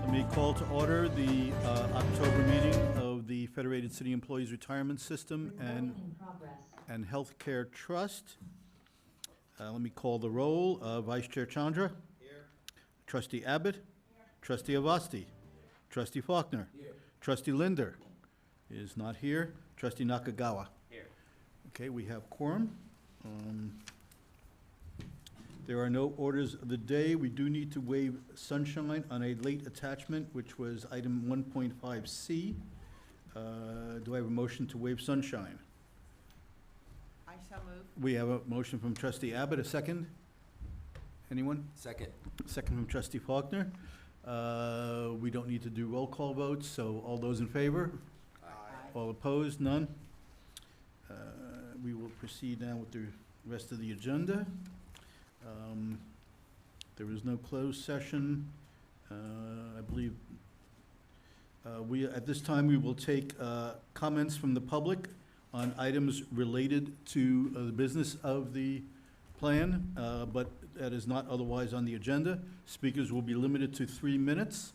Let me call to order the October meeting of the Federated City Employees Retirement System and Healthcare Trust. Let me call the roll. Vice Chair Chandra? Here. Trustee Abbott? Here. Trustee Avasti? Trustee Faulkner? Here. Trustee Linder is not here. Trustee Nakagawa? Here. Okay, we have quorum. There are no orders of the day. We do need to waive sunshine on a late attachment, which was item 1.5C. Do I have a motion to waive sunshine? I shall move. We have a motion from Trustee Abbott. A second? Anyone? Second. Second from Trustee Faulkner. We don't need to do roll call votes, so all those in favor? Aye. All opposed? None? We will proceed now with the rest of the agenda. There is no closed session. I believe at this time, we will take comments from the public on items related to the business of the plan, but that is not otherwise on the agenda. Speakers will be limited to 3 minutes,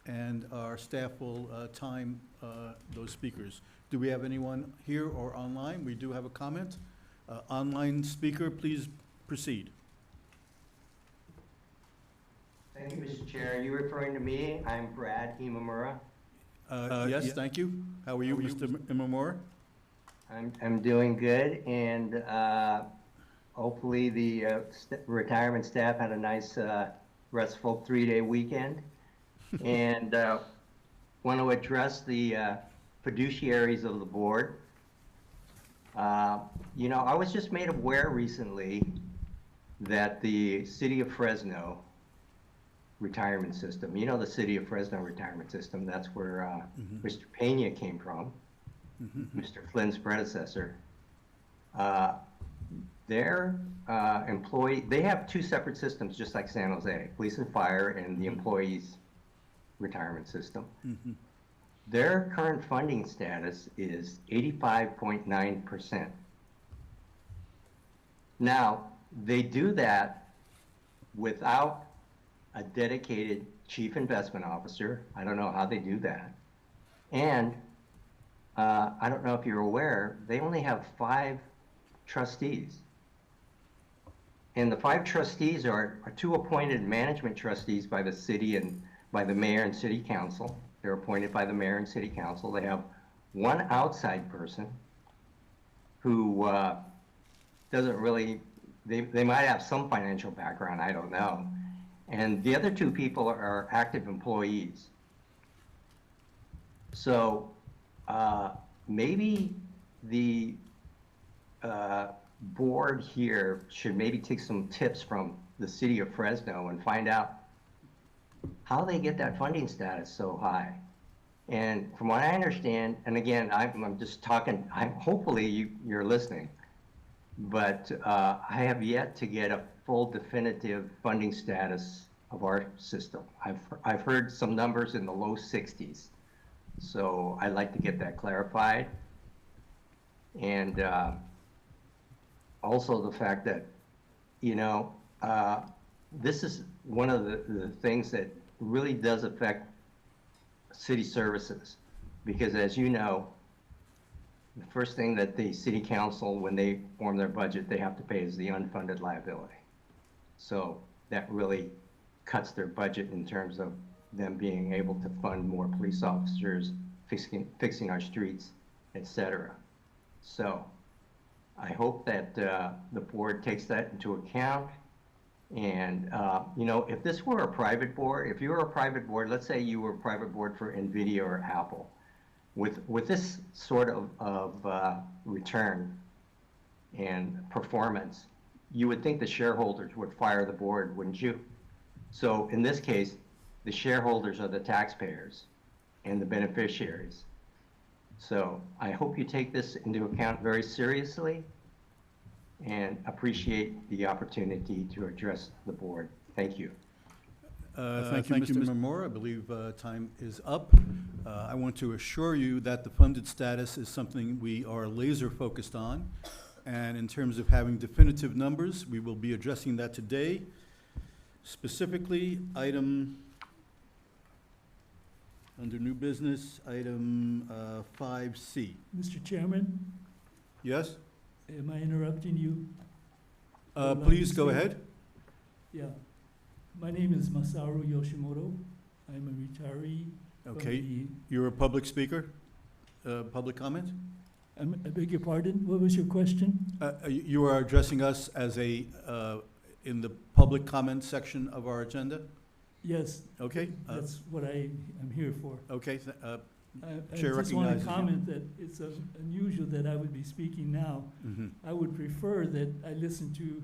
and our staff will time those speakers. Do we have anyone here or online? We do have a comment. Online speaker, please proceed. Thank you, Mr. Chair. Are you referring to me? I'm Brad Imamura. Yes, thank you. How are you, Mr. Imamura? I'm doing good, and hopefully the retirement staff had a nice, restful 3-day weekend. And want to address the fiduciaries of the board. You know, I was just made aware recently that the City of Fresno retirement system, you know, the City of Fresno retirement system, that's where Mr. Pena came from, Mr. Flynn's predecessor. Their employee, they have 2 separate systems, just like San Jose, police and fire and the employees retirement system. Their current funding status is 85.9%. Now, they do that without a dedicated chief investment officer. I don't know how they do that. And I don't know if you're aware, they only have 5 trustees. And the 5 trustees are 2 appointed management trustees by the city and by the mayor and city council. They're appointed by the mayor and city council. They have 1 outside person who doesn't really, they might have some financial background, I don't know. And the other 2 people are active employees. So maybe the board here should maybe take some tips from the city of Fresno and find out how they get that funding status so high. And from what I understand, and again, I'm just talking, hopefully you're listening, but I have yet to get a full definitive funding status of our system. I've heard some numbers in the low 60s. So I'd like to get that clarified. And also the fact that, you know, this is one of the things that really does affect city services. Because as you know, the first thing that the city council, when they form their budget, they have to pay is the unfunded liability. So that really cuts their budget in terms of them being able to fund more police officers, fixing our streets, etc. So I hope that the board takes that into account. And you know, if this were a private board, if you were a private board, let's say you were a private board for NVIDIA or Apple, with this sort of return and performance, you would think the shareholders would fire the board, wouldn't you? So in this case, the shareholders are the taxpayers and the beneficiaries. So I hope you take this into account very seriously and appreciate the opportunity to address the board. Thank you. Thank you, Mr. Imamura. I believe time is up. I want to assure you that the funded status is something we are laser focused on. And in terms of having definitive numbers, we will be addressing that today. Specifically, item Under new business, item 5C. Mr. Chairman, Yes? am I interrupting you? Please go ahead. Yeah. My name is Masaru Yoshimoto. I'm a retiree. from Okay, the- you're a public speaker? Public comment? I beg your pardon? What was your question? You are addressing us as in the public comment section of our agenda? Yes, Okay? that's what I am here for. Okay, I Chair just want recognizes to you. comment that it's unusual that I would be speaking now. mhm. I would prefer that I listen to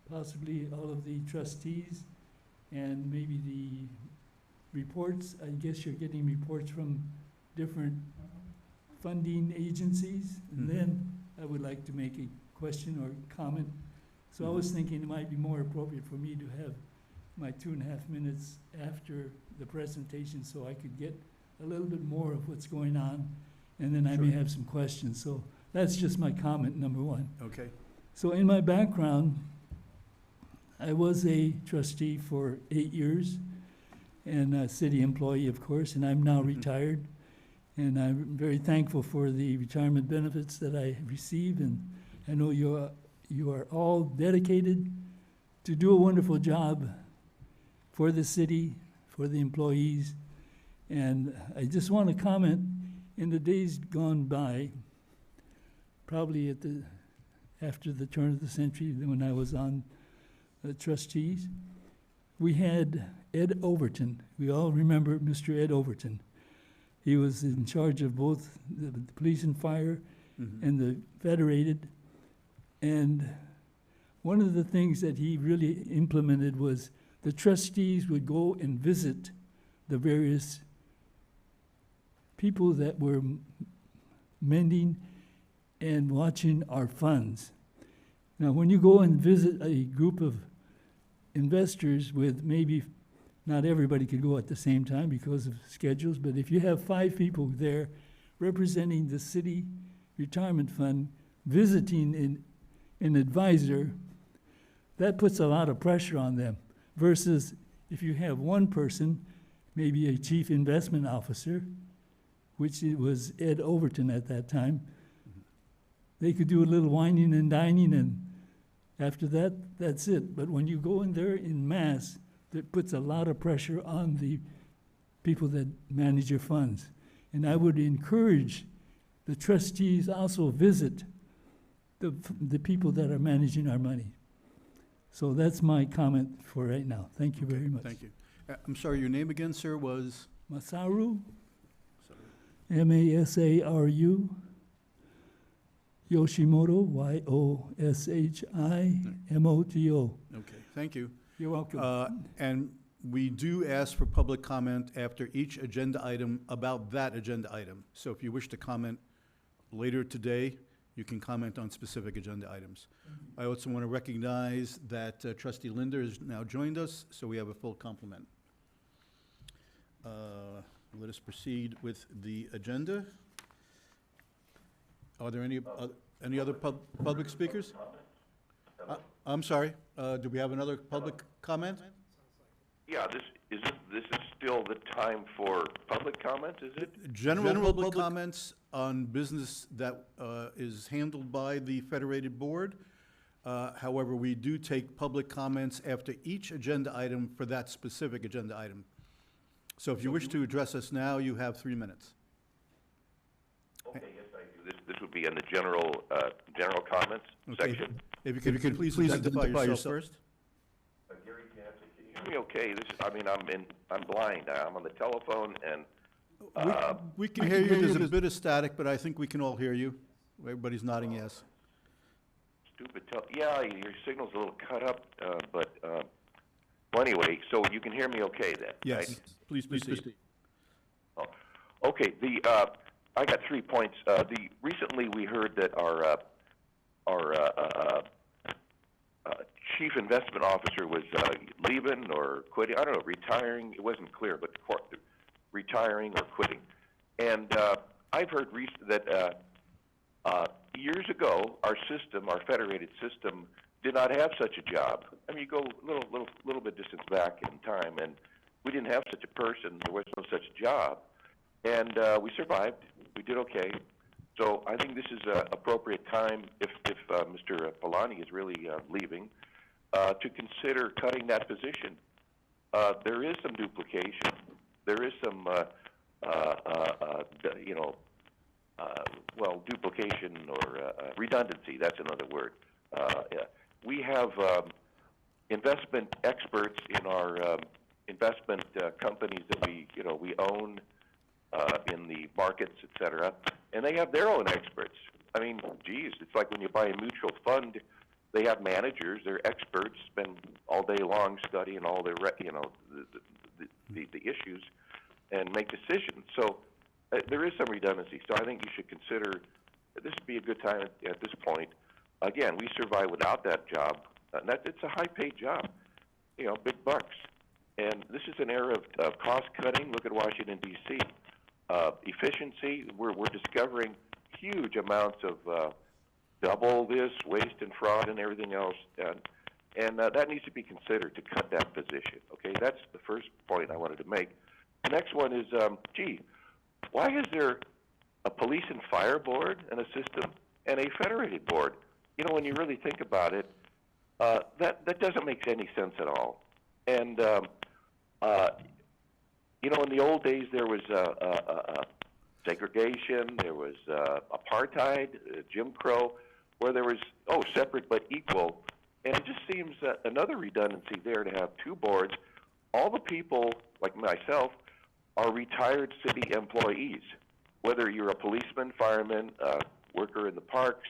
possibly all of the trustees and maybe the reports. I guess you're getting reports from different funding agencies. And Mhm. then I would like to make a question or comment. So I was thinking it might be more appropriate for me to have my 2.5 minutes after the presentation so I could get a little bit more of what's going on. And then I may Sure. have some questions. So that's just my comment, number one. Okay, So in my background, I was a trustee for 8 years and a city employee, of course, and I'm now Mhm. retired. And I'm very thankful for the retirement benefits that I receive, and I know you are all dedicated to do a wonderful job for the city, for the employees. And I just want to comment, in the days gone by, probably after the turn of the century, when I was on the trustees, we had Ed Overton. We all remember Mr. Ed Overton. He was in charge of both the police and fire mhm. and the Federated. And one of the things that he really implemented was the trustees would go and visit the various people that were mending and watching our funds. Now, when you go and visit a group of investors with maybe, not everybody could go at the same time because of schedules, but if you have 5 people there representing the city retirement fund, visiting an advisor, that puts a lot of pressure on them. Versus if you have one person, maybe a chief investment officer, which it was Ed Overton at that time, they could do a little whining and dining, and after that, that's it. But when you go in there in mass, that puts a lot of pressure on the people that manage your funds. And I would encourage the trustees also visit the people that are managing our money. So that's my comment for right now. Thank you very much. Thank you. I'm sorry, your name again, sir, was? Masaru, Masaru, Yoshimoto, Yoshimoto. Okay, thank you. You're welcome. And we do ask for public comment after each agenda item about that agenda item. So if you wish to comment later today, you can comment on specific agenda items. I also want to recognize that Trustee Linder has now joined us, so we have a full complement. Let us proceed with the agenda. Are there any other public speakers? I'm sorry, do we have another public comment? Yeah, this is still the time for public comment, is it? General public comments on business that is handled by the Federated Board. However, we do take public comments after each agenda item for that specific agenda item. So if you wish to address us now, you have 3 minutes. Okay, yes, I do. This would be in the general comments Okay. section. If you could please identify yourself first. Gary Jansen, can you hear me okay? I'm blind. I'm on the telephone and, We can hear you, there's a bit of static, but I think we can all hear you. Everybody's nodding yes. yeah, your signal's a little cut up, well, anyway, so you can hear me okay then, Yes, right? please proceed. Oh, okay, I got 3 points. Recently we heard that our chief investment officer was leaving or quitting. I don't know, retiring. It wasn't clear, but retiring or quitting. And I've heard that years ago, our system, our federated system, did not have such a job. I mean, you go a little bit distance back in time, and we didn't have such a person. There was no such job. And we survived. We did okay. So I think this is an appropriate time, if Mr. Polani is really leaving, to consider cutting that position. There is some duplication. There is some, duplication or redundancy. That's another word. We have investment experts in our investment companies that we own in the markets, et cetera, and they have their own experts. I mean, geez, it's like when you buy a mutual fund, they have managers, they're experts, spend all day long studying all the issues and make decisions. So there is some redundancy. So I think you should consider this would be a good time at this point. Again, we survive without that job. And it's a high-paid job, big bucks. And this is an era of cost cutting. Look at Washington, D.C. Efficiency, we're discovering huge amounts of double this, waste and fraud and everything else. And that needs to be considered to cut that position. Okay, that's the first point I wanted to make. The next one is, why is there a police and fire board and a system and a federated board? When you really think about it, that doesn't make any sense at all. And in the old days there was segregation, there was apartheid, Jim Crow, where there was separate but equal, and it just seems another redundancy there to have two boards. All the people like myself are retired city employees, whether you're a policeman, fireman, worker in the parks,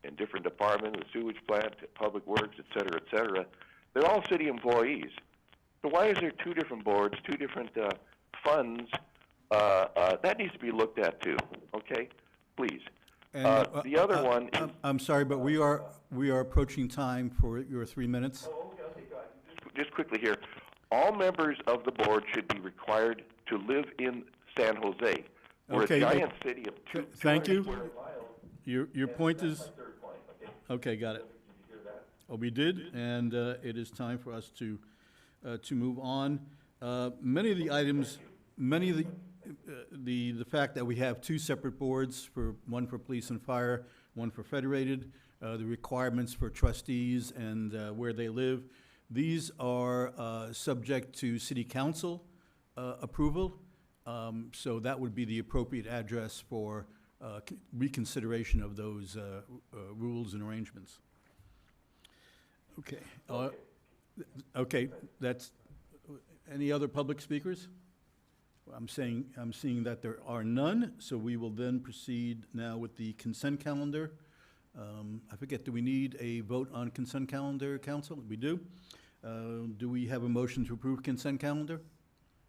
in different departments, the sewage plant, public works, et cetera, they're all city employees. So why is there two different boards, two different funds? That needs to be looked at too, okay? Please. And the other one is... I'm sorry, but we are approaching time for your 3 minutes. Oh, okay, go ahead. Just quickly here. All members of the board should be required to live in San Jose. We're Okay, a giant city of thank you. 200 square miles. Your point That's is, my third point, okay? okay, got it. Did you hear that? Oh, we did, and it is time for us to move on. Many of the items, the fact that we have two separate boards, one for police and fire, one for federated, the requirements for trustees and where they live, these are subject to city council approval. So that would be the appropriate address for reconsideration of those rules and arrangements. Okay. Okay, that's, any other public speakers? I'm seeing that there are none, so we will then proceed now with the consent calendar. I forget, do we need a vote on consent calendar, council? We do. Do we have a motion to approve consent calendar?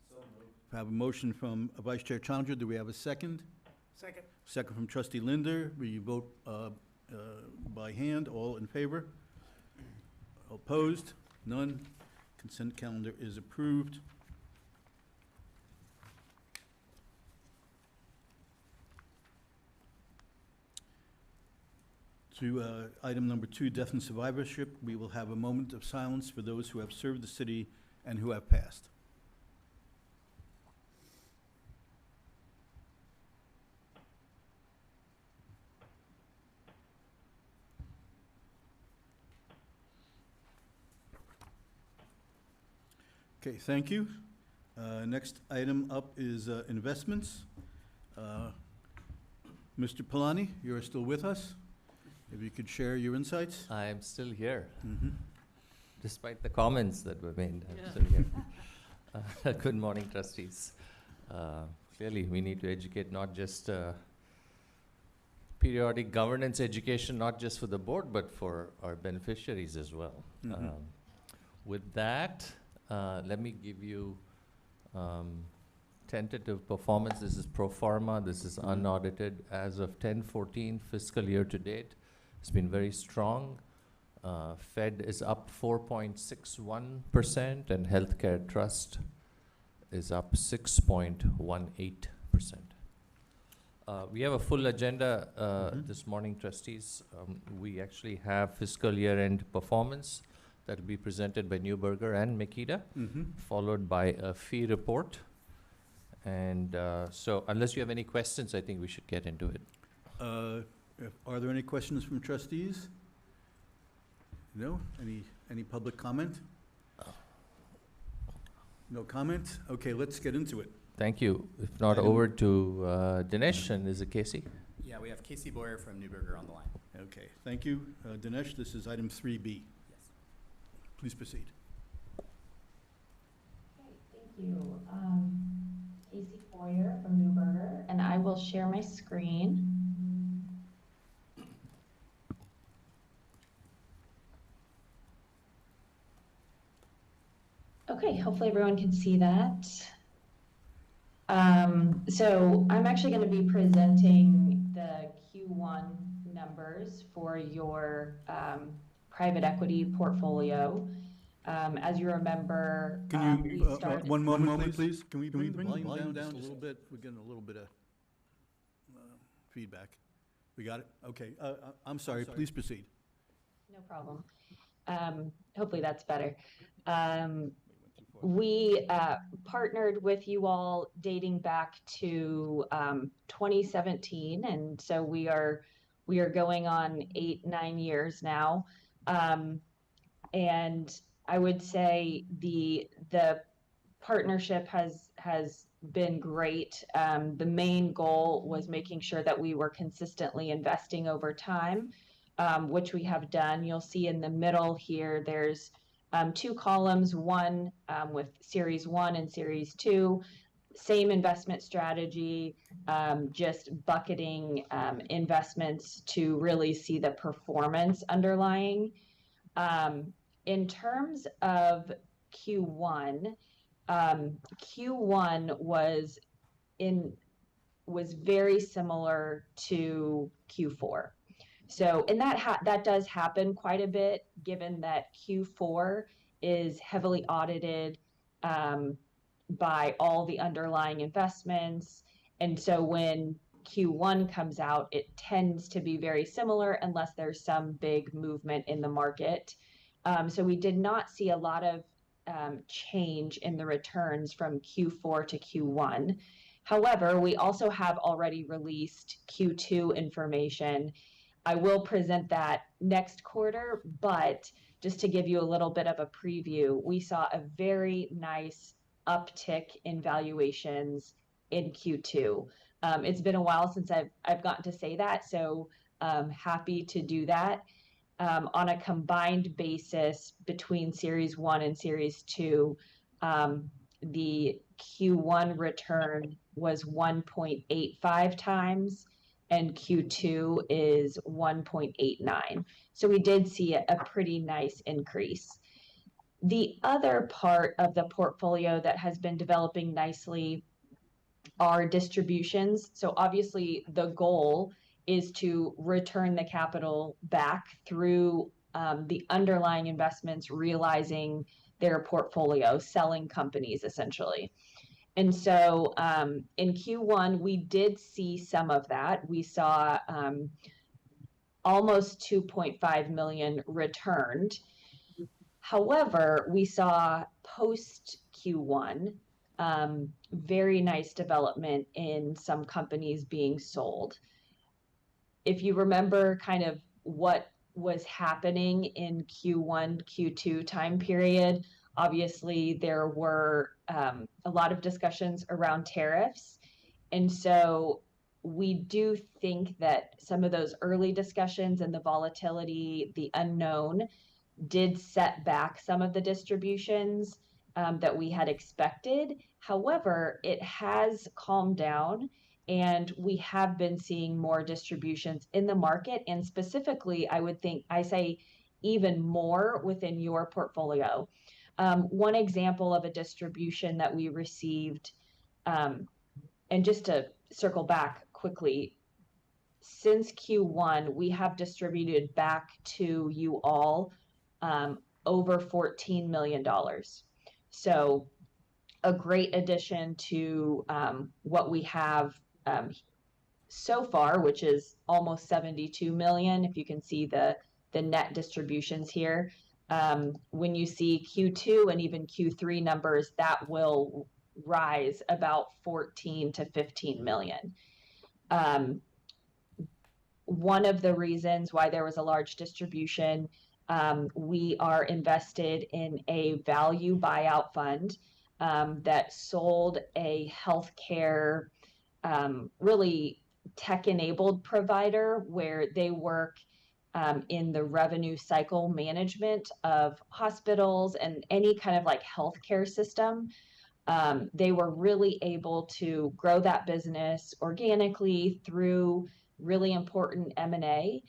So moved. I have a motion from Vice Chair Chandra. Do we have a second? Second. Second from Trustee Linder. We vote by hand. All in favor? Opposed? None. Consent calendar is approved. To item number 2, death and survivorship, we will have a moment of silence for those who have served the city and who have passed. Okay, thank you. Next item up is investments. Mr. Polani, you're still with us? If you could share your insights? I am still here, Mm-hmm. despite the comments that were made. I'm still here. Good morning, trustees. Clearly, we need to educate not just periodic governance education, not just for the board, but for our beneficiaries as well. Mhm. With that, let me give you tentative performance. This is pro forma. This is unaudited. As of 10/14 fiscal year to date, it's been very strong. Fed is up 4.61%, and Healthcare Trust is up 6.18%. We have a full agenda this morning, trustees. We actually have fiscal year-end performance that will be presented by Newberger and Makita, Mm-hmm. followed by a fee report, And so unless you have any questions, I think we should get into it. Are there any questions from trustees? No? Any public comment? No comment? Okay, let's get into it. Thank you. If not, Item- over to Dinesh, and is it Casey? Yeah, we have Casey Boyer from Newberger on the line. Okay, thank you. Dinesh, this is item 3B. Yes. Please proceed. Okay, thank you. Casey Boyer from Newberger, and I will share my screen. Okay, hopefully everyone can see that. So I'm actually going to be presenting the Q1 numbers for your private equity portfolio. As you remember, Can we you, started. one moment, please? Can we bring the volume down just a little bit? We're getting a little bit of feedback. We got it? Okay. I'm sorry, please proceed. No problem. Hopefully that's better. We partnered with you all dating back to 2017, and so we are going on 8-9 years now. And I would say the partnership has been great. The main goal was making sure that we were consistently investing over time, which we have done. You'll see in the middle here, there's 2 columns, one with Series 1 and Series 2, same investment strategy, just bucketing investments to really see the performance underlying. In terms of Q1, Q1 was very similar to Q4. So, and that does happen quite a bit, given that Q4 is heavily audited by all the underlying investments. And so when Q1 comes out, it tends to be very similar unless there's some big movement in the market. So we did not see a lot of change in the returns from Q4 to Q1. However, we also have already released Q2 information. I will present that next quarter, but just to give you a little bit of a preview, we saw a very nice uptick in valuations in Q2. It's been a while since I've gotten to say that, so happy to do that. On a combined basis between Series 1 and Series 2, the Q1 return was 1.85 times, and Q2 is 1.89. So we did see a pretty nice increase. The other part of the portfolio that has been developing nicely are distributions. So obviously the goal is to return the capital back through the underlying investments, realizing their portfolio, selling companies essentially. And so in Q1, we did see some of that. We saw almost 2.5 million returned. However, we saw post Q1 very nice development in some companies being sold. If you remember kind of what was happening in Q1, Q2 time period, obviously there were a lot of discussions around tariffs. And so we do think that some of those early discussions and the volatility, the unknown, did set back some of the distributions that we had expected. However, it has calmed down, and we have been seeing more distributions in the market, and specifically, I say even more within your portfolio. One example of a distribution that we received, and just to circle back quickly, since Q1, we have distributed back to you all over $14 million. So a great addition to what we have so far, which is almost 72 million. If you can see the net distributions here, when you see Q2 and even Q3 numbers, that will rise about 14 to 15 million. One of the reasons why there was a large distribution, we are invested in a value buyout fund that sold a healthcare, really tech-enabled provider where they work in the revenue cycle management of hospitals and any kind of like healthcare system. They were really able to grow that business organically through really important M&A,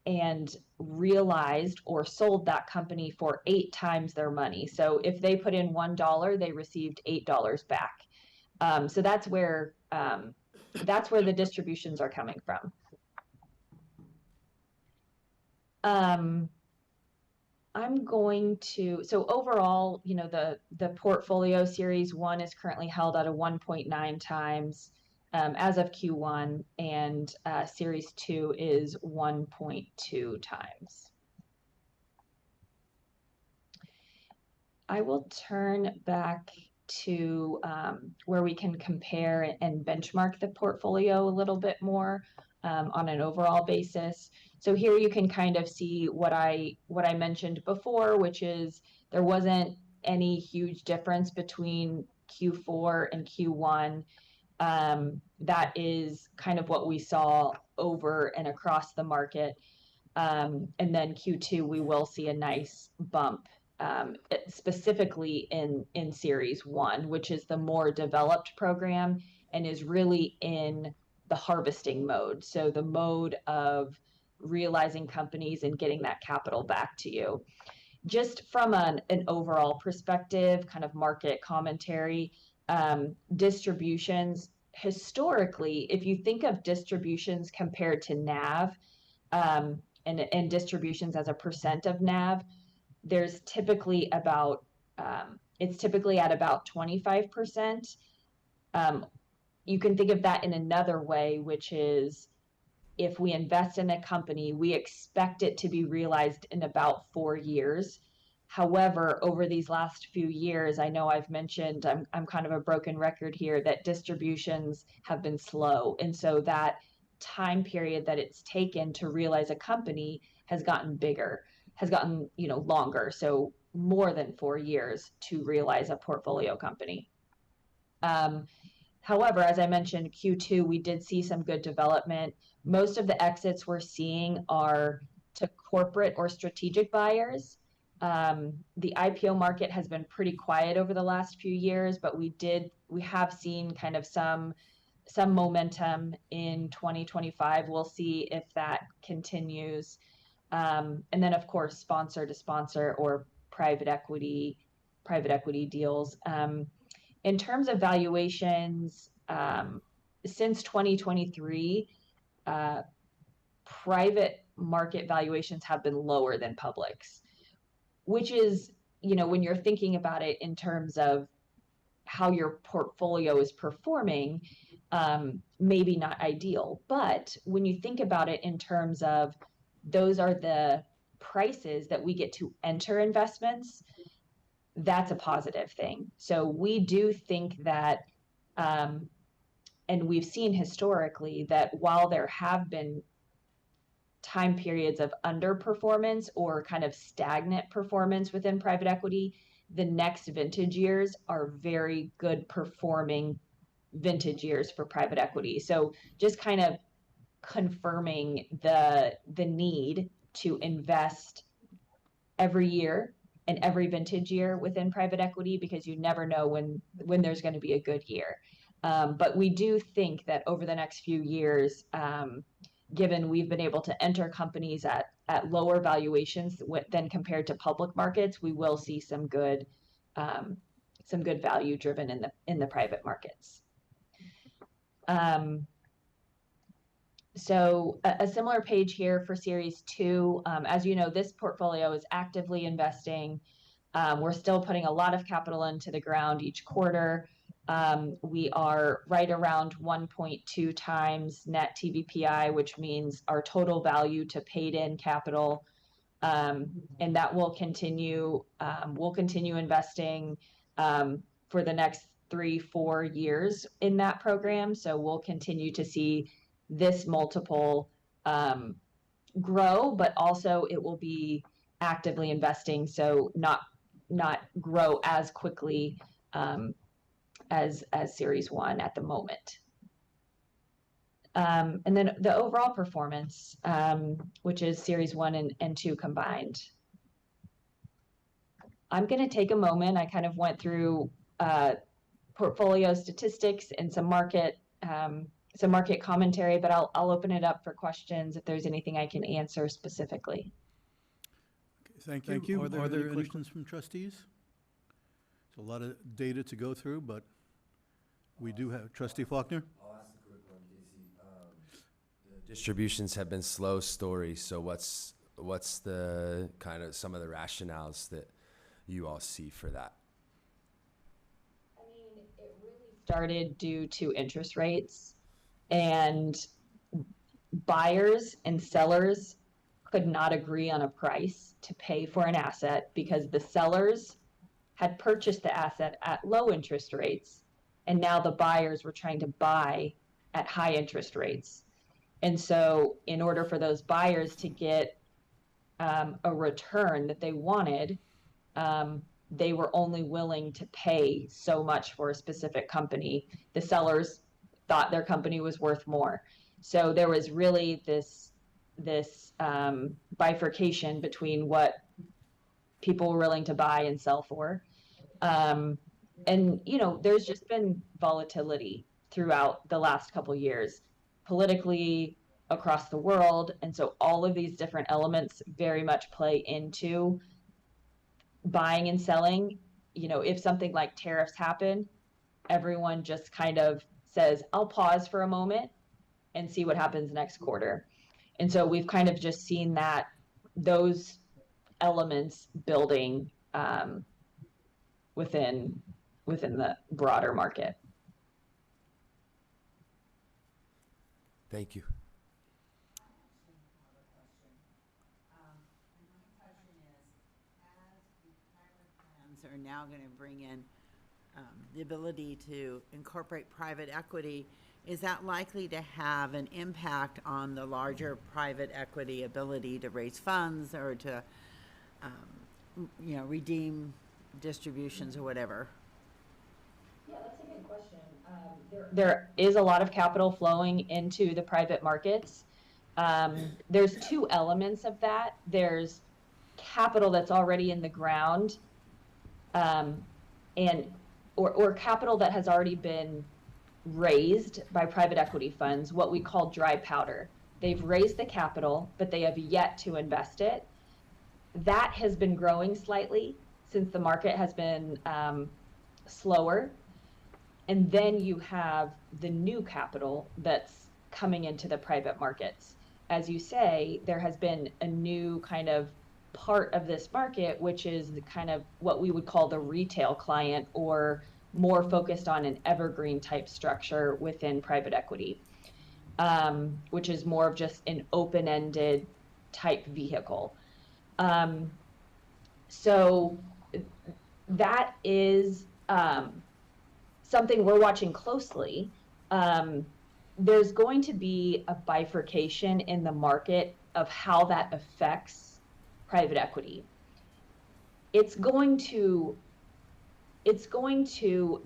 and realized or sold that company for 8 times their money. So if they put in $1, they received $8 back. So that's where the distributions are coming from. So overall, you know, the portfolio series 1 is currently held at a 1.9 times as of Q1, and series 2 is 1.2 times. I will turn back to where we can compare and benchmark the portfolio a little bit more on an overall basis. So here you can kind of see what I mentioned before, which is there wasn't any huge difference between Q4 and Q1. That is kind of what we saw over and across the market. And then Q2, we will see a nice bump, specifically in Series 1, which is the more developed program and is really in the harvesting mode. So the mode of realizing companies and getting that capital back to you. Just from an overall perspective, kind of market commentary, distributions, historically, if you think of distributions compared to NAV, and distributions as a percent of NAV, there's typically about, it's typically at about 25%. You can think of that in another way, which is if we invest in a company, we expect it to be realized in about 4 years. However, over these last few years, I know I've mentioned, I'm kind of a broken record here, that distributions have been slow. And so that time period that it's taken to realize a company has gotten bigger, has gotten, you know, longer. So more than 4 years to realize a portfolio company. However, as I mentioned, Q2, we did see some good development. Most of the exits we're seeing are to corporate or strategic buyers. The IPO market has been pretty quiet over the last few years, but we have seen kind of some momentum in 2025. We'll see if that continues. And then of course, sponsor to sponsor or private equity deals. In terms of valuations, since 2023, private market valuations have been lower than publics, which is, you know, when you're thinking about it in terms of how your portfolio is performing, maybe not ideal. But when you think about it in terms of those are the prices that we get to enter investments, that's a positive thing. So we do think that, and we've seen historically that while there have been time periods of underperformance or kind of stagnant performance within private equity, the next vintage years are very good performing vintage years for private equity. So just kind of confirming the need to invest every year and every vintage year within private equity, because you never know when there's going to be a good year. But we do think that over the next few years, given we've been able to enter companies at lower valuations than compared to public markets, we will see some good value driven in the private markets. So a similar page here for Series 2. As you know, this portfolio is actively investing. We're still putting a lot of capital into the ground each quarter. We are right around 1.2 times net TVPI, which means our total value to paid in capital. And that will continue. We'll continue investing for the next 3-4 years in that program. So we'll continue to see this multiple grow, but also it will be actively investing, so not grow as quickly as Series 1 at the moment. And then the overall performance, which is Series 1 and 2 combined. I'm going to take a moment. I kind of went through portfolio statistics and some market commentary, but I'll open it up for questions if there's anything I can answer specifically. Okay, thank you. Are there any questions from trustees? It's a lot of data to go through, but we do have Trustee Faulkner. I'll ask a quick one, Casey. The distributions have been slow story, so what's the kind of some of the rationales that you all see for that? I mean, it really started due to interest rates, and buyers and sellers could not agree on a price to pay for an asset because the sellers had purchased the asset at low interest rates, and now the buyers were trying to buy at high interest rates. And so in order for those buyers to get a return that they wanted, they were only willing to pay so much for a specific company. The sellers thought their company was worth more. So there was really this bifurcation between what people were willing to buy and sell for. And, you know, there's just been volatility throughout the last couple of years, politically across the world. And so all of these different elements very much play into buying and selling. You know, if something like tariffs happen, everyone just kind of says, I'll pause for a moment and see what happens next quarter. And so we've kind of just seen that those elements building within the broader market. Thank you. Are now going to bring in the ability to incorporate private equity. Is that likely to have an impact on the larger private equity ability to raise funds or to, redeem distributions or whatever? Yeah, that's a good question. There is a lot of capital flowing into the private markets. There's two elements of that. There's capital that's already in the ground, or capital that has already been raised by private equity funds, what we call dry powder. They've raised the capital, but they have yet to invest it. That has been growing slightly since the market has been slower. And then you have the new capital that's coming into the private markets. As you say, there has been a new kind of part of this market, which is the kind of what we would call the retail client, or more focused on an evergreen type structure within private equity, which is more of just an open-ended type vehicle. So that is something we're watching closely. There's going to be a bifurcation in the market of how that affects private equity. It's going to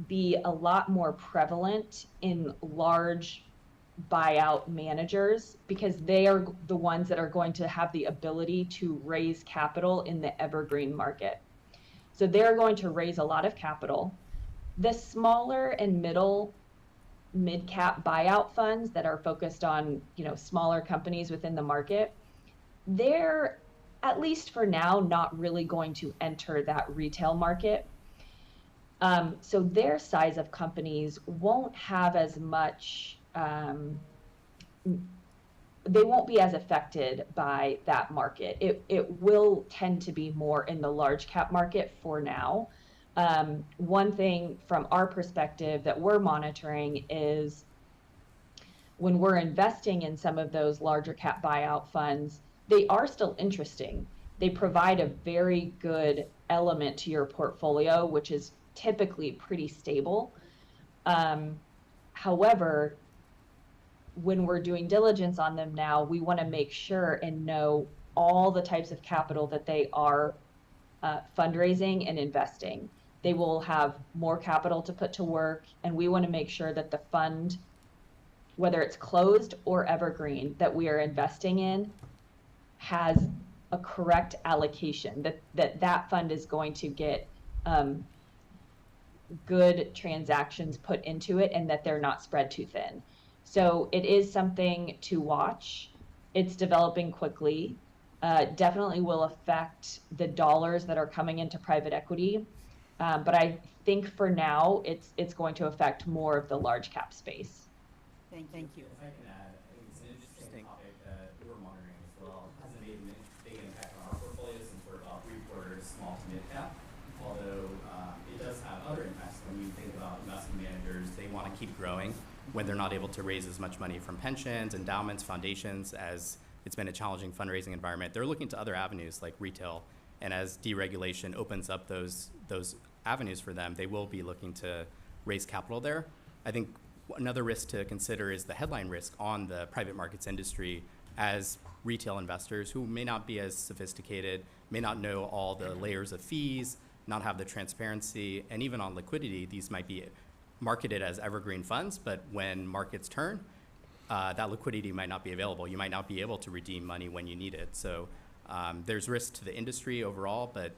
be a lot more prevalent in large buyout managers because they are the ones that are going to have the ability to raise capital in the evergreen market. So they're going to raise a lot of capital. The smaller and mid-cap buyout funds that are focused on, smaller companies within the market, they're, at least for now, not really going to enter that retail market. So their size of companies won't have as much, they won't be as affected by that market. It will tend to be more in the large cap market for now. One thing from our perspective that we're monitoring is when we're investing in some of those larger cap buyout funds, they are still interesting. They provide a very good element to your portfolio, which is typically pretty stable. However, when we're doing diligence on them now, we want to make sure and know all the types of capital that they are fundraising and investing. They will have more capital to put to work, and we want to make sure that the fund, whether it's closed or evergreen, that we are investing in has a correct allocation, that fund is going to get good transactions put into it and that they're not spread too thin. So it is something to watch. It's developing quickly. Definitely will affect the dollars that are coming into private equity. But I think for now, it's going to affect more of the large cap space. Thank you. If I can add, I think it's an interesting topic that we're monitoring as well. It hasn't made a big impact on our portfolio since we're about 3/4 small to mid cap. Although it does have other impacts when you think about investment managers, they want to keep growing when they're not able to raise as much money from pensions, endowments, foundations, as it's been a challenging fundraising environment. They're looking to other avenues like retail, and as deregulation opens up those avenues for them, they will be looking to raise capital there. I think another risk to consider is the headline risk on the private markets industry as retail investors who may not be as sophisticated, may not know all the layers of fees, not have the transparency, and even on liquidity, these might be marketed as evergreen funds, but when markets turn, that liquidity might not be available. You might not be able to redeem money when you need it. So there's risk to the industry overall, but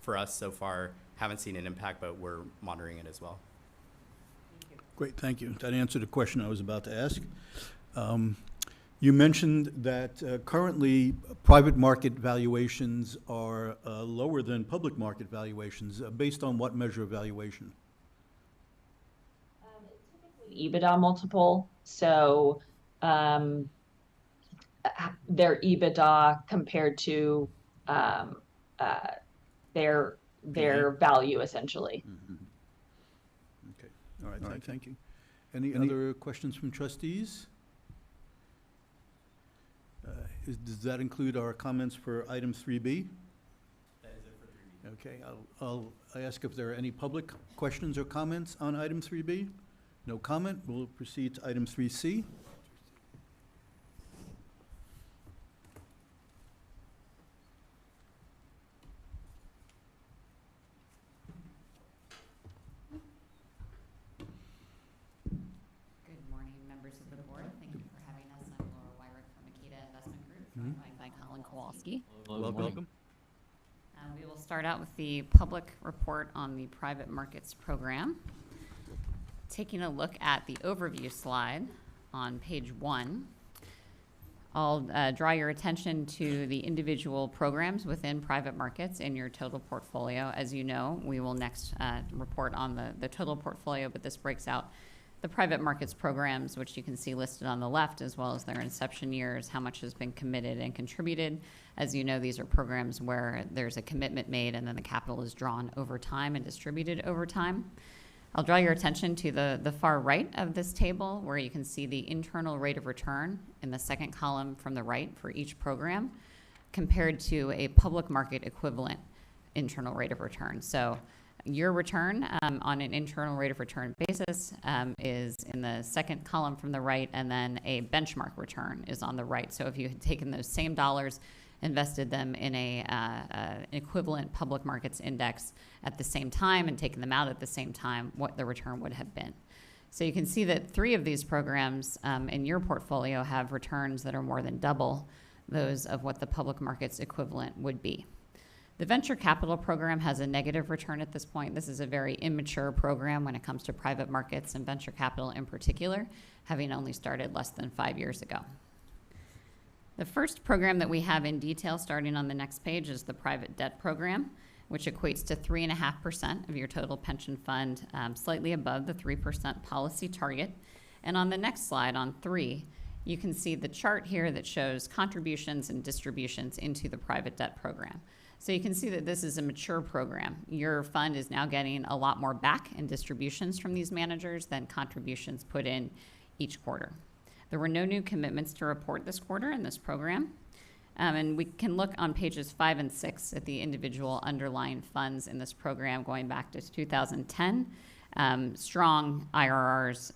for us so far, haven't seen an impact, but we're monitoring it as well. Great, thank you. That answered a question I was about to ask. You mentioned that currently private market valuations are lower than public market valuations. Based on what measure of valuation? EBITDA multiple. So their EBITDA compared to their value, essentially. Okay, all right, thank you. Any other questions from trustees? Does that include our comments for item 3B? That is it for 3B. Okay, I'll ask if there are any public questions or comments on item 3B. No comment. We'll proceed to item 3C. Good morning, members of the board. Thank you for having us. I'm Laura Wyrick from Makita Investment Group, joined by Colin Kowalski. Welcome. We will start out with the public report on the private markets program. Taking a look at the overview slide on page 1, I'll draw your attention to the individual programs within private markets in your total portfolio. As you know, we will next report on the total portfolio, but this breaks out the private markets programs, which you can see listed on the left, as well as their inception years, how much has been committed and contributed. As you know, these are programs where there's a commitment made and then the capital is drawn over time and distributed over time. I'll draw your attention to the far right of this table, where you can see the internal rate of return in the second column from the right for each program compared to a public market equivalent internal rate of return. So your return on an internal rate of return basis is in the second column from the right, and then a benchmark return is on the right. So if you had taken those same dollars, invested them in an equivalent public markets index at the same time and taken them out at the same time, what the return would have been. So you can see that 3 of these programs in your portfolio have returns that are more than double those of what the public markets equivalent would be. The venture capital program has a negative return at this point. This is a very immature program when it comes to private markets and venture capital in particular, having only started less than 5 years ago. The first program that we have in detail, starting on the next page, is the private debt program, which equates to 3.5% of your total pension fund, slightly above the 3% policy target. And on the next slide, on 3, you can see the chart here that shows contributions and distributions into the private debt program. So you can see that this is a mature program. Your fund is now getting a lot more back in distributions from these managers than contributions put in each quarter. There were no new commitments to report this quarter in this program. And we can look on pages 5 and 6 at the individual underlying funds in this program going back to 2010. Strong IRRs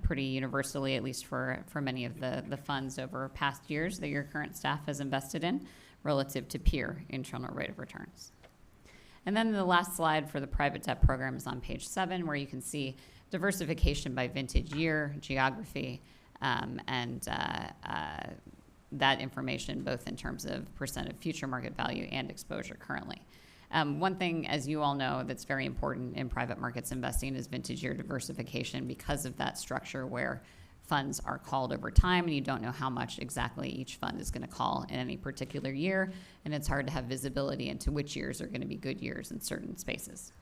pretty universally, at least for many of the funds over past years that your current staff has invested in relative to peer internal rate of returns. And then the last slide for the private debt program is on page 7, where you can see diversification by vintage year, geography, and that information both in terms of percent of future market value and exposure currently. One thing, as you all know, that's very important in private markets investing is vintage year diversification because of that structure where funds are called over time and you don't know how much exactly each fund is going to call in any particular year, and it's hard to have visibility into which years are going to be good years in certain spaces.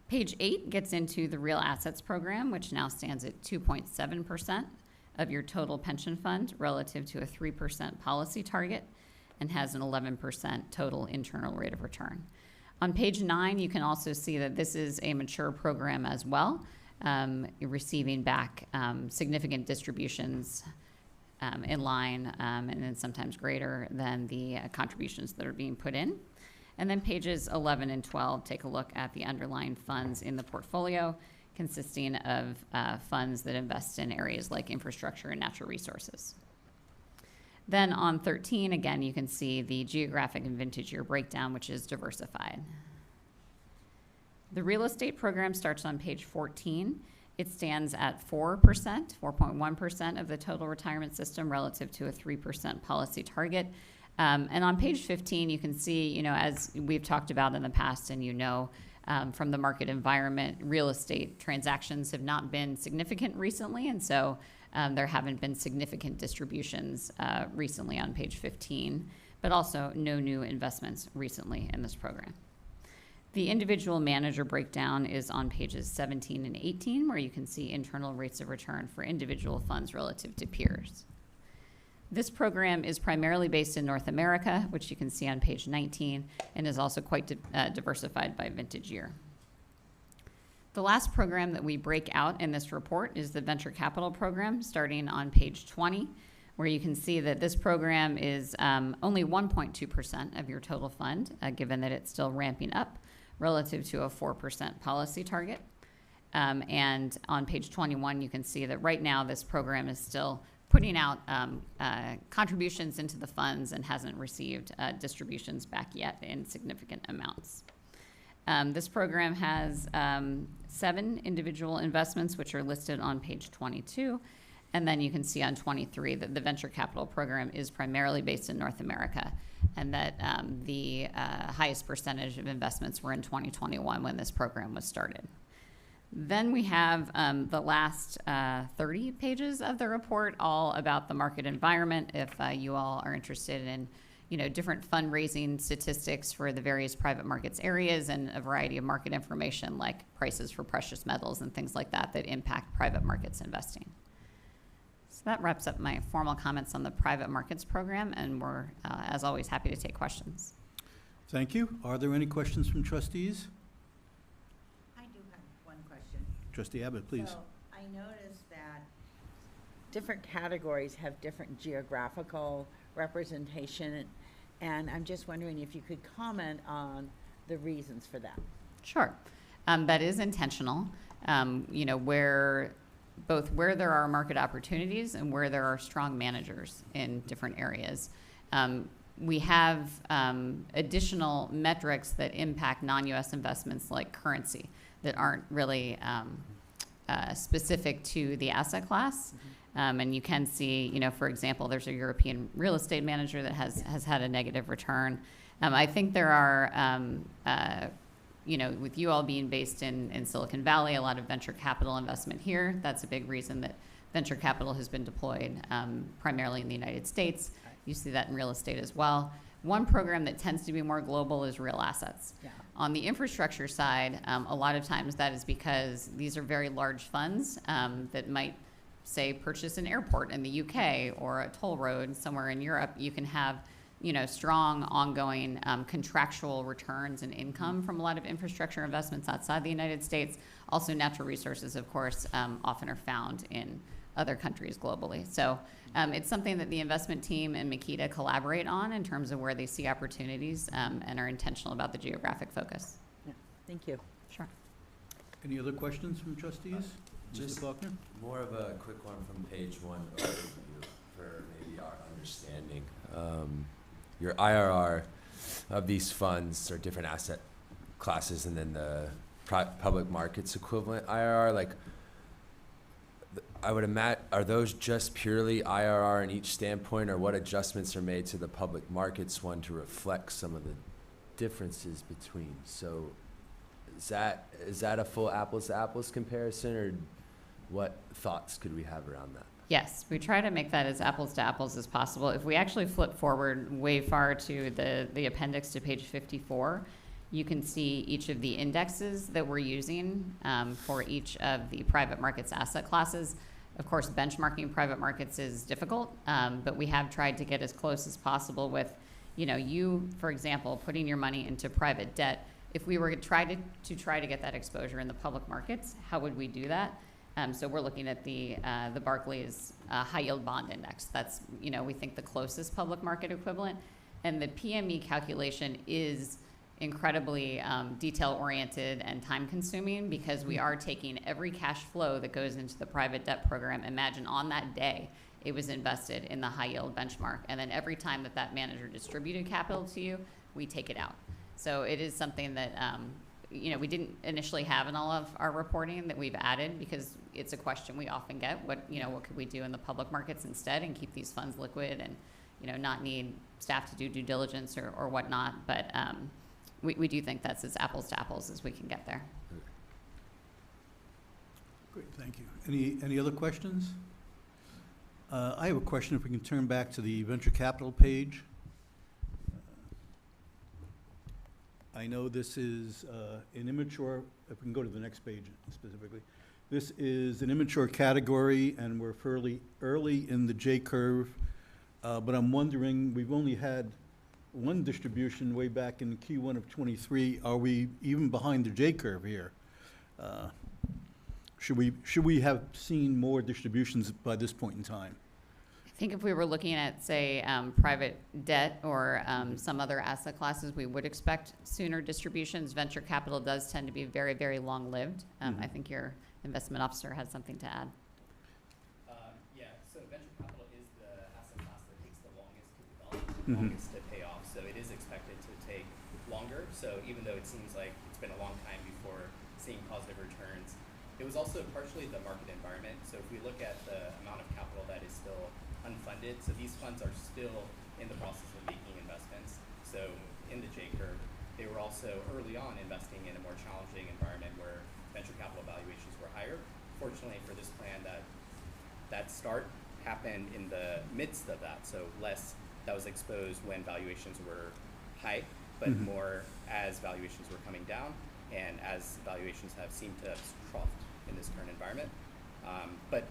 Page 8 gets into the real assets program, which now stands at 2.7% of your total pension fund relative to a 3% policy target and has an 11% total internal rate of return. On page 9, you can also see that this is a mature program as well, receiving back significant distributions in line and then sometimes greater than the contributions that are being put in. And then pages 11 and 12 take a look at the underlying funds in the portfolio, consisting of funds that invest in areas like infrastructure and natural resources. Then on 13, again, you can see the geographic and vintage year breakdown, which is diversified. The real estate program starts on page 14. It stands at 4.1% of the total retirement system relative to a 3% policy target. And on page 15, you can see, as we've talked about in the past, and from the market environment, real estate transactions have not been significant recently, and so there haven't been significant distributions recently on page 15, but also no new investments recently in this program. The individual manager breakdown is on pages 17 and 18, where you can see internal rates of return for individual funds relative to peers. This program is primarily based in North America, which you can see on page 19, and is also quite diversified by vintage year. The last program that we break out in this report is the venture capital program, starting on page 20, where you can see that this program is only 1.2% of your total fund, given that it's still ramping up relative to a 4% policy target. And on page 21, you can see that right now this program is still putting out contributions into the funds and hasn't received distributions back yet in significant amounts. This program has 7 individual investments, which are listed on page 22. And then you can see on 23 that the venture capital program is primarily based in North America, and that the highest percentage of investments were in 2021 when this program was started. Then we have the last 30 pages of the report, all about the market environment. If you all are interested in, different fundraising statistics for the various private markets areas and a variety of market information like prices for precious metals and things like that that impact private markets investing. So that wraps up my formal comments on the private markets program, and we're, as always, happy to take questions. Thank you. Are there any questions from trustees? I do have one question. Trustee Abbott, please. So I noticed that different categories have different geographical representation, and I'm just wondering if you could comment on the reasons for that. Sure. That is intentional. Where there are market opportunities and where there are strong managers in different areas. We have additional metrics that impact non-U.S. investments like currency that aren't really specific to the asset class. And you can see, for example, there's a European real estate manager that has had a negative return. I think there are, with you all being based in Silicon Valley, a lot of venture capital investment here. That's a big reason that venture capital has been deployed primarily in the United States. You see that in real estate as well. One program that tends to be more global is real assets. Yeah. On the infrastructure side, a lot of times that is because these are very large funds that might, say, purchase an airport in the UK or a toll road somewhere in Europe. You can have strong ongoing contractual returns and income from a lot of infrastructure investments outside the United States. Also, natural resources, of course, often are found in other countries globally. So it's something that the investment team and Makita collaborate on in terms of where they see opportunities and are intentional about the geographic focus. Yeah. Thank you. Sure. Any other questions from trustees? just- Mr. Faulkner? More of a quick one from page one overview for maybe our understanding. Your IRR of these funds are different asset classes, and then the public markets equivalent IRR, like, I would imagine, are those just purely IRR in each standpoint, or what adjustments are made to the public markets one to reflect some of the differences between? So is that a full apples to apples comparison, or what thoughts could we have around that? Yes, we try to make that as apples to apples as possible. If we actually flip forward way far to the appendix to page 54, you can see each of the indexes that we're using for each of the private markets asset classes. Of course, benchmarking private markets is difficult, but we have tried to get as close as possible with, you, for example, putting your money into private debt. If we were to try to get that exposure in the public markets, how would we do that? So we're looking at the Barclays high yield bond index. That's, we think the closest public market equivalent. And the PME calculation is incredibly detail oriented and time consuming, because we are taking every cash flow that goes into the private debt program. Imagine on that day it was invested in the high yield benchmark, and then every time that manager distributed capital to you, we take it out. So it is something that we didn't initially have in all of our reporting, that we've added, because it's a question we often get. What could we do in the public markets instead and keep these funds liquid and not need staff to do due diligence or whatnot. But we do think that's as apples to apples as we can get there. Great, thank you. Any other questions? I have a question, if we can turn back to the venture capital page. I know this is an immature, if we can go to the next page specifically. This is an immature category, and we're fairly early in the J curve. But I'm wondering, we've only had one distribution way back in Q1 of '23. Are we even behind the J curve here? Should we have seen more distributions by this point in time? I think if we were looking at, say, private debt or some other asset classes, we would expect sooner distributions. Venture capital does tend to be very, very long-lived. I think your investment officer had something to add. Yeah, so venture capital is the asset class that takes the longest to develop, longest to pay off. So it is expected to take longer. So even though it seems like it's been a long time before seeing positive returns, it was also partially the market environment. So if we look at the amount of capital that is still unfunded, so these funds are still in the process of making investments. So in the J curve, they were also early on investing in a more challenging environment where venture capital valuations were higher. Fortunately for this plan, that start happened in the midst of that, so less that was exposed when valuations were high, but more as valuations were coming down and as valuations have seemed to have troughed in this current environment. But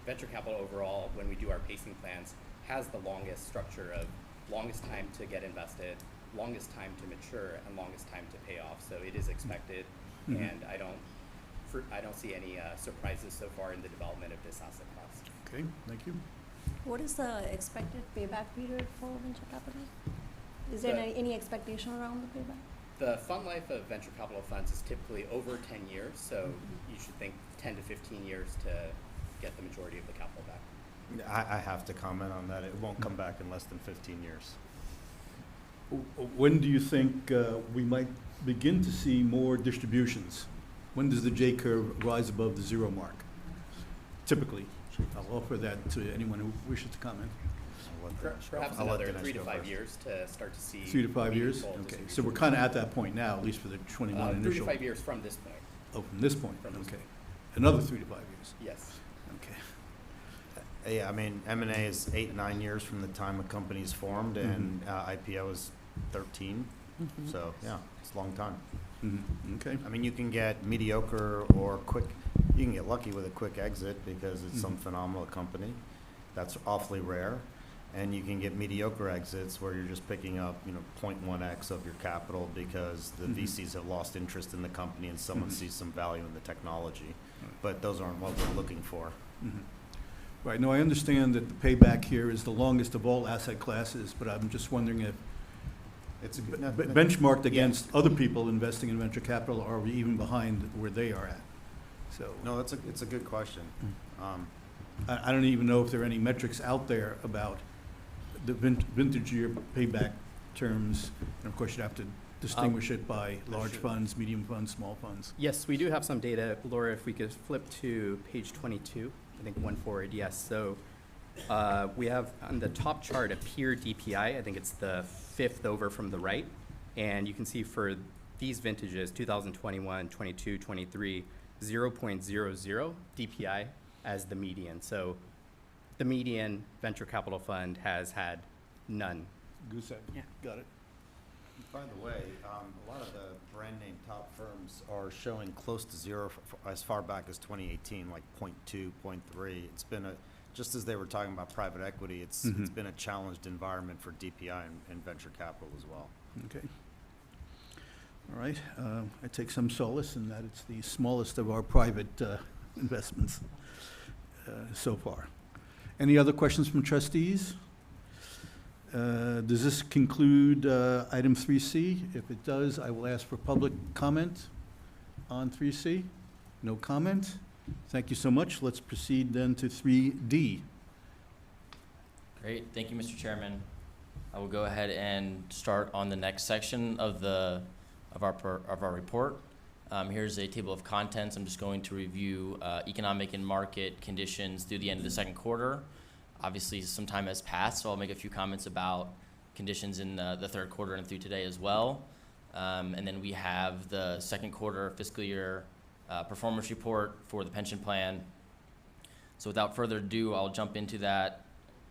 venture capital overall, when we do our pacing plans, has the longest structure of longest time to get invested, longest time to mature, and longest time to pay off. So it is expected, and I don't see any surprises so far in the development of this asset class. Okay, thank you. What is the expected payback period for venture capital? Is there any expectation around the payback? The fund life of venture capital funds is typically over 10 years, so you should think 10 to 15 years to get the majority of the capital back. I have to comment on that. It won't come back in less than 15 years. When do you think we might begin to see more distributions? When does the J curve rise above the zero mark? Typically. I'll offer that to anyone who wishes to comment. Perhaps another 3 to 5 years to start to see 3 to 5 years? meaningful Okay, so distribution. we're kind of at that point now, at least for the 21 3 to initial. 5 years from this point. Oh, from this point, From this okay. Another 3 to 5 years, Yes. okay. Yeah, I mean, M&A is 8, 9 years from the time a company's formed, and IPO is 13. So, yeah, it's a long time. Okay. I mean, you can get mediocre or quick, you can get lucky with a quick exit because it's some phenomenal company. That's awfully rare. And you can get mediocre exits where you're just picking up, 0.1x of your capital because the VCs have lost interest in the company and someone sees some value in the technology. But those aren't what we're looking for. Right, no, I understand that the payback here is the longest of all asset classes, but I'm just wondering if benchmarked against other people investing in venture capital, are we even behind where they are at? So No, it's a good question. I don't even know if there are any metrics out there about the vintage year payback terms. And of course, you'd have to distinguish it by large funds, medium funds, small funds. Yes, we do have some data. Laura, if we could flip to page 22, I think one forward, yes. So we have on the top chart a peer DPI. I think it's the fifth over from the right. And you can see for these vintages, 2021, 22, 23, 0.00 DPI as the median. So the median venture capital fund has had none. Goose egg. Yeah. Got it. By the way, a lot of the brand name top firms are showing close to zero as far back as 2018, like 0.2, 0.3. It's been just as they were talking about private equity, it's been a challenged environment for DPI and venture capital as well. Okay. All right. I take some solace in that it's the smallest of our private investments so far. Any other questions from trustees? Does this conclude item 3C? If it does, I will ask for public comment on 3C. No comment? Thank you so much. Let's proceed then to 3D. Great, thank you, Mr. Chairman. I will go ahead and start on the next section of our report. Here's a table of contents. I'm just going to review economic and market conditions through the end of the second quarter. Obviously, some time has passed, so I'll make a few comments about conditions in the third quarter and through today as well. And then we have the second quarter fiscal year performance report for the pension plan. So without further ado, I'll jump into that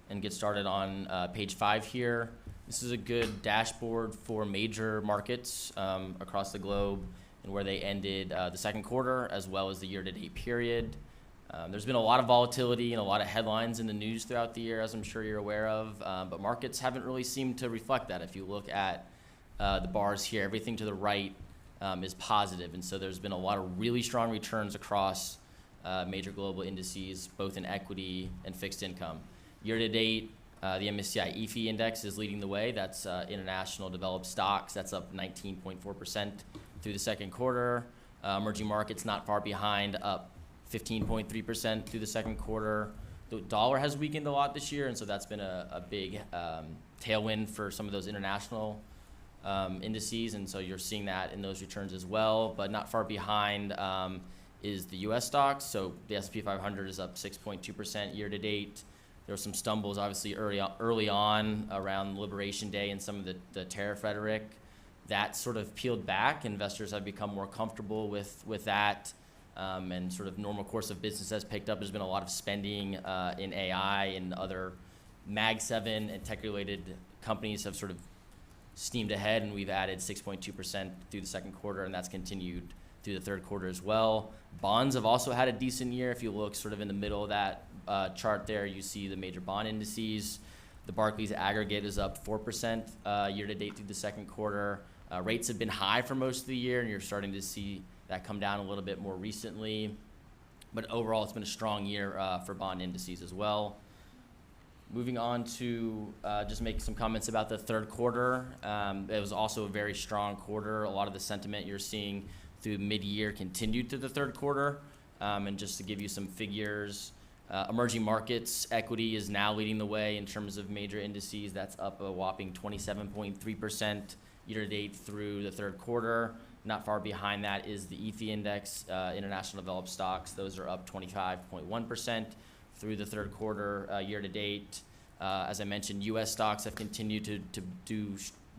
and get started on page 5 here. This is a good dashboard for major markets across the globe and where they ended the second quarter as well as the year-to-date period. There's been a lot of volatility and a lot of headlines in the news throughout the year, as I'm sure you're aware of, but markets haven't really seemed to reflect that. If you look at the bars here, everything to the right is positive, and so there's been a lot of really strong returns across major global indices, both in equity and fixed income. Year to date, the MSCI EAFE index is leading the way. That's international developed stocks. That's up 19.4% through the second quarter. Emerging markets not far behind, up 15.3% through the second quarter. The dollar has weakened a lot this year, and so that's been a big tailwind for some of those international indices, and so you're seeing that in those returns as well. But not far behind is the U.S. stocks. So the S&P 500 is up 6.2% year to date. There were some stumbles, obviously, early on around Liberation Day and some of the tariff rhetoric. That sort of peeled back. Investors have become more comfortable with that. And sort of normal course of business has picked up. There's been a lot of spending in AI, and other Mag 7 and tech-related companies have sort of steamed ahead, and we've added 6.2% through the second quarter, and that's continued through the third quarter as well. Bonds have also had a decent year. If you look sort of in the middle of that chart there, you see the major bond indices. The Barclays aggregate is up 4% year to date through the second quarter. Rates have been high for most of the year, and you're starting to see that come down a little bit more recently. But overall, it's been a strong year for bond indices as well. Moving on to just make some comments about the third quarter. It was also a very strong quarter. A lot of the sentiment you're seeing through mid-year continued to the third quarter. And just to give you some figures, emerging markets equity is now leading the way in terms of major indices. That's up a whopping 27.3% year-to-date through the third quarter. Not far behind that is the EAFE index, international developed stocks. Those are up 25.1% through the third quarter year-to-date. As I mentioned, U.S. stocks have continued to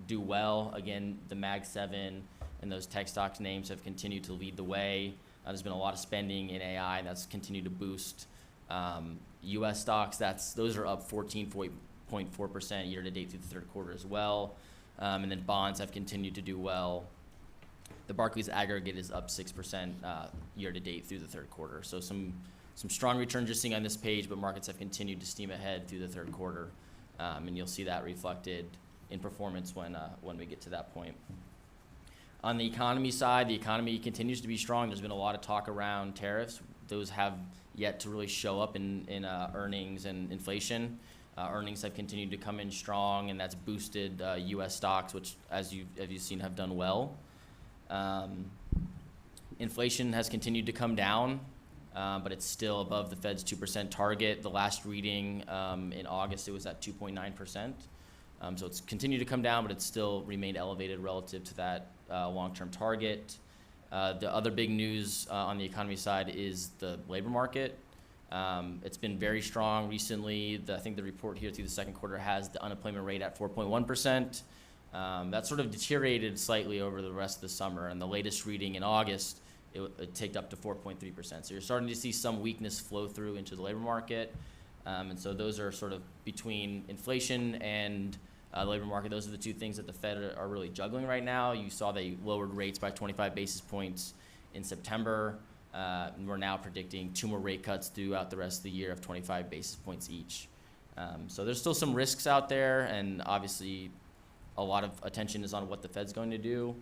do well. Again, the Mag 7 and those tech stocks names have continued to lead the way. There's been a lot of spending in AI, and that's continued to boost U.S. stocks. Those are up 14.4% year-to-date through the third quarter as well. And then bonds have continued to do well. The Barclays aggregate is up 6% year-to-date through the third quarter. So some strong returns you're seeing on this page, but markets have continued to steam ahead through the third quarter. And you'll see that reflected in performance when we get to that point. On the economy side, the economy continues to be strong. There's been a lot of talk around tariffs. Those have yet to really show up in earnings and inflation. Earnings have continued to come in strong, and that's boosted U.S. stocks, which, as you've seen, have done well. Inflation has continued to come down. but it's still above the Fed's 2% target. The last reading in August, it was at 2.9%. So it's continued to come down, but it's still remained elevated relative to that long-term target. The other big news on the economy side is the labor market. It's been very strong recently. I think the report here through the second quarter has the unemployment rate at 4.1%. That sort of deteriorated slightly over the rest of the summer, and the latest reading in August, it ticked up to 4.3%. So you're starting to see some weakness flow through into the labor market. And so those are sort of between inflation and the labor market. Those are the two things that the Fed are really juggling right now. You saw they lowered rates by 25 basis points in September. And we're now predicting 2 more rate cuts throughout the rest of the year of 25 basis points each. So there's still some risks out there, and obviously a lot of attention is on what the Fed's going to do.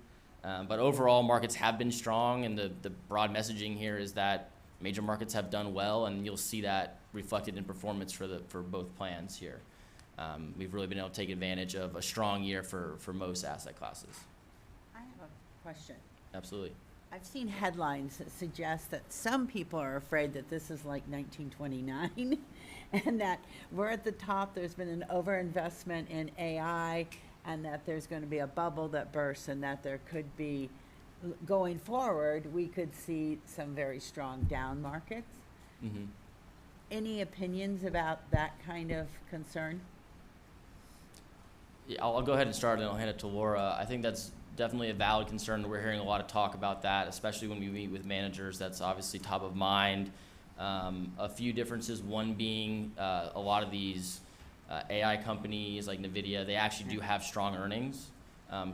But overall, markets have been strong, and the broad messaging here is that major markets have done well, and you'll see that reflected in performance for both plans here. We've really been able to take advantage of a strong year for most asset classes. I have a question. Absolutely. I've seen headlines that suggest that some people are afraid that this is like 1929 and that we're at the top. There's been an overinvestment in AI, and that there's going to be a bubble that bursts, and that there could be, going forward, we could see some very strong down markets. Mm-hmm. Any opinions about that kind of concern? Yeah, I'll go ahead and start, and I'll hand it to Laura. I think that's definitely a valid concern. We're hearing a lot of talk about that, especially when we meet with managers. That's obviously top of mind. A few differences, one being a lot of these AI companies like NVIDIA, they actually do have strong earnings.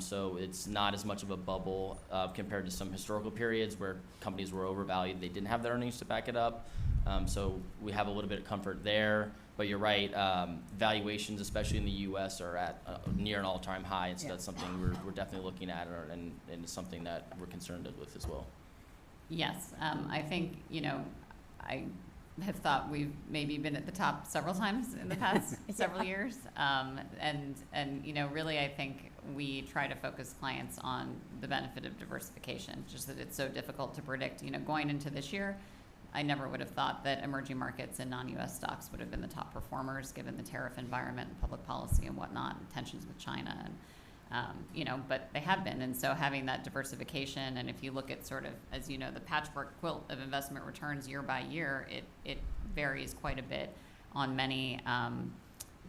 So it's not as much of a bubble compared to some historical periods where companies were overvalued. They didn't have the earnings to back it up. So we have a little bit of comfort there. But you're right, valuations, especially in the U.S., are at near an all-time high, and so that's something we're definitely looking at, and it's something that we're concerned with as well. Yes, I think, I have thought we've maybe been at the top several times in the past several years. And really I think we try to focus clients on the benefit of diversification, just that it's so difficult to predict. Going into this year, I never would have thought that emerging markets and non-U.S. stocks would have been the top performers given the tariff environment and public policy and whatnot, and tensions with China. And but they have been. And so having that diversification, and if you look at sort of, as you know, the patchwork quilt of investment returns year by year, it varies quite a bit on many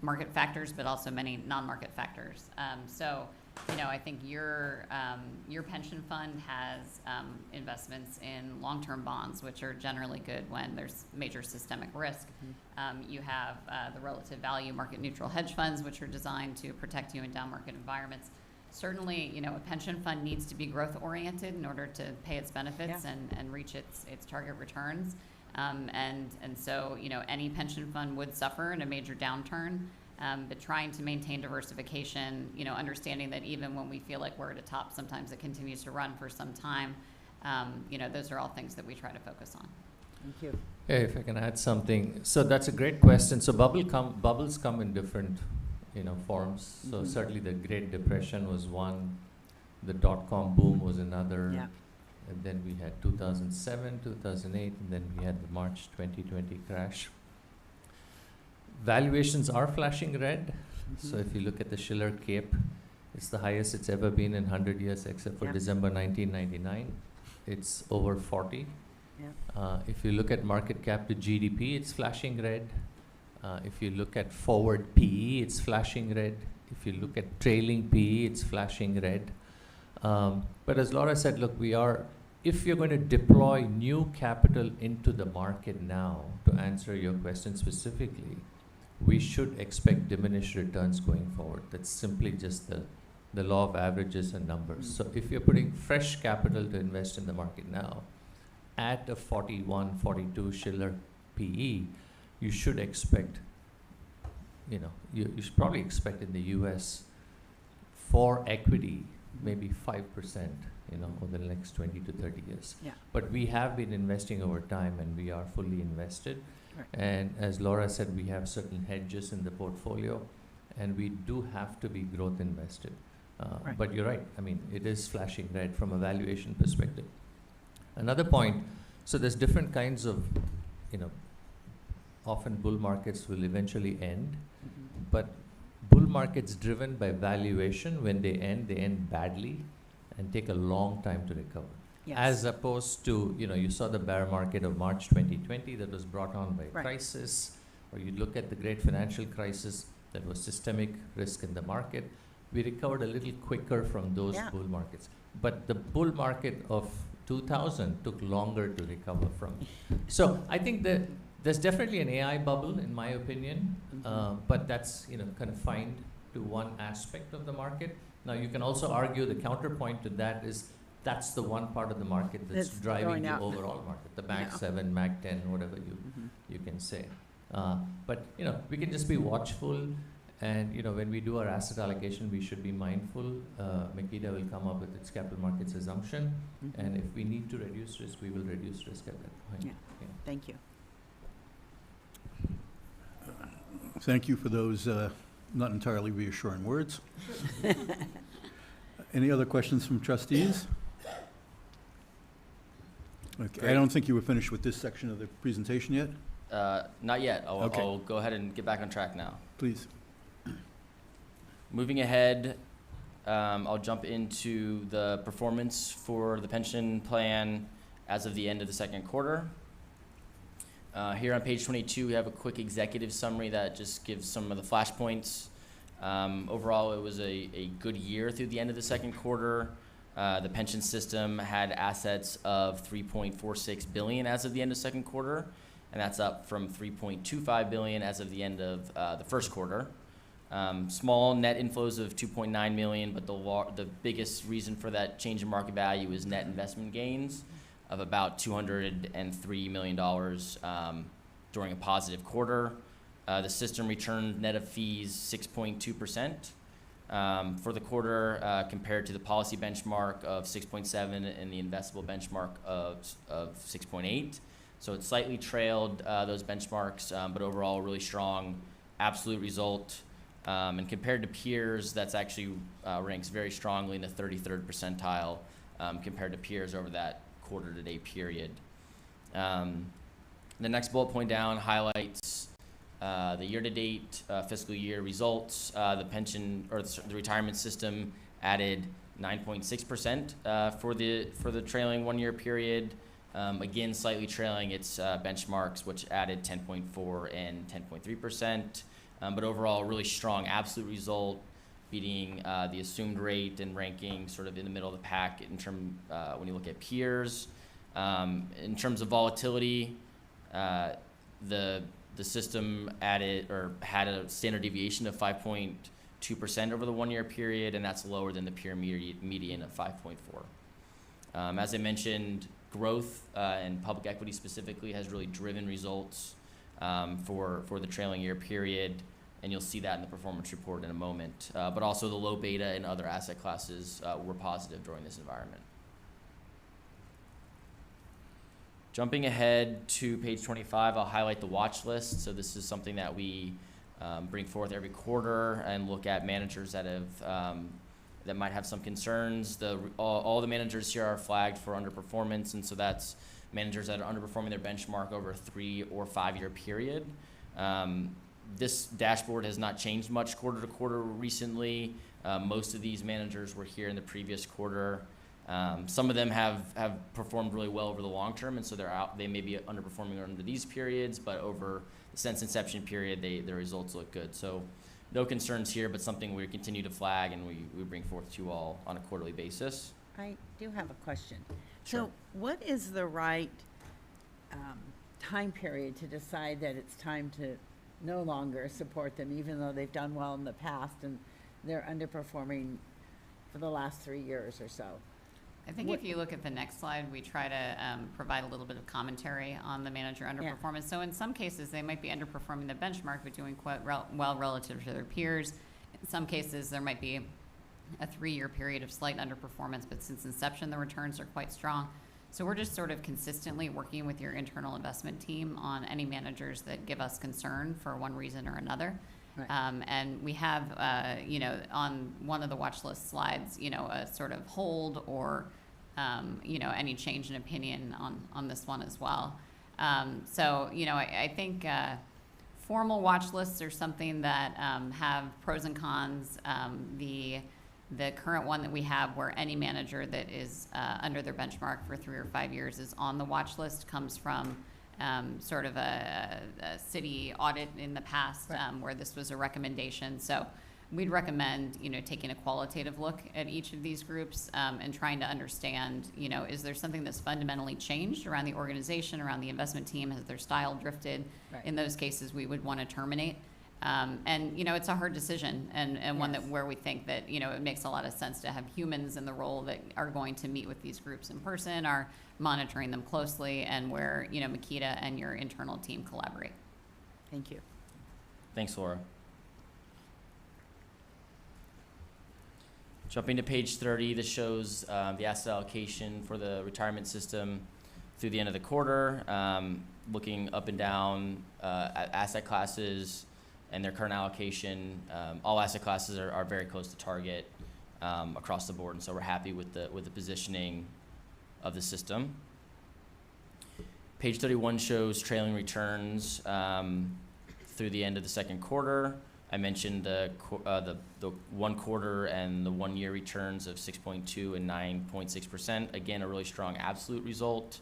market factors, but also many non-market factors. I think your pension fund has investments in long-term bonds, which are generally good when there's major systemic risk. You have the relative value market-neutral hedge funds, which are designed to protect you in down market environments. Certainly, a pension fund needs to be growth-oriented in order to pay its benefits and reach its target returns. So, any pension fund would suffer in a major downturn. But trying to maintain diversification, understanding that even when we feel like we're at a top, sometimes it continues to run for some time. Those are all things that we try to focus on. Thank you. Hey, if I can add something. So that's a great question. So bubbles come in different, forms. So certainly the Great Depression was one. The dot-com boom was another. Yeah. And then we had 2007, 2008, and then we had the March 2020 crash. Valuations are flashing red. So if you look at the Shiller Cape, it's the highest it's ever been in 100 years, except for December 1999. It's over 40. If you look at market cap to GDP, it's flashing red. If you look at forward PE, it's flashing red. If you look at trailing PE, it's flashing red. But as Laura said, look, if you're going to deploy new capital into the market now, to answer your question specifically, we should expect diminished returns going forward. That's simply just the law of averages and numbers. So if you're putting fresh capital to invest in the market now, at a 41, 42 Shiller PE, you should expect, you should probably expect in the US for equity, maybe 5%, over the next 20 to 30 years. Yeah. But we have been investing over time, and we are fully invested. Right. And as Laura said, we have certain hedges in the portfolio, and we do have to be growth invested. Right. But you're right. I mean, it is flashing red from a valuation perspective. Another point, So there's different kinds of, often bull markets will eventually end, but bull markets driven by valuation, when they end badly and take a long time to recover. Yes. As opposed to, you saw the bear market of March 2020 that was brought on by Right. crisis, or you look at the great financial crisis that was systemic risk in the market. We recovered a little quicker from those Yeah. bull markets. But the bull market of 2000 took longer to recover from. So I think that there's definitely an AI bubble, in my opinion, but that's confined to one aspect of the market. Now you can also argue the counterpoint to that is that's the one part of the market that's That's driving going the up. overall market, the Mag Yeah. 7, Mag 10, whatever you can say. But we can just be watchful, and when we do our asset allocation, we should be mindful. Makita will come up with its capital markets assumption, and if we need to reduce risk, we will reduce risk at that point. Yeah. Thank you. Thank you for those not entirely reassuring words. Any other questions from trustees? Okay, I don't think you were finished with this section of the presentation yet. Not yet. Okay. I'll go ahead and get back on track now. Please. Moving ahead, I'll jump into the performance for the pension plan as of the end of the second quarter. Here on page 22, we have a quick executive summary that just gives some of the flashpoints. Overall, it was a good year through the end of the second quarter. The pension system had assets of $3.46 billion as of the end of second quarter, and that's up from $3.25 billion as of the end of the first quarter. Small net inflows of $2.9 million, but the biggest reason for that change in market value is net investment gains of about $203 million during a positive quarter. The system returned net of fees 6.2% for the quarter, compared to the policy benchmark of 6.7 and the investable benchmark of 6.8. So it slightly trailed those benchmarks, but overall really strong absolute result. And compared to peers, that's actually ranks very strongly in the 33rd percentile compared to peers over that quarter to date period. The next bullet point down highlights the year to date fiscal year results. The pension or the retirement system added 9.6% for the trailing 1 year period. Again, slightly trailing its benchmarks, which added 10.4 and 10.3%. But overall, really strong absolute result, beating the assumed rate and ranking sort of in the middle of the pack in when you look at peers. In terms of volatility, the system had a standard deviation of 5.2% over the 1 year period, and that's lower than the peer median of 5.4. As I mentioned, growth and public equity specifically has really driven results for the trailing year period, and you'll see that in the performance report in a moment. But also the low beta and other asset classes were positive during this environment. Jumping ahead to page 25, I'll highlight the watch list. So this is something that we bring forth every quarter and look at managers that might have some concerns. All the managers here are flagged for underperformance, and so that's managers that are underperforming their benchmark over a 3 or 5 year period. This dashboard has not changed much quarter to quarter recently. Most of these managers were here in the previous quarter. Some of them have performed really well over the long term, and so they may be underperforming under these periods, but over since inception period, their results look good. So no concerns here, but something we continue to flag and we bring forth to you all on a quarterly basis. I do have a question. Sure. So what is the right time period to decide that it's time to no longer support them, even though they've done well in the past and they're underperforming for the last 3 years or so? I think if you look at the next slide, we try to provide a little bit of commentary on the manager underperformance. So in some cases, they might be underperforming the benchmark, but doing quite well relative to their peers. In some cases, there might be a 3 year period of slight underperformance, but since inception, the returns are quite strong. So we're just sort of consistently working with your internal investment team on any managers that give us concern for one reason or another. Right. And we have, on one of the watch list slides, a sort of hold or any change in opinion on this one as well. So, I think formal watch lists are something that have pros and cons. The current one that we have, where any manager that is under their benchmark for 3 or 5 years is on the watch list, comes from sort of a city audit in the past, where this was a recommendation. So we'd recommend, taking a qualitative look at each of these groups and trying to understand, is there something that's fundamentally changed around the organization, around the investment team? Has their style drifted? Right. In those cases, we would want to terminate. And it's a hard decision, and one that where we think that it makes a lot of sense to have humans in the role that are going to meet with these groups in person, are monitoring them closely, and where Makita and your internal team collaborate. Thank you. Thanks, Laura. Jumping to page 30, this shows the asset allocation for the retirement system through the end of the quarter, looking up and down at asset classes and their current allocation. All asset classes are very close to target across the board, and so we're happy with the positioning of the system. Page 31 shows trailing returns through the end of the second quarter. I mentioned the 1 quarter and the 1 year returns of 6.2 and 9.6%. Again, a really strong absolute result.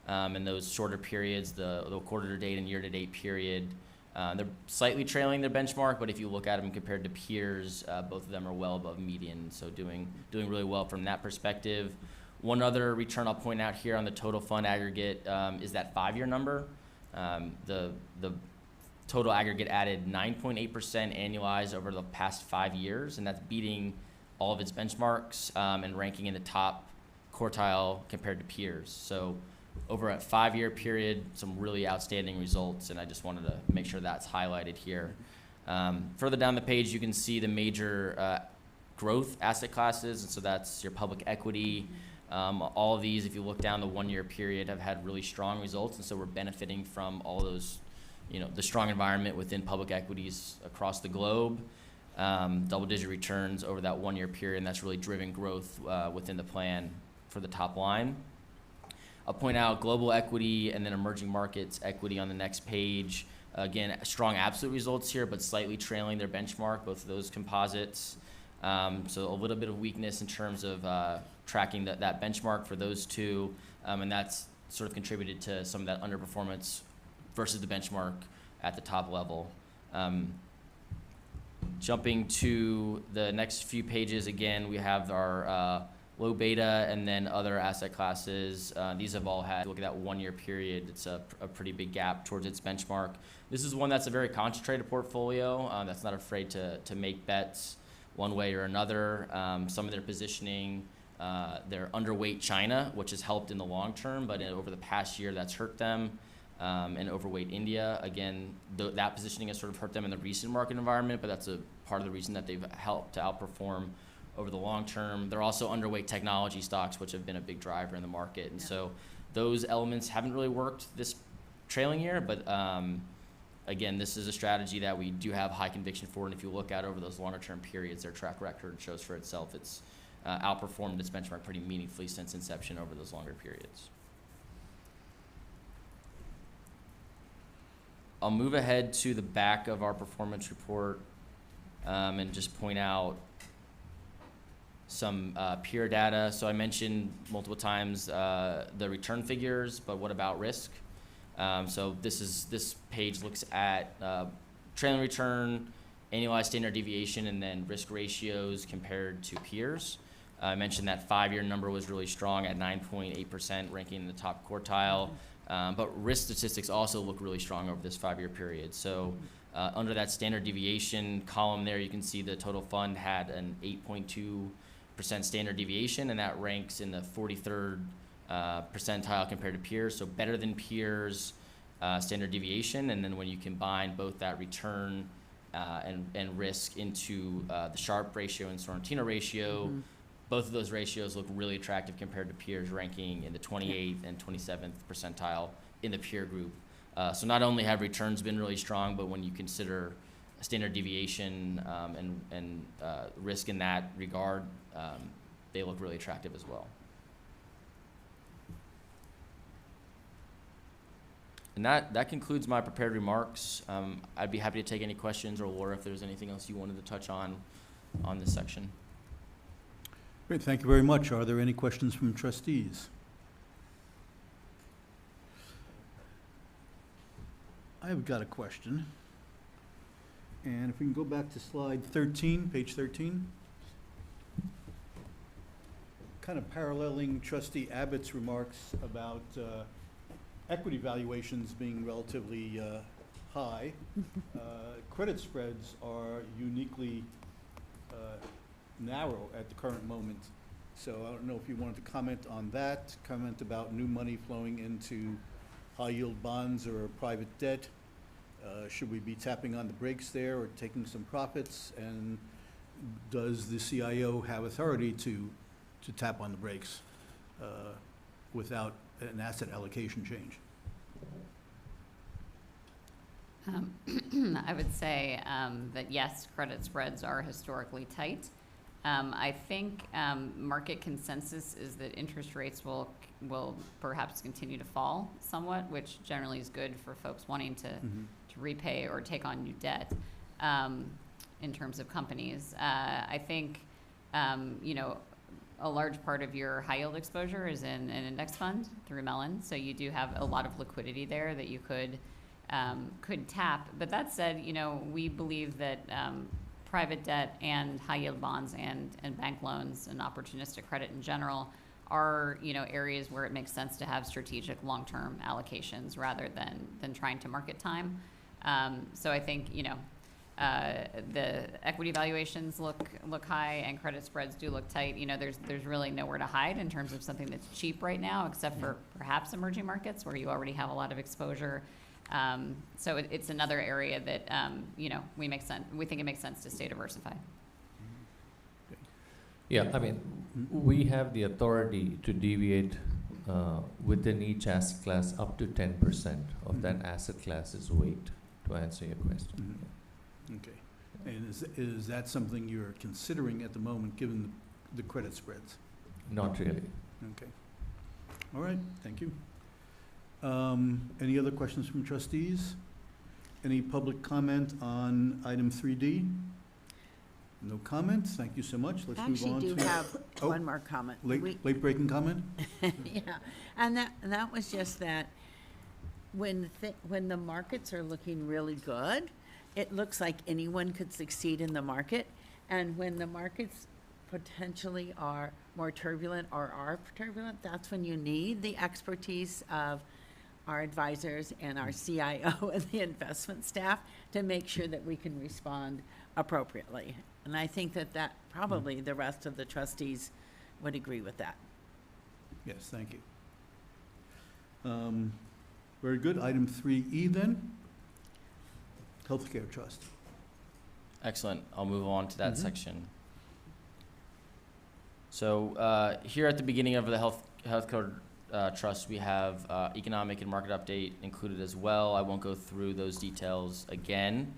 In those shorter periods, the quarter to date and year to date period, they're slightly trailing their benchmark, but if you look at them compared to peers, both of them are well above median, so doing really well from that perspective. One other return I'll point out here on the total fund aggregate is that 5-year number. The total aggregate added 9.8% annualized over the past 5 years, and that's beating all of its benchmarks and ranking in the top quartile compared to peers. So over a 5-year period, some really outstanding results, and I just wanted to make sure that's highlighted here. Further down the page, you can see the major growth asset classes, and so that's your public equity. All of these, if you look down the 1 year period, have had really strong results, and so we're benefiting from all those, the strong environment within public equities across the globe. Double-digit returns over that 1 year period, and that's really driven growth within the plan for the top line. I'll point out global equity and then emerging markets equity on the next page. Again, strong absolute results here, but slightly trailing their benchmark, both of those composites. So a little bit of weakness in terms of tracking that benchmark for those two, and that's sort of contributed to some of that underperformance versus the benchmark at the top level. Jumping to the next few pages, again, we have our low beta and then other asset classes. These have all had, look at that 1 year period, it's a pretty big gap towards its benchmark. This is one that's a very concentrated portfolio that's not afraid to make bets one way or another. Some of their positioning, they're underweight China, which has helped in the long term, but over the past year that's hurt them. And overweight India. Again, that positioning has sort of hurt them in the recent market environment, but that's a part of the reason that they've helped to outperform over the long term. They're also underweight technology stocks, which have been a big driver in the market. And so those elements haven't really worked this trailing year, but again, this is a strategy that we do have high conviction for, and if you look at over those longer term periods, their track record shows for itself. It's outperformed its benchmark pretty meaningfully since inception over those longer periods. I'll move ahead to the back of our performance report and just point out some peer data. So I mentioned multiple times the return figures, but what about risk? So this page looks at trailing return, annualized standard deviation, and then risk ratios compared to peers. I mentioned that 5-year number was really strong at 9.8%, ranking in the top quartile. But risk statistics also look really strong over this 5-year period. So under that standard deviation column there, you can see the total fund had an 8.2% standard deviation, and that ranks in the 43rd percentile compared to peers. So better than peers standard deviation. And then when you combine both that return and risk into the Sharpe ratio and Sorrentino ratio, both of those ratios look really attractive compared to peers, ranking in the 28th and 27th percentile in the peer group. So not only have returns been really strong, but when you consider standard deviation and risk in that regard, they look really attractive as well. And that concludes my prepared remarks. I'd be happy to take any questions, or Laura, if there's anything else you wanted to touch on this section. Great, thank you very much. Are there any questions from trustees? I've got a question. And if we can go back to slide 13, page 13. Kind of paralleling trustee Abbott's remarks about equity valuations being relatively high. Credit spreads are uniquely narrow at the current moment. So I don't know if you wanted to comment on that, comment about new money flowing into high-yield bonds or private debt. Should we be tapping on the brakes there or taking some profits? And does the CIO have authority to tap on the brakes without an asset allocation change? I would say that yes, credit spreads are historically tight. I think market consensus is that interest rates will perhaps continue to fall somewhat, which generally is good for folks wanting to repay or take on new debt in terms of companies. I think, a large part of your high yield exposure is in an index fund through Mellon. So you do have a lot of liquidity there that you could tap. But that said, we believe that private debt and high yield bonds and bank loans and opportunistic credit in general are, areas where it makes sense to have strategic long-term allocations rather than trying to market time. So I think, the equity valuations look high and credit spreads do look tight. There's really nowhere to hide in terms of something that's cheap right now, except for perhaps emerging markets where you already have a lot of exposure. So it's another area that, we think it makes sense to stay diversified. Yeah, I mean, we have the authority to deviate within each asset class up to 10% of that asset class's weight, to answer your question. Okay. And is that something you're considering at the moment, given the credit spreads? Not really. Okay. All right, thank you. Any other questions from trustees? Any public comment on item 3D? No comments, thank you so much. Let's move on to. Actually do have one more comment. Late breaking comment? Yeah, and that was just that when the markets are looking really good, it looks like anyone could succeed in the market. And when the markets potentially are more turbulent or are turbulent, that's when you need the expertise of our advisors and our CIO and the investment staff to make sure that we can respond appropriately. And I think that probably the rest of the trustees would agree with that. Yes, thank you. Very good. Item 3E then. Healthcare Trust. Excellent. I'll move on to that section. So here at the beginning of the healthcare trust, we have economic and market update included as well. I won't go through those details again,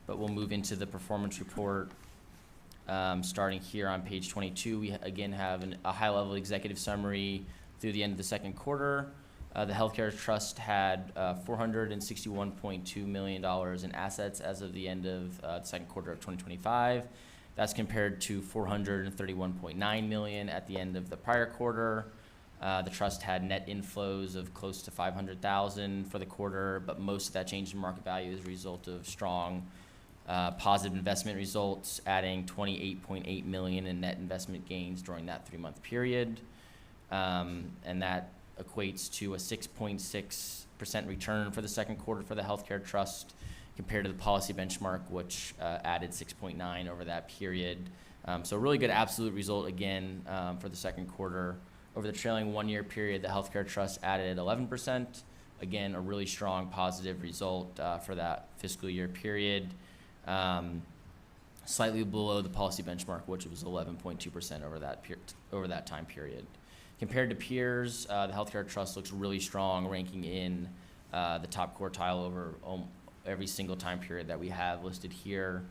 but we'll move into the performance report. Starting here on page 22, we again have a high-level executive summary through the end of the second quarter. The healthcare trust had $461.2 million in assets as of the end of the second quarter of 2025. That's compared to $431.9 million at the end of the prior quarter. The trust had net inflows of close to $500,000 for the quarter, but most of that change in market value is a result of strong positive investment results, adding $28.8 million in net investment gains during that 3-month period. And that equates to a 6.6% return for the second quarter for the healthcare trust compared to the policy benchmark, which added 6.9 over that period. So a really good absolute result again for the second quarter. Over the trailing 1-year period, the healthcare trust added 11%. Again, a really strong positive result for that fiscal year period. Slightly below the policy benchmark, which was 11.2% over that time period. Compared to peers, the healthcare trust looks really strong, ranking in the top quartile over every single time period that we have listed here.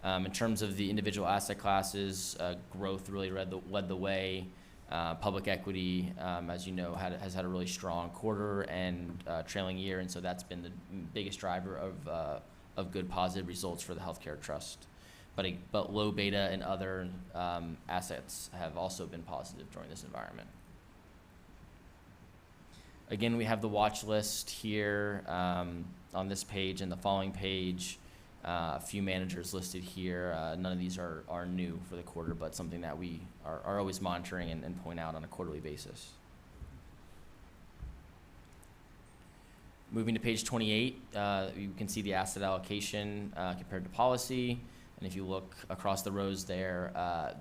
In terms of the individual asset classes, growth really led the way. Public equity, as you know, has had a really strong quarter and trailing year, and so that's been the biggest driver of good positive results for the healthcare trust. But low beta and other assets have also been positive during this environment. Again, we have the watch list here on this page and the following page. A few managers listed here. None of these are new for the quarter, but something that we are always monitoring and point out on a quarterly basis. Moving to page 28, you can see the asset allocation compared to policy. And if you look across the rows there,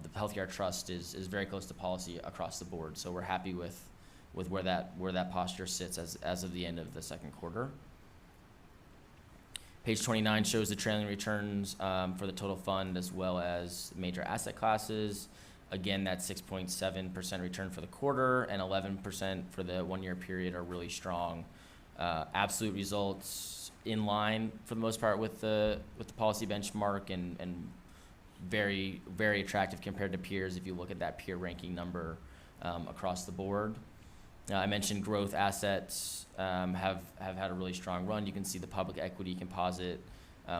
the healthcare trust is very close to policy across the board. So we're happy with where that posture sits as of the end of the second quarter. Page 29 shows the trailing returns for the total fund as well as major asset classes. Again, that 6.7% return for the quarter and 11% for the 1 year period are really strong. Absolute results in line for the most part with the policy benchmark and very, very attractive compared to peers if you look at that peer ranking number across the board. I mentioned growth assets have had a really strong run. You can see the public equity composite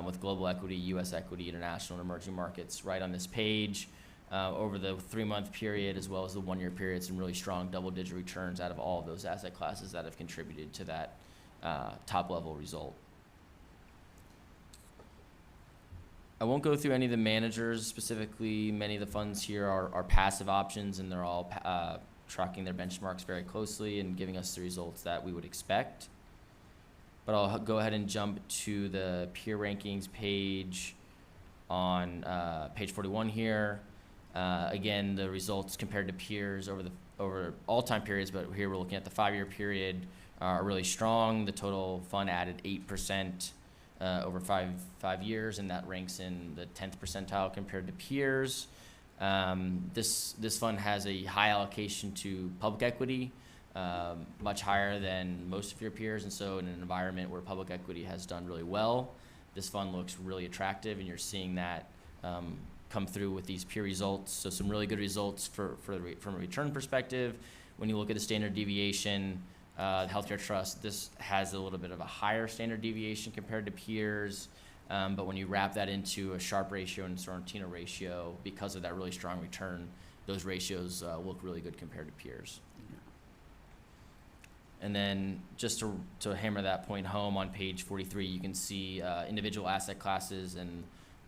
with global equity, U.S. equity, international and emerging markets right on this page. Over the 3-month period as well as the 1 year period, some really strong double-digit returns out of all of those asset classes that have contributed to that top-level result. I won't go through any of the managers specifically. Many of the funds here are passive options, and they're all tracking their benchmarks very closely and giving us the results that we would expect. But I'll go ahead and jump to the peer rankings page on page 41 here. Again, the results compared to peers over all time periods, but here we're looking at the 5-year period, are really strong. The total fund added 8% over five years, and that ranks in the 10th percentile compared to peers. This fund has a high allocation to public equity, much higher than most of your peers, and so in an environment where public equity has done really well, this fund looks really attractive, and you're seeing that come through with these peer results. So some really good results from a return perspective. When you look at the standard deviation, the healthcare trust, this has a little bit of a higher standard deviation compared to peers. But when you wrap that into a Sharpe ratio and Sorrentino ratio, because of that really strong return, those ratios look really good compared to peers. And then just to hammer that point home, on page 43, you can see individual asset classes and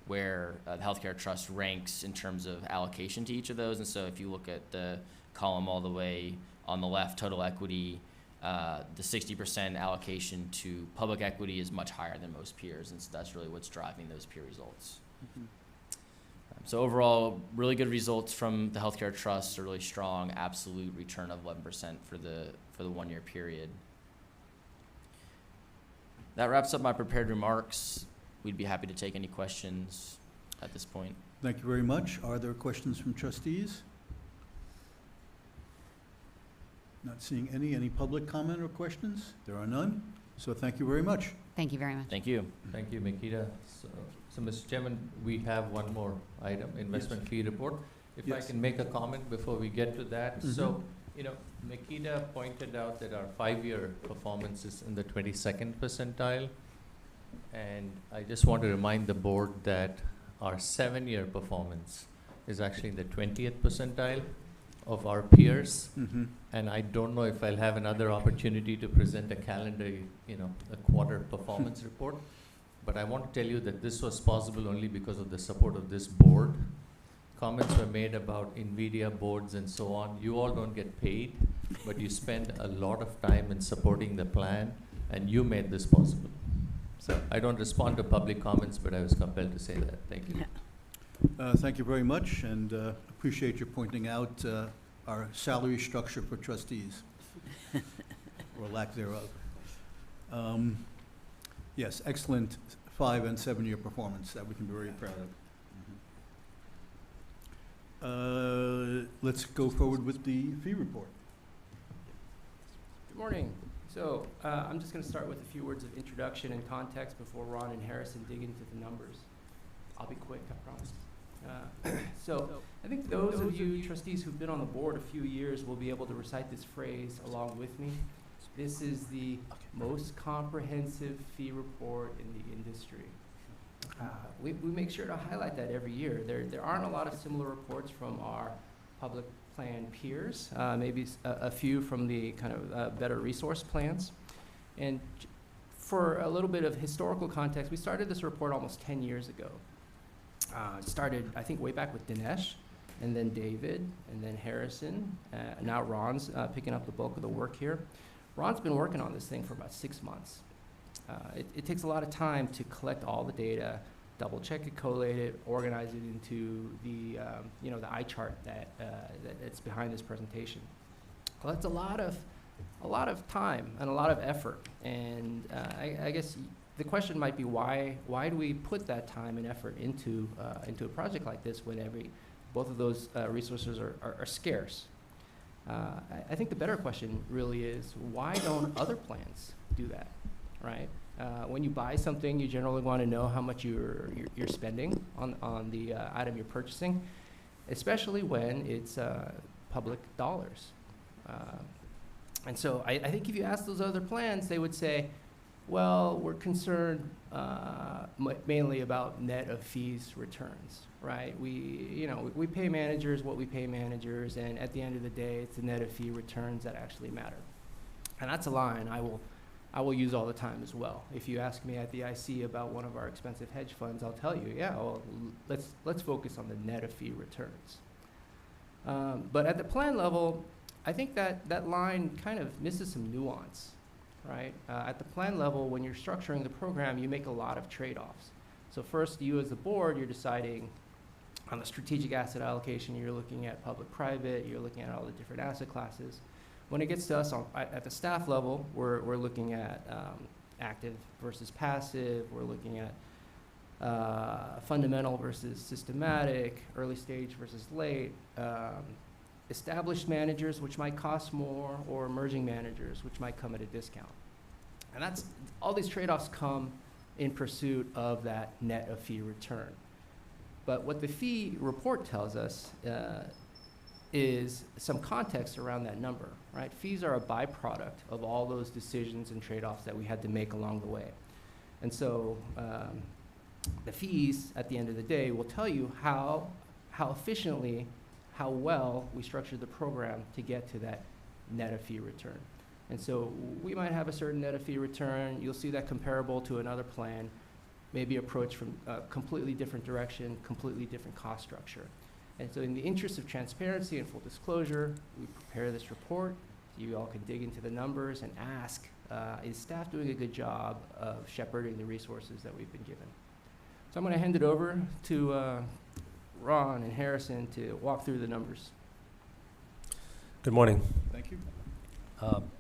where the healthcare trust ranks in terms of allocation to each of those. And so if you look at the column all the way on the left, total equity, the 60% allocation to public equity is much higher than most peers, and so that's really what's driving those peer results. Mm-hmm. So overall, really good results from the healthcare trust, a really strong absolute return of 11% for the 1 year period. That wraps up my prepared remarks. We'd be happy to take any questions at this point. Thank you very much. Are there questions from trustees? Not seeing any public comment or questions? There are none, so thank you very much. Thank you very much. Thank you. Thank you, Makita. So Mr. Chairman, we have one more item, investment fee report. If I can make a comment before we get to that. Mm-hmm. So, Makita pointed out that our 5-year performance is in the 22nd percentile. And I just want to remind the board that our 7-year performance is actually in the 20th percentile of our peers. Mm-hmm. And I don't know if I'll have another opportunity to present a calendar, a quarter performance report. But I want to tell you that this was possible only because of the support of this board. Comments were made about NVIDIA boards and so on. You all don't get paid, but you spend a lot of time in supporting the plan, and you made this possible. So I don't respond to public comments, but I was compelled to say that. Thank you. Thank you very much, and appreciate you pointing out our salary structure for trustees, or lack thereof. Yes, excellent 5 and 7 year performance that we can be very proud of. Let's go forward with the fee report. Good morning. So I'm just going to start with a few words of introduction and context before Ron and Harrison dig into the numbers. I'll be quick, I promise. So I think those of you trustees who've been on the board a few years will be able to recite this phrase along with me. This is the most comprehensive fee report in the industry. We make sure to highlight that every year. There aren't a lot of similar reports from our public plan peers, maybe a few from the kind of better resource plans. And for a little bit of historical context, we started this report almost 10 years ago. It started, I think, way back with Dinesh, and then David, and then Harrison. Now Ron's picking up the bulk of the work here. Ron's been working on this thing for about 6 months. It takes a lot of time to collect all the data, double check it, collate it, organize it into the the eye chart that's behind this presentation. Well, that's a lot of time and a lot of effort. And I guess the question might be why do we put that time and effort into a project like this when both of those resources are scarce? I think the better question really is, why don't other plans do that, right? When you buy something, you generally want to know how much you're spending on the item you're purchasing, especially when it's public dollars. And so I think if you ask those other plans, they would say, well, we're concerned mainly about net of fees returns, right? We pay managers what we pay managers, and at the end of the day, it's the net of fee returns that actually matter. And that's a line I will use all the time as well. If you ask me at the IC about one of our expensive hedge funds, I'll tell you, yeah, well, let's focus on the net of fee returns. But at the plan level, I think that line kind of misses some nuance, right? At the plan level, when you're structuring the program, you make a lot of trade-offs. So first, you as the board, you're deciding on the strategic asset allocation, you're looking at public-private, you're looking at all the different asset classes. When it gets to us at the staff level, we're looking at active versus passive, we're looking at fundamental versus systematic, early stage versus late, established managers, which might cost more, or emerging managers, which might come at a discount. And all these trade-offs come in pursuit of that net of fee return. But what the fee report tells us is some context around that number, right? Fees are a byproduct of all those decisions and trade-offs that we had to make along the way. And so the fees, at the end of the day, will tell you how efficiently, how well we structured the program to get to that net of fee return. And so we might have a certain net of fee return. You'll see that comparable to another plan, maybe approach from a completely different direction, completely different cost structure. And so in the interest of transparency and full disclosure, we prepare this report. You all can dig into the numbers and ask, is staff doing a good job of shepherding the resources that we've been given? So I'm going to hand it over to Ron and Harrison to walk through the numbers. Good morning. Thank you.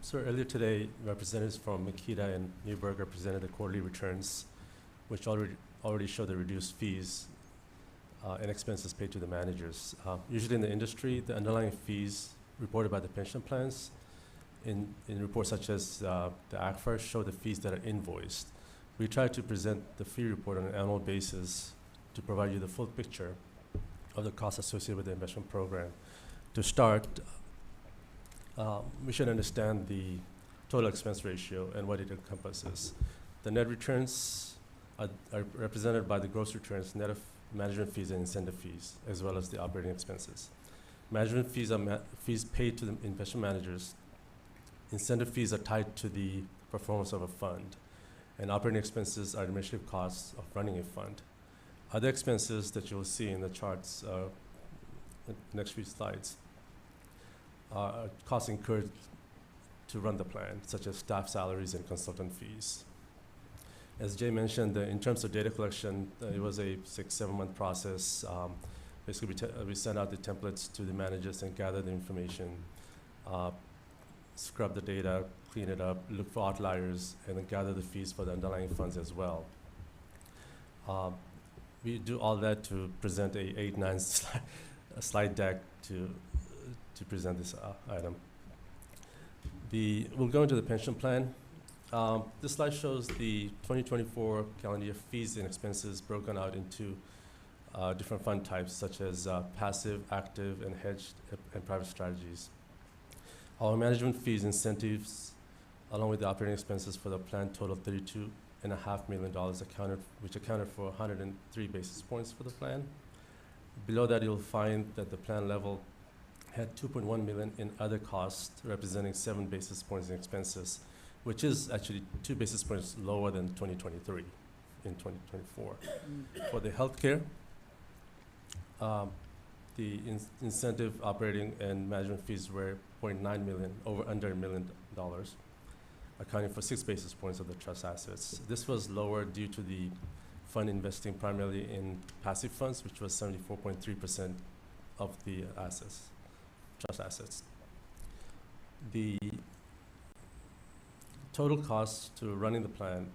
So earlier today, representatives from Makita and Newberg represented the quarterly returns, which already show the reduced fees and expenses paid to the managers. Usually in the industry, the underlying fees reported by the pension plans in reports such as the ACFR show the fees that are invoiced. We try to present the fee report on an annual basis to provide you the full picture of the costs associated with the investment program. To start, we should understand the total expense ratio and what it encompasses. The net returns are represented by the gross returns, net of management fees and incentive fees, as well as the operating expenses. Management fees are fees paid to the investment managers. Incentive fees are tied to the performance of a fund. And operating expenses are administrative costs of running a fund. Other expenses that you'll see in the charts, the next few slides, are costs incurred to run the plan, such as staff salaries and consultant fees. As Jay mentioned, in terms of data collection, it was a 6-7 month process. Basically, we sent out the templates to the managers and gather the information, scrub the data, clean it up, look for outliers, and then gather the fees for the underlying funds as well. We do all that to present a 8-9 slide deck to present this item. We'll go into the pension plan. This slide shows the 2024 calendar year fees and expenses broken out into different fund types such as passive, active, and hedged and private strategies. Our management fees, incentives, along with the operating expenses for the plan total $32.5 million, which accounted for 103 basis points for the plan. Below that, you'll find that the plan level had $2.1 million in other costs, representing 7 basis points in expenses, which is actually 2 basis points lower than 2023 in 2024. For the healthcare, the incentive, operating, and management fees were $0.9 million, under $1 million, accounting for 6 basis points of the trust assets. This was lower due to the fund investing primarily in passive funds, which was 74.3% of the assets, trust assets. The total cost to running the plan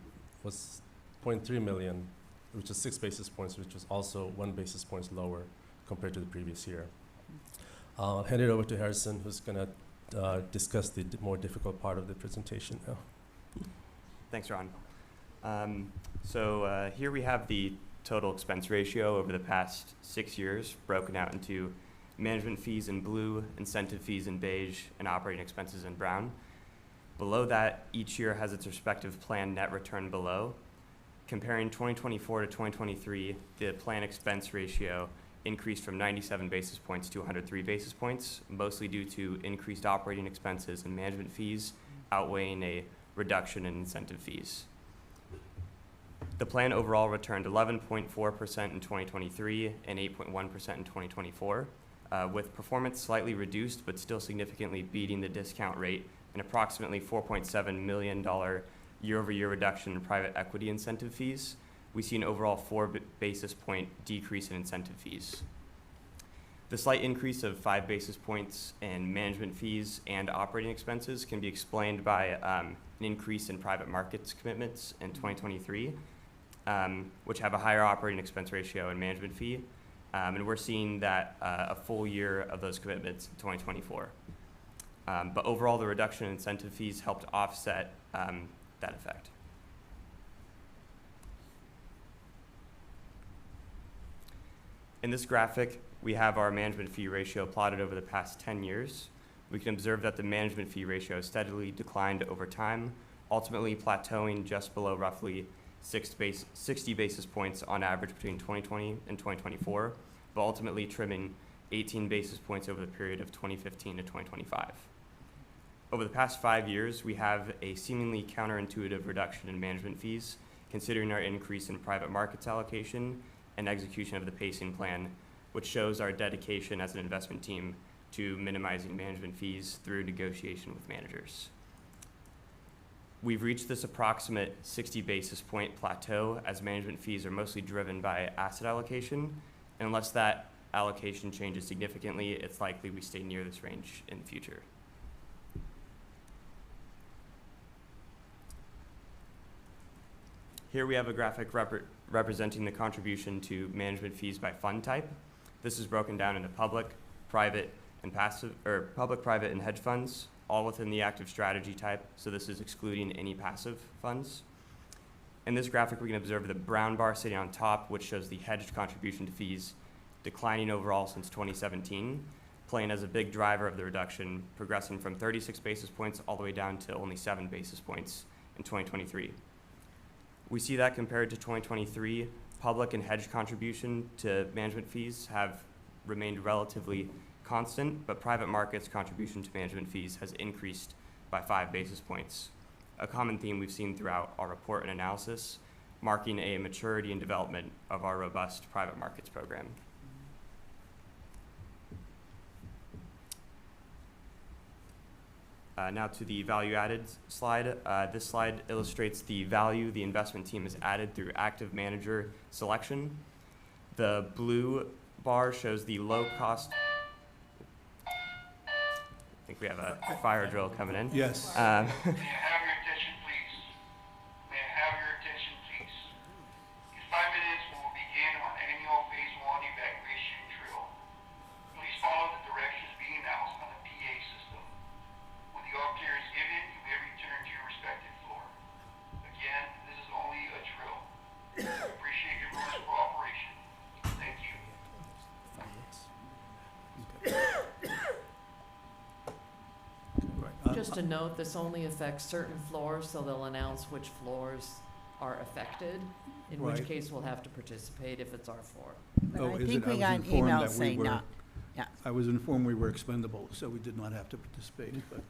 was $0.3 million, which is 6 basis points, which was also 1 basis point lower compared to the previous year. I'll hand it over to Harrison, who's going to discuss the more difficult part of the presentation now. Thanks, Ron. So here we have the total expense ratio over the past 6 years, broken out into management fees in blue, incentive fees in beige, and operating expenses in brown. Below that, each year has its respective plan net return below. Comparing 2024 to 2023, the plan expense ratio increased from 97 basis points to 103 basis points, mostly due to increased operating expenses and management fees outweighing a reduction in incentive fees. The plan overall returned 11.4% in 2023 and 8.1% in 2024, with performance slightly reduced but still significantly beating the discount rate, an approximately $4.7 million year-over-year reduction in private equity incentive fees. We see an overall 4 basis point decrease in incentive fees. The slight increase of 5 basis points in management fees and operating expenses can be explained by an increase in private markets commitments in 2023, which have a higher operating expense ratio and management fee. And we're seeing that a full year of those commitments in 2024. But overall, the reduction in incentive fees helped offset that effect. In this graphic, we have our management fee ratio plotted over the past 10 years. We can observe that the management fee ratio steadily declined over time, ultimately plateauing just below roughly 60 basis points on average between 2020 and 2024, but ultimately trimming 18 basis points over the period of 2015 to 2025. Over the past 5 years, we have a seemingly counterintuitive reduction in management fees, considering our increase in private markets allocation and execution of the pacing plan, which shows our dedication as an investment team to minimizing management fees through negotiation with managers. We've reached this approximate 60 basis point plateau as management fees are mostly driven by asset allocation. And unless that allocation changes significantly, it's likely we stay near this range in the future. Here we have a graphic representing the contribution to management fees by fund type. This is broken down into public, private, and passive, or public, private, and hedge funds, all within the active strategy type, so this is excluding any passive funds. In this graphic, we can observe the brown bar sitting on top, which shows the hedged contribution to fees declining overall since 2017, playing as a big driver of the reduction, progressing from 36 basis points all the way down to only 7 basis points in 2023. We see that compared to 2023, public and hedge contribution to management fees have remained relatively constant, but private markets contribution to management fees has increased by 5 basis points. A common theme we've seen throughout our report and analysis, marking a maturity and development of our robust private markets program. Now to the value added slide. This slide illustrates the value the investment team has added through active manager selection. The blue bar shows the low cost. I think we have a fire drill coming in. Yes. May I have your attention, please? May I have your attention, please? In 5 minutes, we will begin our annual Phase 1 evacuation drill. Please follow the directions being announced on the PA system. When the all clear is given, you may return to your respective floor. Again, this is only a drill. Appreciate your cooperation. Thank you. just a note, this only affects certain floors, so they'll announce which floors are affected, in which Right. case we'll have to participate if it's our floor. But Oh, I is think it? we was got an informed email that we saying were- not. Yeah. I was informed we were expendable, so we did not have to participate, but,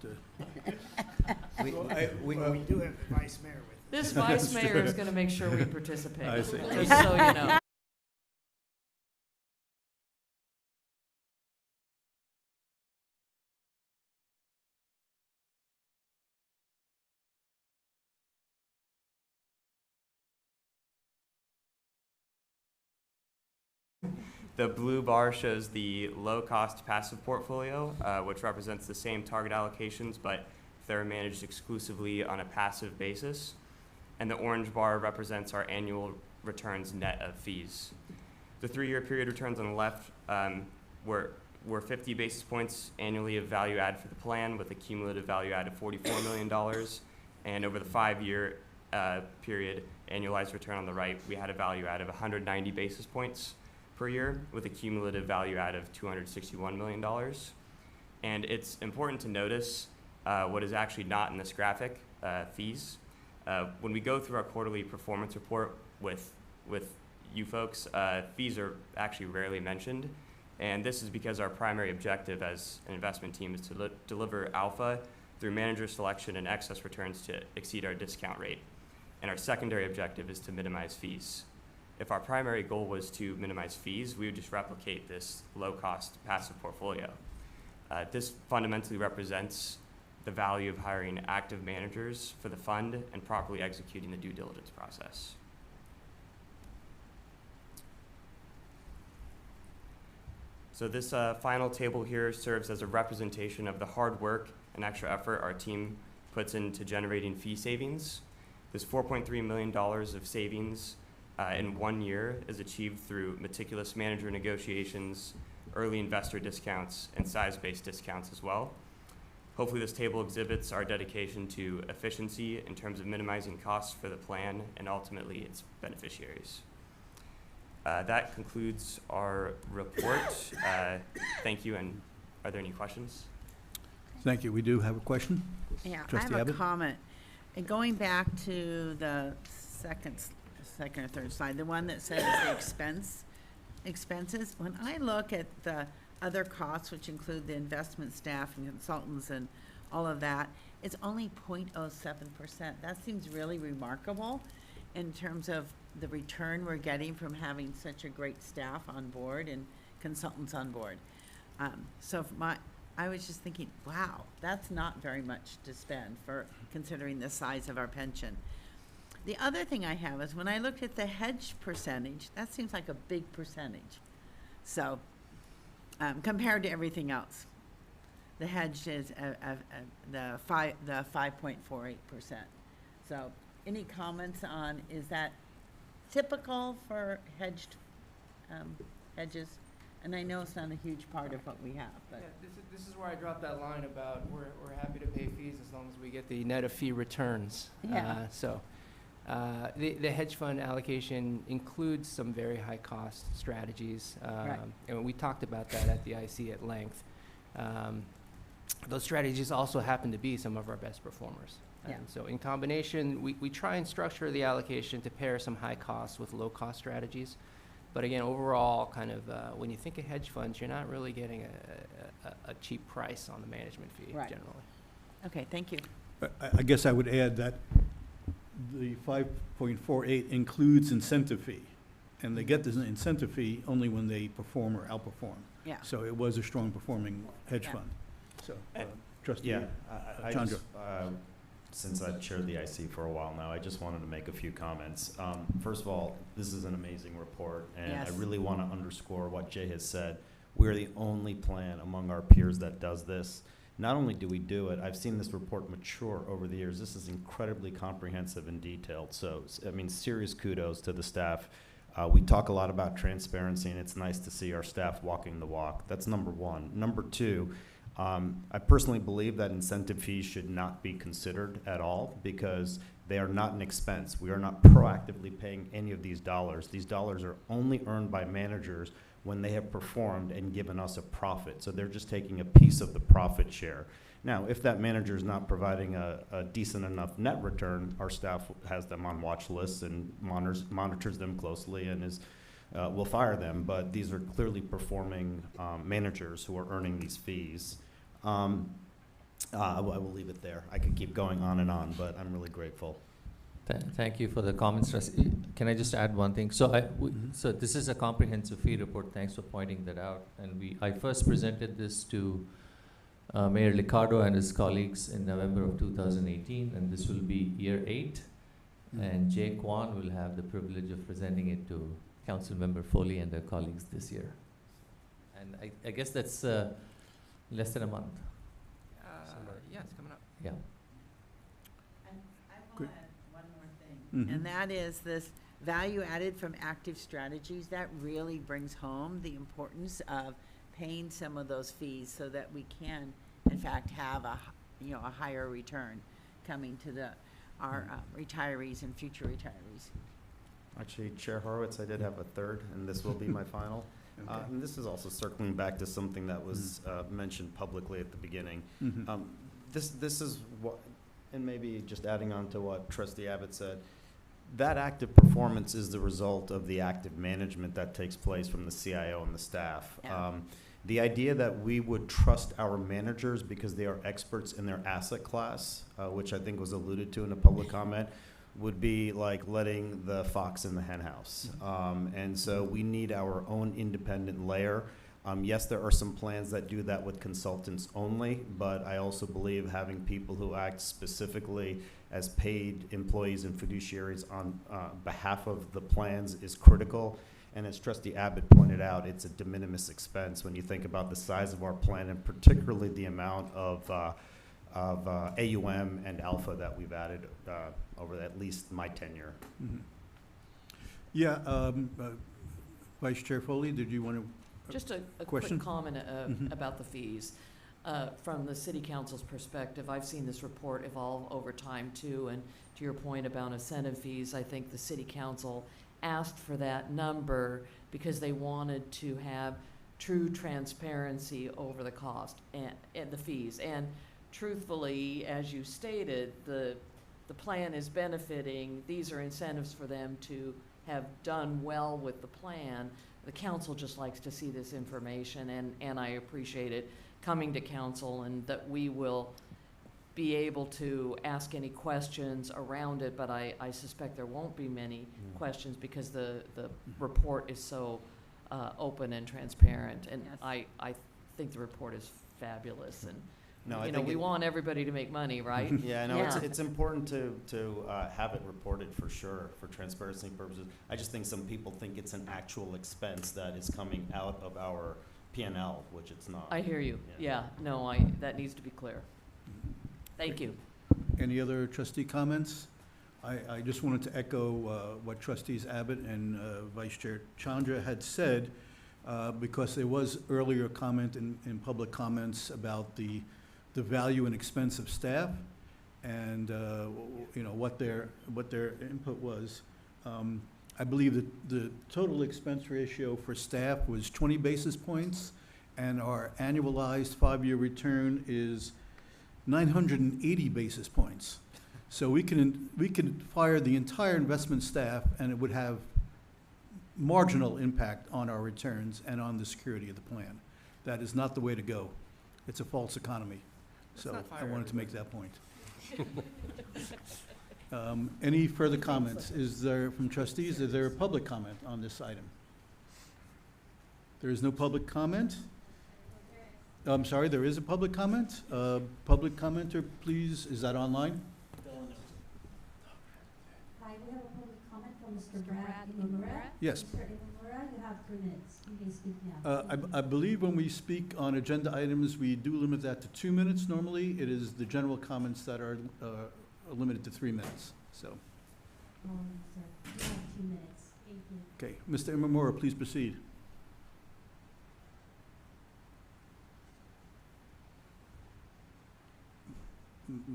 We do have the vice mayor with us. This vice mayor is gonna make sure we participate. I see. Just so you know. The blue bar shows the low-cost passive portfolio, which represents the same target allocations, but they're managed exclusively on a passive basis. And the orange bar represents our annual returns net of fees. The 3-year period returns on the left were 50 basis points annually of value add for the plan, with a cumulative value add of $44 million. And over the 5-year period, annualized return on the right, we had a value add of 190 basis points per year, with a cumulative value add of $261 million. And it's important to notice what is actually not in this graphic, fees. When we go through our quarterly performance report with you folks, fees are actually rarely mentioned. And this is because our primary objective as an investment team is to deliver alpha through manager selection and excess returns to exceed our discount rate. And our secondary objective is to minimize fees. If our primary goal was to minimize fees, we would just replicate this low-cost passive portfolio. This fundamentally represents the value of hiring active managers for the fund and properly executing the due diligence process. So this final table here serves as a representation of the hard work and extra effort our team puts into generating fee savings. This $4.3 million of savings in 1 year is achieved through meticulous manager negotiations, early investor discounts, and size-based discounts as well. Hopefully this table exhibits our dedication to efficiency in terms of minimizing costs for the plan and ultimately its beneficiaries. That concludes our report. Thank you, and are there any questions? thank you. We do have a question? Yeah, I Trustee have Abbott? a comment. And going back to the second or third slide, the one that says the expenses, when I look at the other costs, which include the investment staff and consultants and all of that, it's only 0.07%. That seems really remarkable in terms of the return we're getting from having such a great staff on board and consultants on board. I was just thinking, wow, that's not very much to spend for considering the size of our pension. The other thing I have is when I looked at the hedge percentage, that seems like a big percentage. So compared to everything else, the hedge is the 5.48%. So any comments on, is that typical for hedged hedges? And I know it's not a huge part of what we have, but. Yeah, this is where I dropped that line about we're happy to pay fees as long as we get the net of fee returns. Yeah. The hedge fund allocation includes some very high cost strategies. Right. And we talked about that at the IC at length. Those strategies also happen to be some of our best performers. Yeah. And so in combination, we try and structure the allocation to pair some high costs with low cost strategies. But again, overall, kind of when you think of hedge funds, you're not really getting a cheap price on the management fee Right. generally. Okay, thank you. I guess I would add that the 5.48 includes incentive fee, and they get this incentive fee only when they perform or outperform. Yeah. So it was a strong performing hedge Yeah. fund. So, trustee Yeah, I Chandra. just, since I've chaired the IC for a while now, I just wanted to make a few comments. First of all, this is an amazing report, and Yes. I really want to underscore what Jay has said. We're the only plan among our peers that does this. Not only do we do it, I've seen this report mature over the years. This is incredibly comprehensive and detailed. So, I mean, serious kudos to the staff. We talk a lot about transparency, and it's nice to see our staff walking the walk. That's number one. Number two, I personally believe that incentive fees should not be considered at all because they are not an expense. We are not proactively paying any of these dollars. These dollars are only earned by managers when they have performed and given us a profit. So they're just taking a piece of the profit share. Now, if that manager is not providing a decent enough net return, our staff has them on watch lists and monitors them closely and will fire them. But these are clearly performing managers who are earning these fees. I will leave it there. I could keep going on, but I'm really grateful. Thank you for the comments, Trustee. Can I just add one thing? So so this is a comprehensive fee report. Thanks for pointing that out. And I first presented this to Mayor Liccardo and his colleagues in November of 2018, and this will be year 8. And Jay Kwan will have the privilege of presenting it to Councilmember Foley and their colleagues this year. And I guess that's less than a month. Yeah, it's coming up. Yeah. And I Great. want to add one more thing, and that is this value added from active strategies. That really brings home the importance of paying some of those fees so that we can, in fact, have a higher return coming to our retirees and future retirees. Actually, Chair Horowitz, I did have a third, and this will be my final. Okay. And this is also circling back to something that was mentioned publicly at the beginning. This is what, and maybe just adding on to what Trustee Abbott said, that active performance is the result of the active management that takes place from the CIO and the staff. Yeah. The idea that we would trust our managers because they are experts in their asset class, which I think was alluded to in a public comment, would be like letting the fox in the hen house. And so we need our own independent layer. Yes, there are some plans that do that with consultants only, but I also believe having people who act specifically as paid employees and fiduciaries on behalf of the plans is critical. And as Trustee Abbott pointed out, it's a de minimis expense when you think about the size of our plan and particularly the amount of AUM and alpha that we've added over at least my tenure. Yeah, Vice Chair Foley, did you want to? Just a Question? quick comment about the fees. From the City Council's perspective, I've seen this report evolve over time too, and to your point about incentive fees, I think the City Council asked for that number because they wanted to have true transparency over the cost and the fees. And truthfully, as you stated, the plan is benefiting. These are incentives for them to have done well with the plan. The council just likes to see this information, and I appreciate it coming to council, and that we will be able to ask any questions around it, but I suspect there won't be many questions because the report is so open and transparent, and Yes. I think the report is fabulous, and No, I think we it- want everybody to make money, right? Yeah, no, it's important to have it reported for sure, for transparency purposes. I just think some people think it's an actual expense that is coming out of our P&L, which it's not. I hear you. Yeah, no, that needs to be clear. Thank you. Any other trustee comments? I just wanted to echo what Trustees Abbott and Vice Chair Chandra had said, because there was earlier comment in public comments about the value and expense of staff and what their input was. I believe that the total expense ratio for staff was 20 basis points, and our annualized 5-year return is 980 basis points. So we can fire the entire investment staff, and it would have marginal impact on our returns and on the security of the plan. That is not the way to go. It's a false economy. So not I fire wanted to make that point. Any further comments? Is there, from trustees, is there a public comment on this item? There is no public comment? I'm sorry, there is a public comment? Public commenter, please, is that online? Hi, we have a public comment from Mr. Brad Imamura. Yes. Mr. Imamura, you have 3 minutes. You can speak now. I believe when we speak on agenda items, we do limit that to 2 minutes normally. It is the general comments that are limited to 3 minutes, so. Sir, you have 2 minutes. Thank you. Okay, Mr. Imamura, please proceed.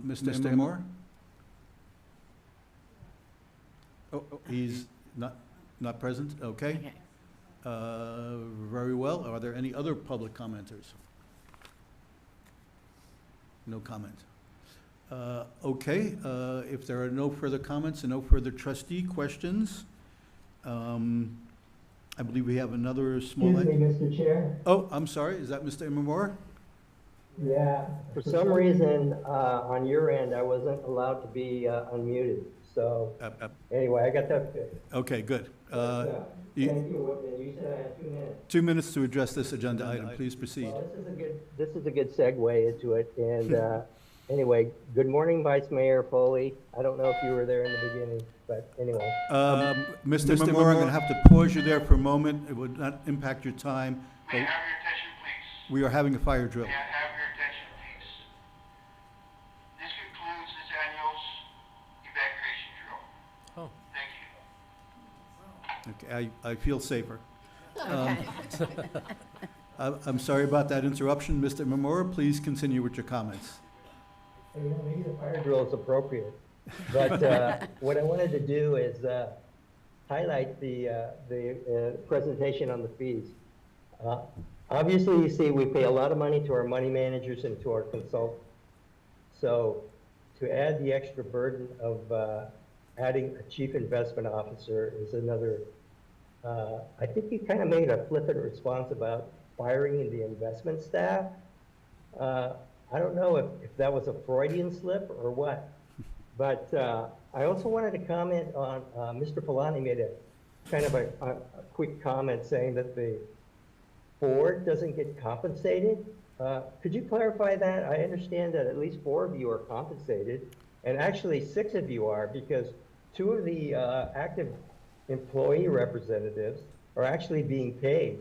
Mr. Imamura? Oh, he's not present? Okay. Very well. Are there any other public commenters? No comment. Okay, if there are no further comments and no further trustee questions, I believe we have another small. Excuse me, Mr. Chair. Oh, I'm sorry, is that Mr. Imamura? Yeah, for some reason, on your end, I wasn't allowed to be unmuted. So anyway, I got that fixed. Okay, good. Thank you, and you said I had 2 minutes. 2 minutes to address this agenda item. Please proceed. Well, this is a good segue into it. And anyway, good morning, Vice Mayor Foley. I don't know if you were there in the beginning, but anyway. Mr. Imamura, I'm going to have to pause you there for a moment. It would not impact your time. May I have your attention, please? We are having a fire drill. May I have your attention, please? This concludes this annual evacuation drill. Oh. Thank you. Okay, I feel safer. Okay. I'm sorry about that interruption. Mr. Imamura, please continue with your comments. You know, maybe the fire drill is appropriate. But what I wanted to do is highlight the presentation on the fees. Obviously, you see, we pay a lot of money to our money managers and to our consultants. So to add the extra burden of adding a chief investment officer is another, I think you kind of made a flippant response about firing the investment staff. I don't know if that was a Freudian slip or what, but I also wanted to comment on, Mr. Polani made a kind of a quick comment saying that the board doesn't get compensated. Could you clarify that? I understand that at least 4 of you are compensated, and actually 6 of you are, because 2 of the active employee representatives are actually being paid.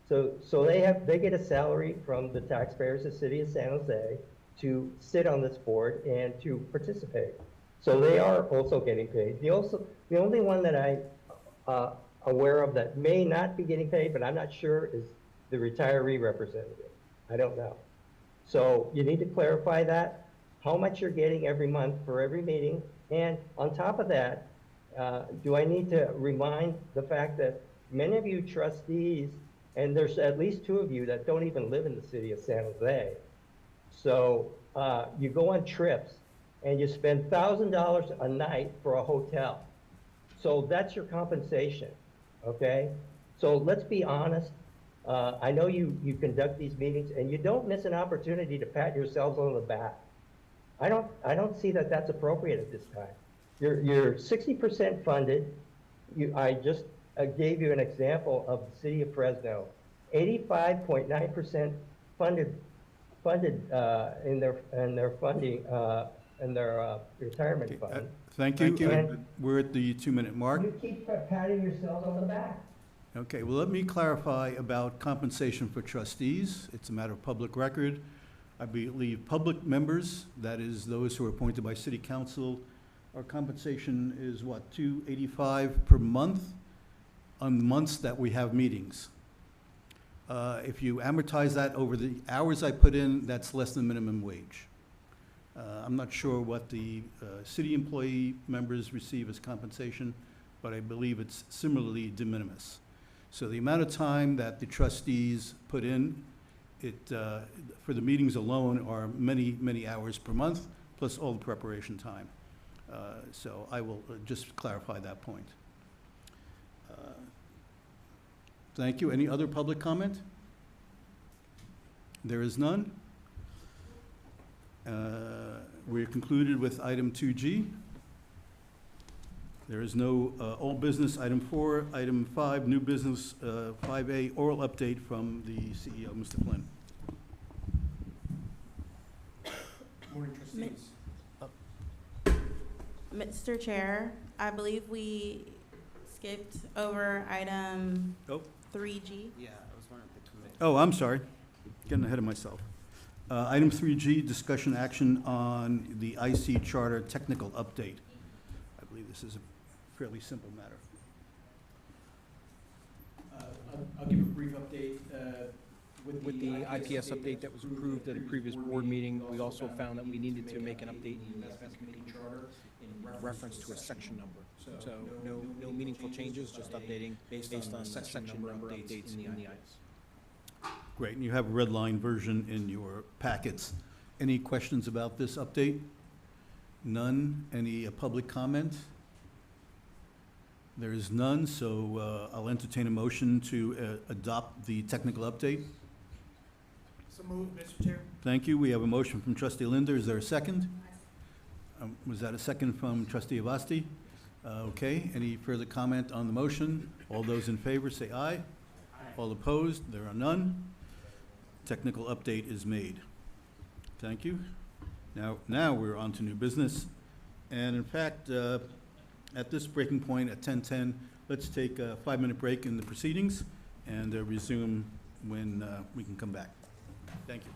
So they get a salary from the taxpayers of the city of San Jose to sit on this board and to participate. So they are also getting paid. The only one that I'm aware of that may not be getting paid, but I'm not sure, is the retiree representative. I don't know. So you need to clarify that, how much you're getting every month for every meeting. And on top of that, do I need to remind the fact that many of you trustees, and there's at least 2 of you that don't even live in the city of San Jose. So you go on trips and you spend $1,000 a night for a hotel. So that's your compensation, okay? So let's be honest. I know you conduct these meetings and you don't miss an opportunity to pat yourselves on the back. I don't see that that's appropriate at this time. You're 60% funded. I just gave you an example of the city of Fresno, 85.9% funded in their funding in their retirement fund. Thank you. We're at the 2-minute mark. You keep patting yourselves on the back. Okay, well, let me clarify about compensation for trustees. It's a matter of public record. I believe public members, that is those who are appointed by city council, our compensation is what, $285 per month on the months that we have meetings. If you amortize that over the hours I put in, that's less than minimum wage. I'm not sure what the city employee members receive as compensation, but I believe it's similarly de minimis. So the amount of time that the trustees put in, for the meetings alone are many, many hours per month, plus all the preparation time. So I will just clarify that point. Thank you. Any other public comment? There is none. We're concluded with item 2G. There is no old business. Item 4, item 5, new business, 5A, oral update from the CEO, Mr. Flynn. Morning, trustees. Mr. Chair, I believe we skipped over item 3G. Yeah, I was wondering if the committee. Oh, I'm sorry. Getting ahead of myself. Item 3G, discussion action on the IC charter technical update. I believe this is a fairly simple matter. I'll give a brief update. With the IPS update that was approved at a previous board meeting, we also found that we needed to make an update in the investment committee charter in reference to a section number. So no meaningful changes, just updating based on section number updates in the IPS. Great, and you have a red line version in your packets. Any questions about this update? None. Any public comment? There is none, so I'll entertain a motion to adopt the technical update. So moved, Mr. Chair. Thank you. We have a motion from trustee Linder. Is there a second? Was that a second from trustee Avasti? Okay. Any further comment on the motion? All those in favor say aye. All opposed? There are none. Technical update is made. Thank you. Now we're on to new business. And in fact, at this breaking point at 10:10, let's take a 5-minute break in the proceedings and resume when we can come back. Thank you.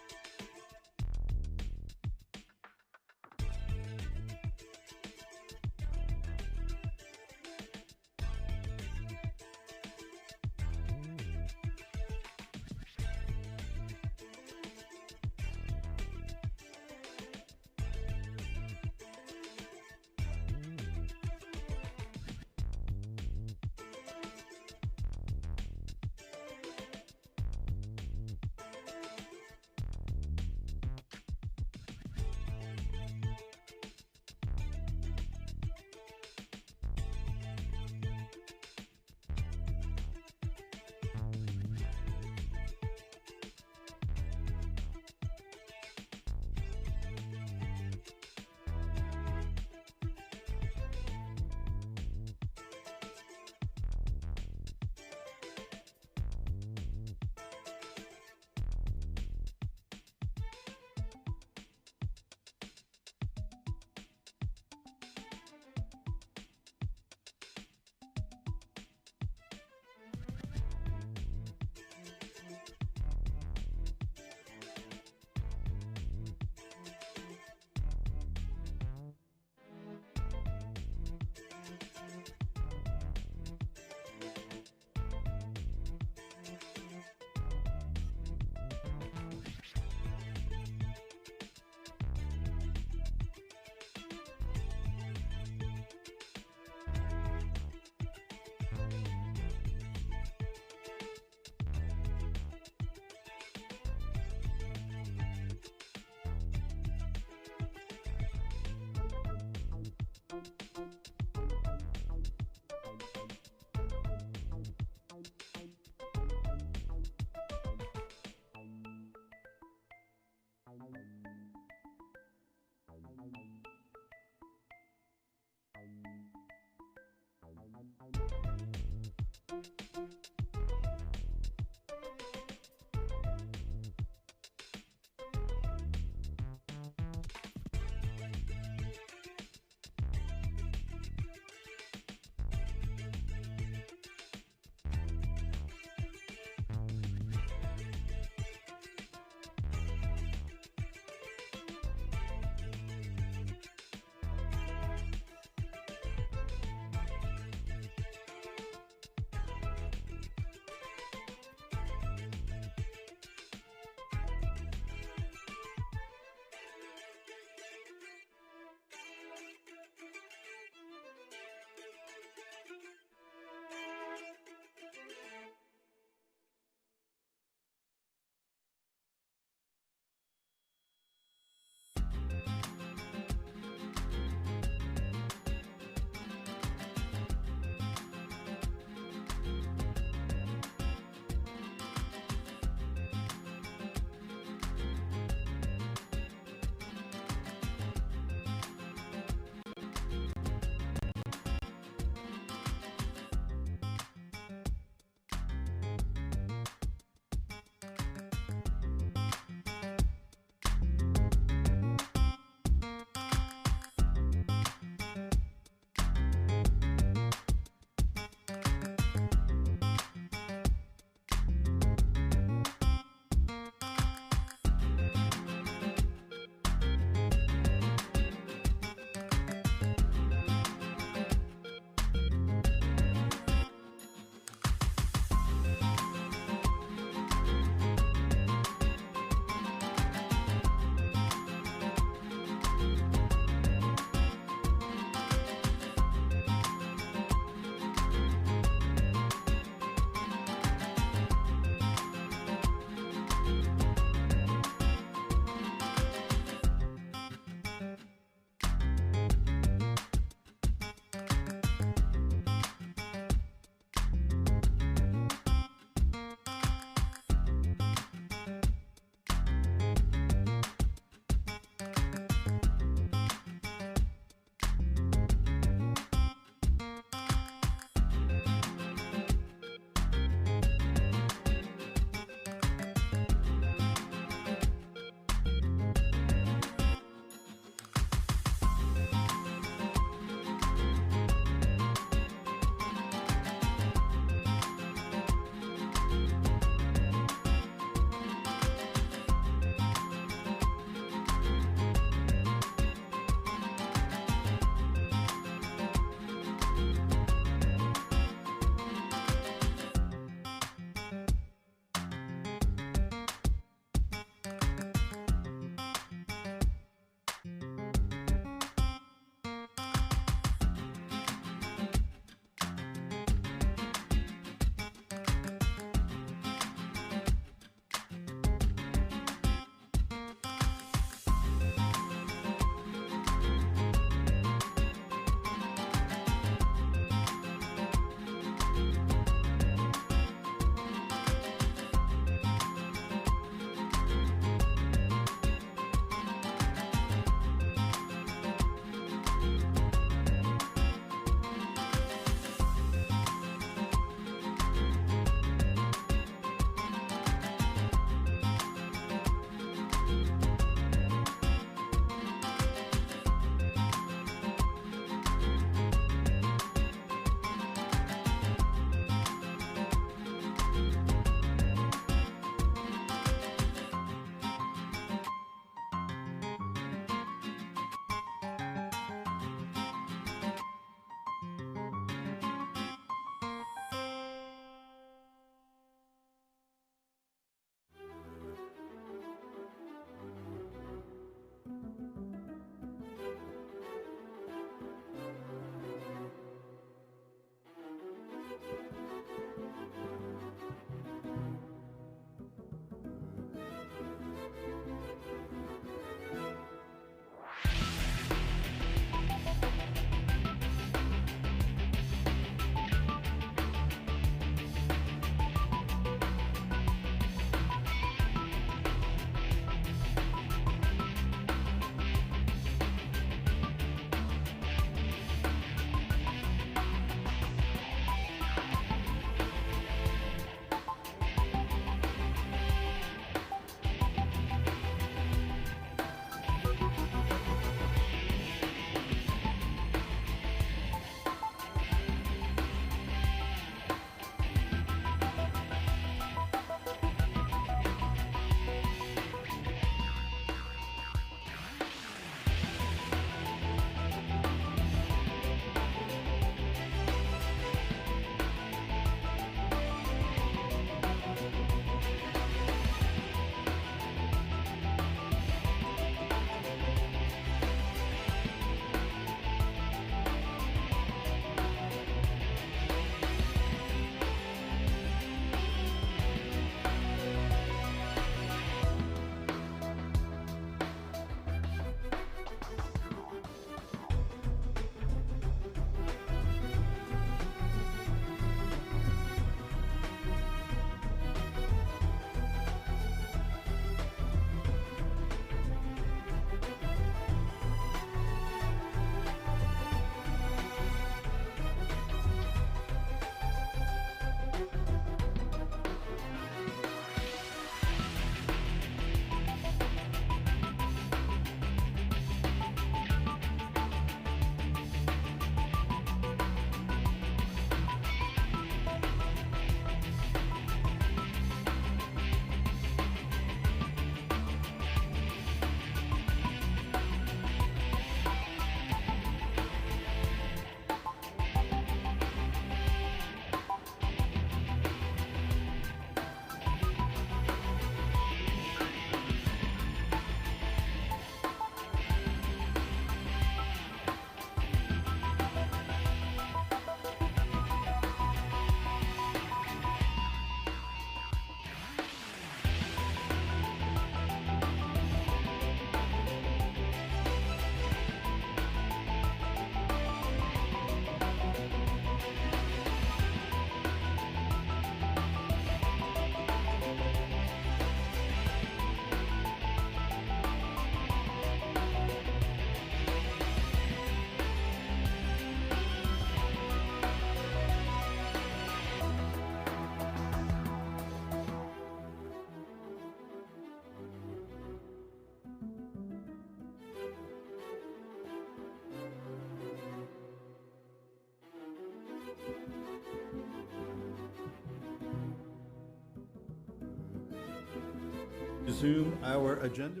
Resume our agenda.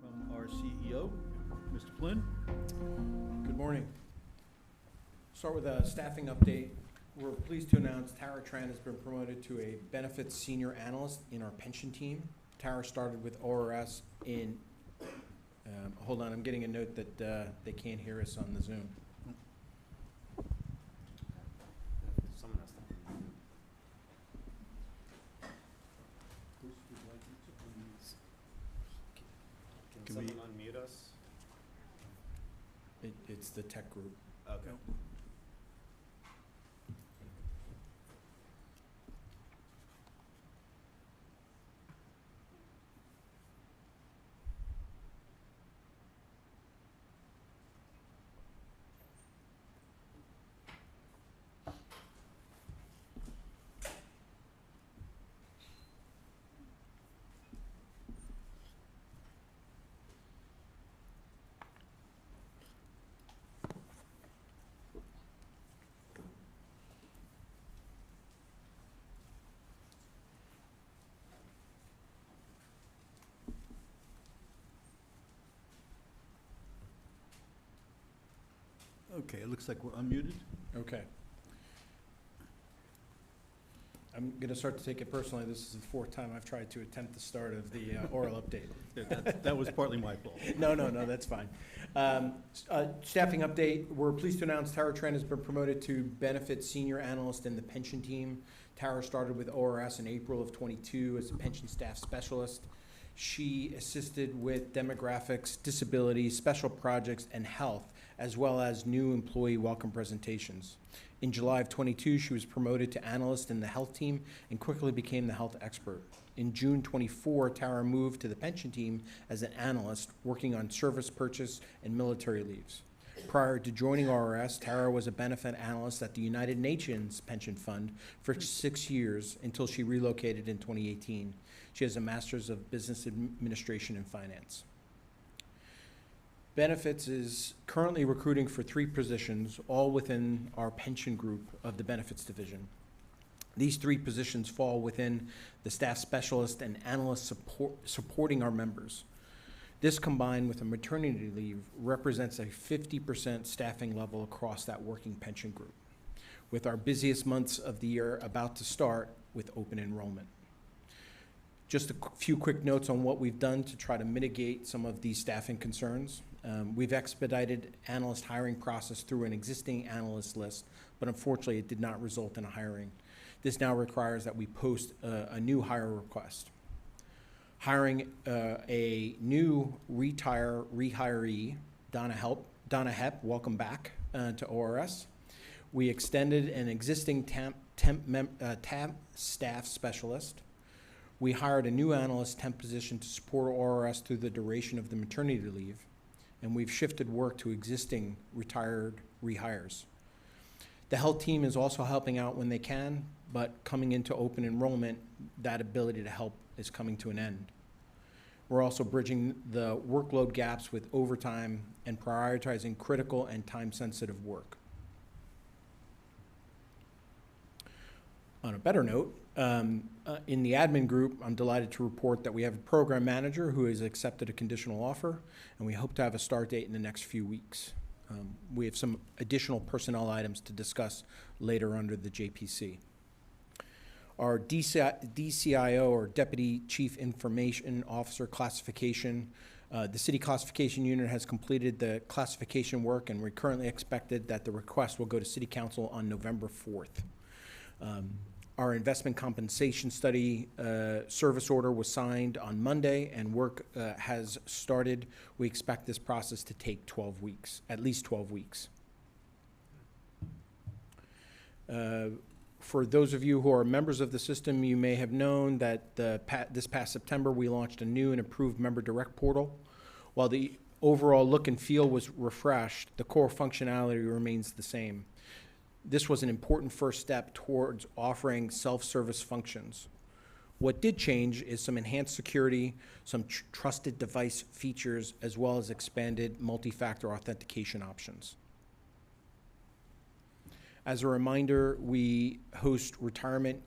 From our CEO, Mr. Flynn. Good morning. Start with a staffing update. We're pleased to announce Tara Tran has been promoted to a benefits senior analyst in our pension team. Tara started with ORS in, hold on, I'm getting a note that they can't hear us on the Zoom. Someone has to. Can Can we- someone unmute us? It's the tech group. Okay. Okay, it looks like we're unmuted. Okay. I'm going to start to take it personally. This is the fourth time I've tried to attempt the start of the oral update. That was partly my fault. No, that's fine. Staffing update, we're pleased to announce Tara Tran has been promoted to benefit senior analyst in the pension team. Tara started with ORS in April of '22 as a pension staff specialist. She assisted with demographics, disability, special projects, and health, as well as new employee welcome presentations. In July of '22, she was promoted to analyst in the health team and quickly became the health expert. In June '24, Tara moved to the pension team as an analyst, working on service purchase and military leaves. Prior to joining RRS, Tara was a benefit analyst at the United Nations Pension Fund for 6 years until she relocated in 2018. She has a Master's of Business Administration and Finance. Benefits is currently recruiting for 3 positions, all within our pension group of the benefits division. These 3 positions fall within the staff specialist and analyst supporting our members. This, combined with a maternity leave, represents a 50% staffing level across that working pension group, with our busiest months of the year about to start with open enrollment. Just a few quick notes on what we've done to try to mitigate some of these staffing concerns. We've expedited analyst hiring process through an existing analyst list, but unfortunately it did not result in a hiring. This now requires that we post a new hire request. Hiring a new rehiree, Donna Hepp, welcome back to ORS. We extended an existing temp staff specialist. We hired a new analyst temp position to support ORS through the duration of the maternity leave, and we've shifted work to existing retired rehires. The health team is also helping out when they can, but coming into open enrollment, that ability to help is coming to an end. We're also bridging the workload gaps with overtime and prioritizing critical and time-sensitive work. On a better note, in the admin group, I'm delighted to report that we have a program manager who has accepted a conditional offer, and we hope to have a start date in the next few weeks. We have some additional personnel items to discuss later under the JPC. Our DCIO, or Deputy Chief Information Officer classification, the city classification unit has completed the classification work, and we're currently expected that the request will go to City Council on November 4th. Our investment compensation study service order was signed on Monday, and work has started. We expect this process to take 12 weeks, at least 12 weeks. For those of you who are members of the system, you may have known that this past September we launched a new and improved member direct portal. While the overall look and feel was refreshed, the core functionality remains the same. This was an important first step towards offering self-service functions. What did change is some enhanced security, some trusted device features, as well as expanded multi-factor authentication options. As a reminder, we host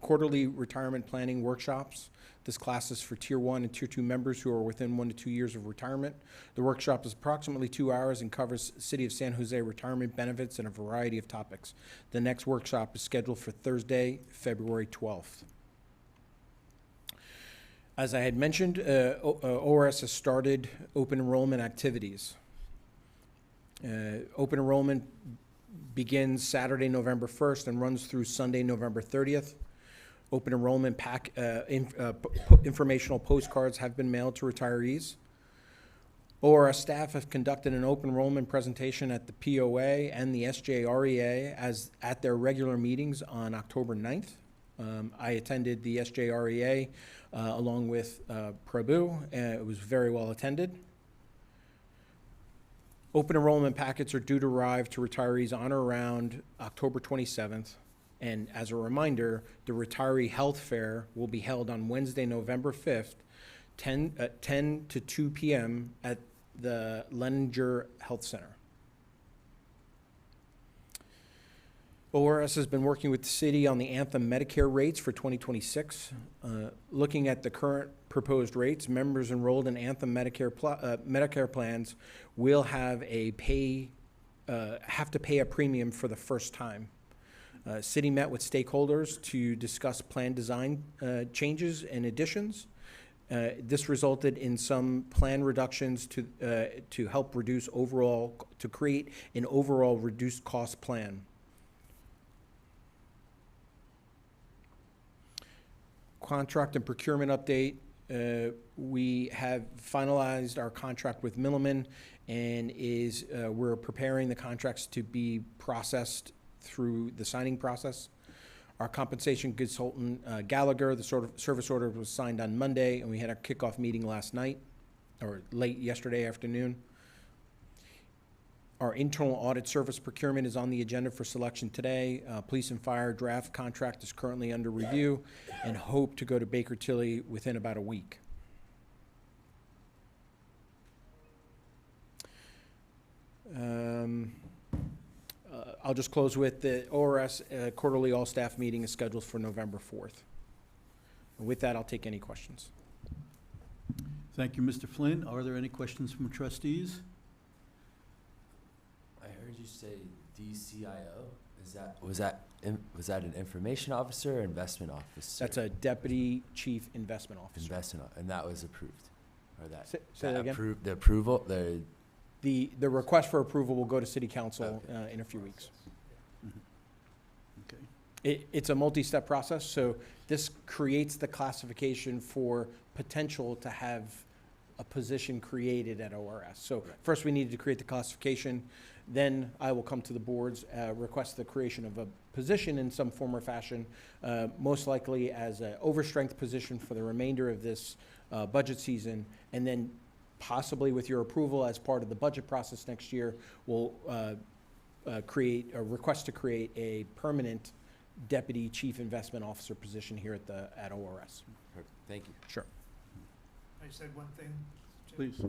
quarterly retirement planning workshops. This class is for Tier 1 and Tier 2 members who are within 1 to 2 years of retirement. The workshop is approximately 2 hours and covers City of San Jose retirement benefits and a variety of topics. The next workshop is scheduled for Thursday, February 12th. As I had mentioned, ORS has started open enrollment activities. Open enrollment begins Saturday, November 1st and runs through Sunday, November 30th. Open enrollment informational postcards have been mailed to retirees. ORS staff have conducted an open enrollment presentation at the POA and the SJREA at their regular meetings on October 9th. I attended the SJREA along with Prabhu, and it was very well attended. Open enrollment packets are due to arrive to retirees on or around October 27th. And as a reminder, the retiree health fair will be held on Wednesday, November 5th, 10 to 2 p.m. at the Leninger Health Center. ORS has been working with the city on the Anthem Medicare rates for 2026. Looking at the current proposed rates, members enrolled in Anthem Medicare plans will have to pay a premium for the first time. City met with stakeholders to discuss plan design changes and additions. This resulted in some plan reductions to help create an overall reduced cost plan. Contract and procurement update. We have finalized our contract with Milliman, and we're preparing the contracts to be processed through the signing process. Our compensation consultant, Gallagher, the service order was signed on Monday, and we had our kickoff meeting last night, or late yesterday afternoon. Our internal audit service procurement is on the agenda for selection today. Police and fire draft contract is currently under review and hope to go to Baker Tilly within about a week. I'll just close with the ORS quarterly all-staff meeting is scheduled for November 4th. And with that, I'll take any questions. Thank you, Mr. Flynn. Are there any questions from trustees? I heard you say DCIO. Was that an information officer or investment officer? That's a deputy chief investment officer. And that was approved, or that? Say that again? The approval, The request for approval will go to city council in a few weeks. Okay. It's a multi-step process, so this creates the classification for potential to have a position created at ORS. So first we needed to create the classification, then I will come to the boards, request the creation of a position in some form or fashion, most likely as an overstrength position for the remainder of this budget season, and then possibly with your approval as part of the budget process next year, we'll request to create a permanent deputy chief investment officer position here at ORS. Thank you. Sure. I said one thing. Please.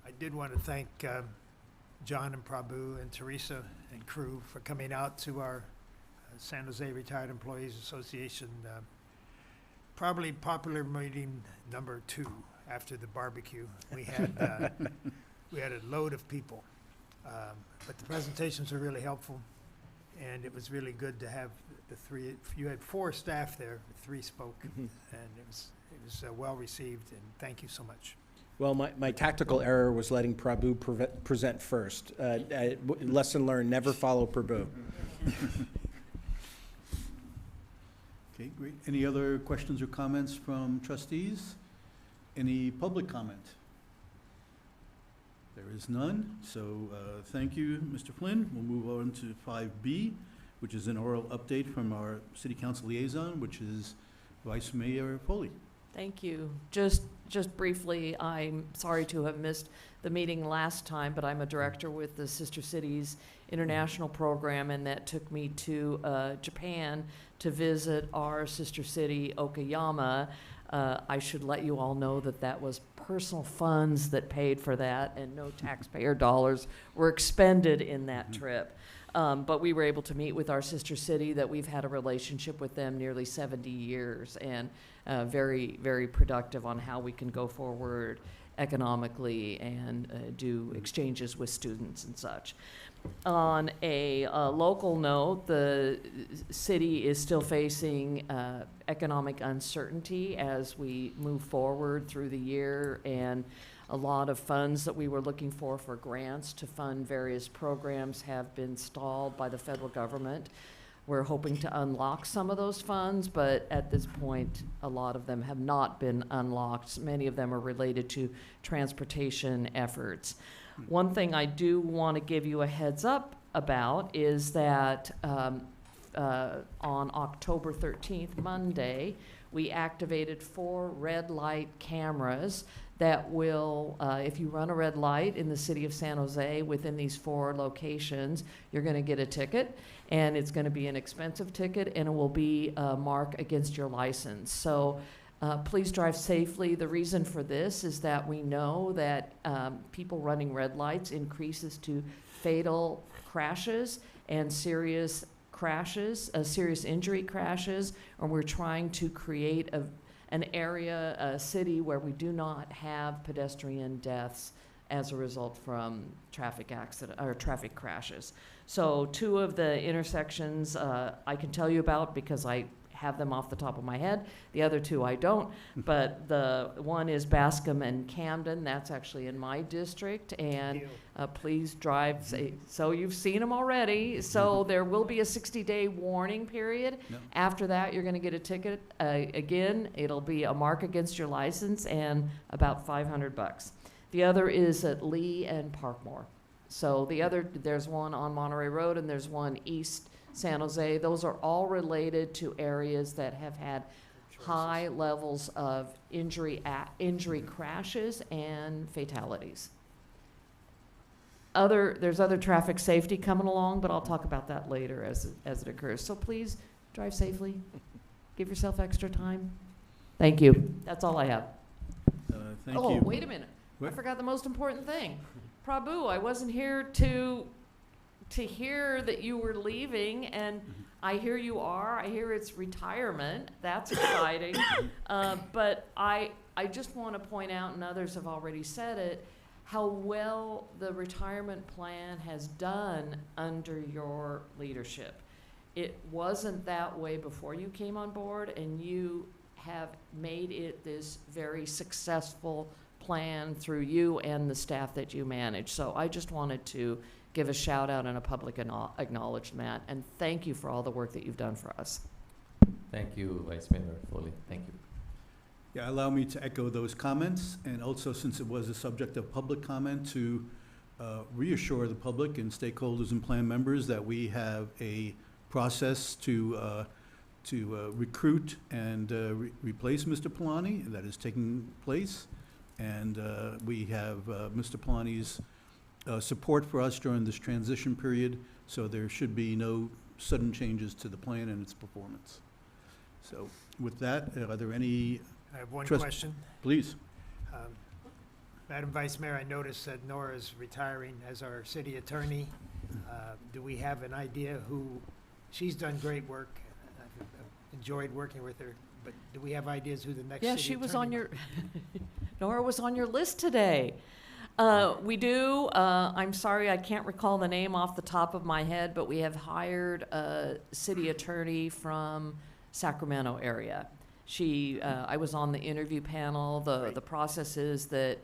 I did want to thank John and Prabhu and Teresa and crew for coming out to our San Jose Retired Employees Association, probably popular meeting number 2 after the barbecue. We had a load of people, but the presentations were really helpful, and it was really good to have the 3. You had 4 staff there, 3 spoke, and it was well received. And thank you so much. Well, my tactical error was letting Prabhu present first. Lesson learned: never follow Prabhu. Okay, great. Any other questions or comments from trustees? Any public comment? There is none, so thank you, Mr. Flynn. We'll move on to 5B, which is an oral update from our City Council liaison, which is Vice Mayor Foley. Thank you. Just briefly, I'm sorry to have missed the meeting last time, but I'm a director with the Sister Cities International Program, and that took me to Japan to visit our sister city, Okayama. I should let you all know that that was personal funds that paid for that, and no taxpayer dollars were expended in that trip. But we were able to meet with our sister city that we've had a relationship with them nearly 70 years, and very, very productive on how we can go forward economically and do exchanges with students and such. On a local note, the city is still facing economic uncertainty as we move forward through the year, and a lot of funds that we were looking for grants to fund various programs have been stalled by the federal government. We're hoping to unlock some of those funds, but at this point, a lot of them have not been unlocked. Many of them are related to transportation efforts. One thing I do want to give you a heads up about is that on October 13th, Monday, we activated 4 red light cameras that will, if you run a red light in the city of San Jose within these 4 locations, you're going to get a ticket, and it's going to be an expensive ticket, and it will be a mark against your license. So please drive safely. The reason for this is that we know that people running red lights increases to fatal crashes and serious crashes, serious injury crashes, and we're trying to create an area, a city where we do not have pedestrian deaths as a result from traffic accident or traffic crashes. So 2 of the intersections I can tell you about because I have them off the top of my head. The other 2 I don't, but the one is Bascom and Camden. That's actually in my district, and please drive safe. So you've seen them already. So there will be a 60-day warning period. Yep. After that, you're going to get a ticket. Again, it'll be a mark against your license and about $500. The other is at Lee and Parkmore. So there's one on Monterey Road, and there's one east San Jose. Those are all related to areas that have had high levels of injury crashes and fatalities. There's other traffic safety coming along, but I'll talk about that later as it occurs. So please drive safely. Give yourself extra time. Thank you. That's all I have. Thank Oh, you. wait a minute. I forgot the most important thing. Prabhu, I wasn't here to hear that you were leaving, and I hear you are. I hear it's retirement. That's exciting. But I just want to point out, and others have already said it, how well the retirement plan has done under your leadership. It wasn't that way before you came on board, and you have made it this very successful plan through you and the staff that you manage. So I just wanted to give a shout out and a public acknowledgement, and thank you for all the work that you've done for us. Thank you, Vice Mayor Foley. Thank you. Yeah, allow me to echo those comments, and also, since it was a subject of public comment, to reassure the public and stakeholders and plan members that we have a process to recruit and replace Mr. Polani that is taking place. And we have Mr. Polani's support for us during this transition period, so there should be no sudden changes to the plan and its performance. So with that, are there any? I have one question. Please. Madam Vice Mayor, I noticed that Nora is retiring as our city attorney. Do we have an idea who, she's done great work. I've enjoyed working with her, but do we have ideas who the next city attorney? Yeah, she was on your, Nora was on your list today. We do. I'm sorry, I can't recall the name off the top of my head, but we have hired a city attorney from Sacramento area. I was on the interview panel. The process is that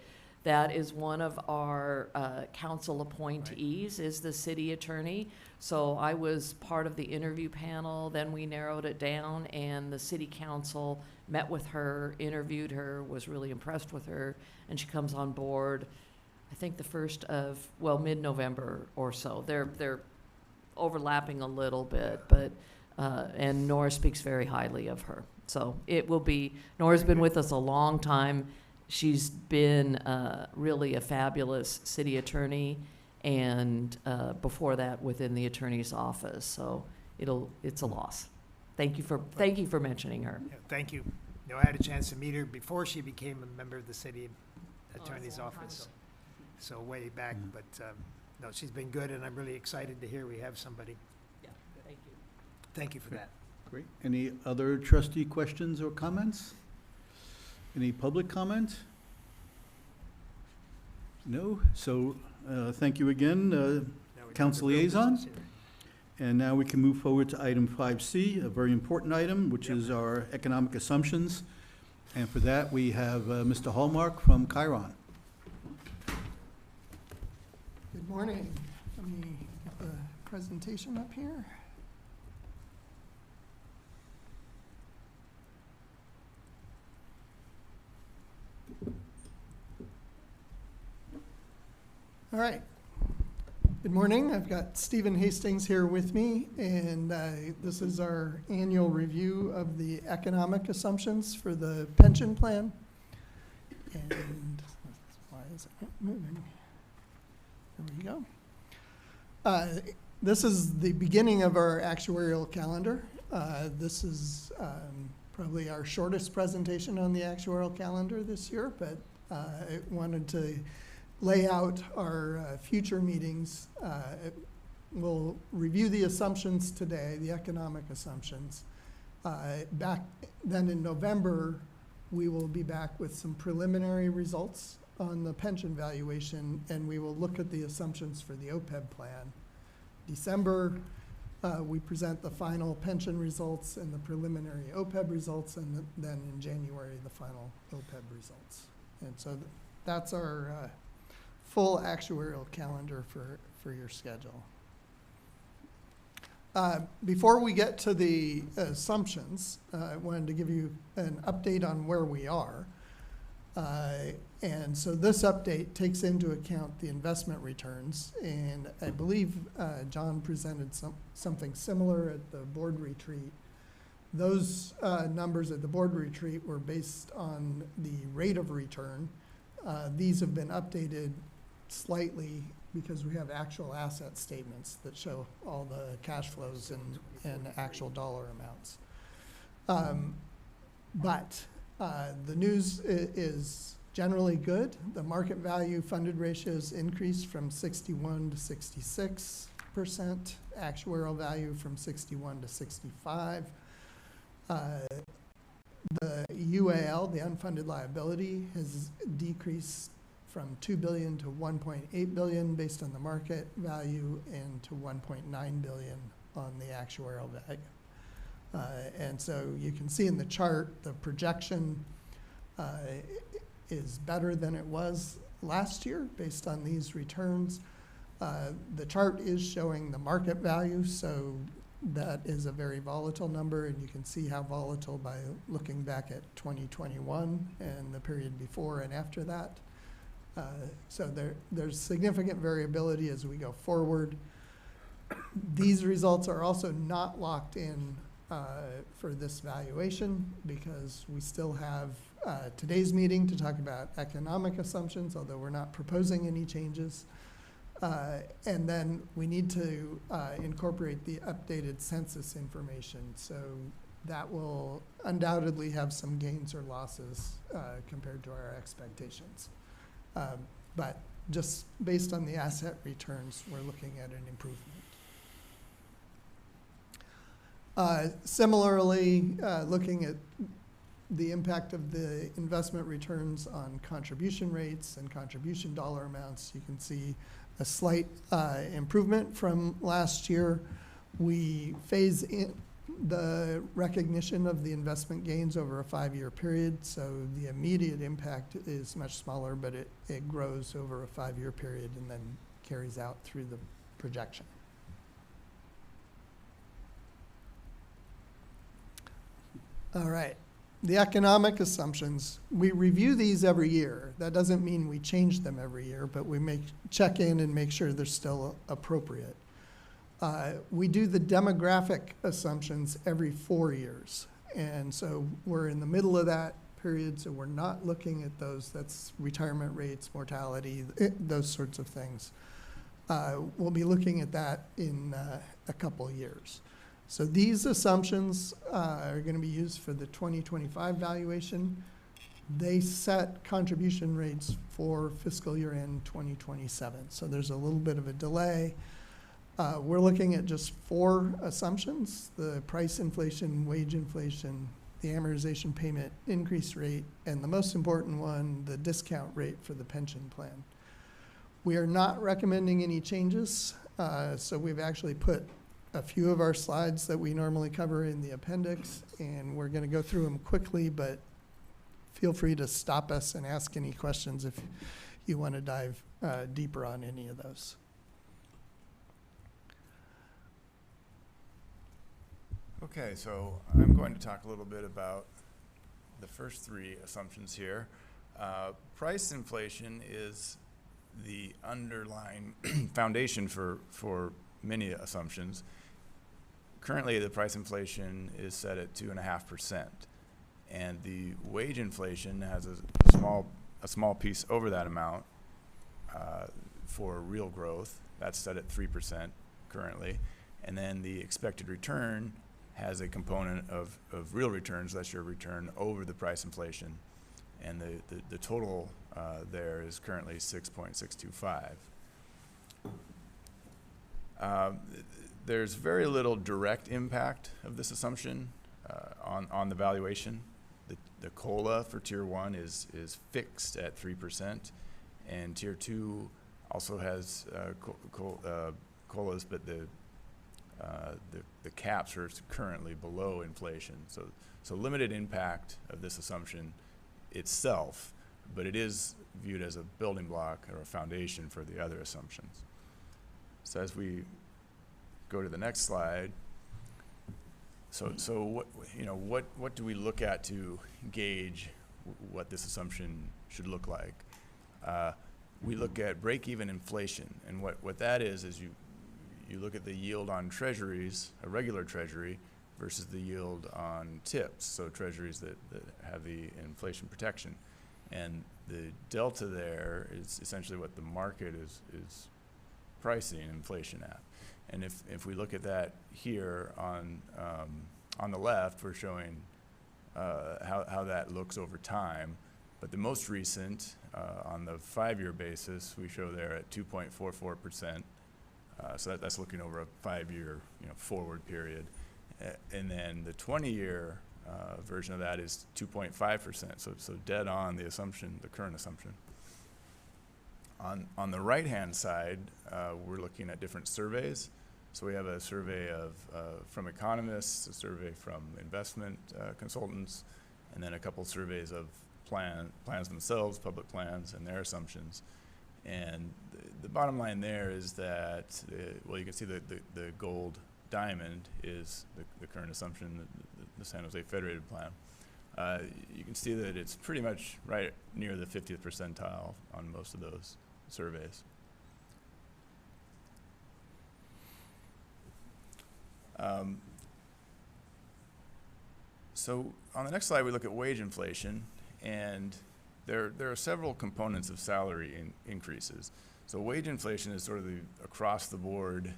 is one of our council appointees is the city attorney. So I was part of the interview panel. Then we narrowed it down, and the city council met with her, interviewed her, was really impressed with her, and she comes on board, I think the first of, mid-November or so. They're overlapping a little bit, but and Nora speaks very highly of her. So it will be, Nora's been with us a long time. She's been really a fabulous city attorney, and before that within the attorney's office. So it's a loss. Thank you for mentioning her. Yeah, thank you. No, I had a chance to meet her before she became a member of the city attorney's office. So way back, but no, she's been good, and I'm really excited to hear we have somebody. Yeah, thank you. Thank you for that. Great. Any other trustee questions or comments? Any public comment? No? So, thank you again, Now we go to Council real Liaison. business here. And now we can move forward to item 5C, a very important item, which Yep. is our economic assumptions. And for that, we have Mr. Hallmark from Chiron. Good morning. Let me get the presentation up here. All right. Good morning. I've got Stephen Hastings here with me, and this is our annual review of the economic assumptions for the pension plan. And why is it not moving? There we go. This is the beginning of our actuarial calendar. This is probably our shortest presentation on the actuarial calendar this year, but I wanted to lay out our future meetings. We'll review the assumptions today, the economic assumptions. Back then in November, we will be back with some preliminary results on the pension valuation, and we will look at the assumptions for the OPEB plan. December, we present the final pension results and the preliminary OPEB results, and then in January, the final OPEB results. And so that's our full actuarial calendar for your schedule. Before we get to the assumptions, I wanted to give you an update on where we are. And so this update takes into account the investment returns, and I believe John presented something similar at the board retreat. Those numbers at the board retreat were based on the rate of return. These have been updated slightly because we have actual asset statements that show all the cash flows and actual dollar amounts. But the news is generally good. The market value funded ratios increased from 61 to 66%, actuarial value from 61 to 65. The UAL, the unfunded liability, has decreased from $2 billion to $1.8 billion based on the market value, and to $1.9 billion on the actuarial value. And so you can see in the chart, the projection is better than it was last year based on these returns. The chart is showing the market value, so that is a very volatile number, and you can see how volatile by looking back at 2021 and the period before and after that. So there's significant variability as we go forward. These results are also not locked in for this valuation, because we still have today's meeting to talk about economic assumptions, although we're not proposing any changes. And then we need to incorporate the updated census information. So that will undoubtedly have some gains or losses compared to our expectations. But just based on the asset returns, we're looking at an improvement. Similarly, looking at the impact of the investment returns on contribution rates and contribution dollar amounts, you can see a slight improvement from last year. We phase in the recognition of the investment gains over a 5-year period, so the immediate impact is much smaller, but it grows over a 5-year period and then carries out through the projection. All right, the economic assumptions, we review these every year. That doesn't mean we change them every year, but we check in and make sure they're still appropriate. We do the demographic assumptions every 4 years. And so we're in the middle of that period, so we're not looking at those. That's retirement rates, mortality, those sorts of things. We'll be looking at that in a couple years. So these assumptions are going to be used for the 2025 valuation. they set contribution rates for fiscal year end 2027. So there's a little bit of a delay. We're looking at just 4 assumptions: the price inflation, wage inflation, the amortization payment increase rate, and the most important one, the discount rate for the pension plan. We are not recommending any changes, so we've actually put a few of our slides that we normally cover in the appendix, and we're going to go through them quickly, but feel free to stop us and ask any questions if you want to dive deeper on any of those. Okay, so I'm going to talk a little bit about the first 3 assumptions here. Price inflation is the underlying foundation for many assumptions. Currently, the price inflation is set at 2.5%, and the wage inflation has a small piece over that amount for real growth. That's set at 3% currently, and then the expected return has a component of real returns. That's your return over the price inflation, and the total there is currently 6.625. There's very little direct impact of this assumption on the valuation. The COLA for Tier 1 is fixed at 3%, and Tier 2 also has COLAs, but the caps are currently below inflation. So limited impact of this assumption itself, but it is viewed as a building block or a foundation for the other assumptions. So as we go to the next slide, so what do we look at to gauge what this assumption should look like? We look at break-even inflation, and what that is you look at the yield on treasuries, a regular treasury, versus the yield on tips, so treasuries that have the inflation protection. And the delta there is essentially what the market is pricing inflation at. And if we look at that here on the left, we're showing how that looks over time. But the most recent, on the 5-year basis, we show there at 2.44%. So that's looking over a 5-year forward period. And then the 20-year version of that is 2.5%. So dead on the assumption, the current assumption. On the right-hand side, we're looking at different surveys. So we have a survey from economists, a survey from investment consultants, and then a couple surveys of plans themselves, public plans, and their assumptions. And the bottom line there is that, well, you can see the gold diamond is the current assumption, the San Jose Federated plan. You can see that it's pretty much right near the 50th percentile on most of those surveys. So on the next slide, we look at wage inflation, and there are several components of salary increases. So wage inflation is sort of the across-the-board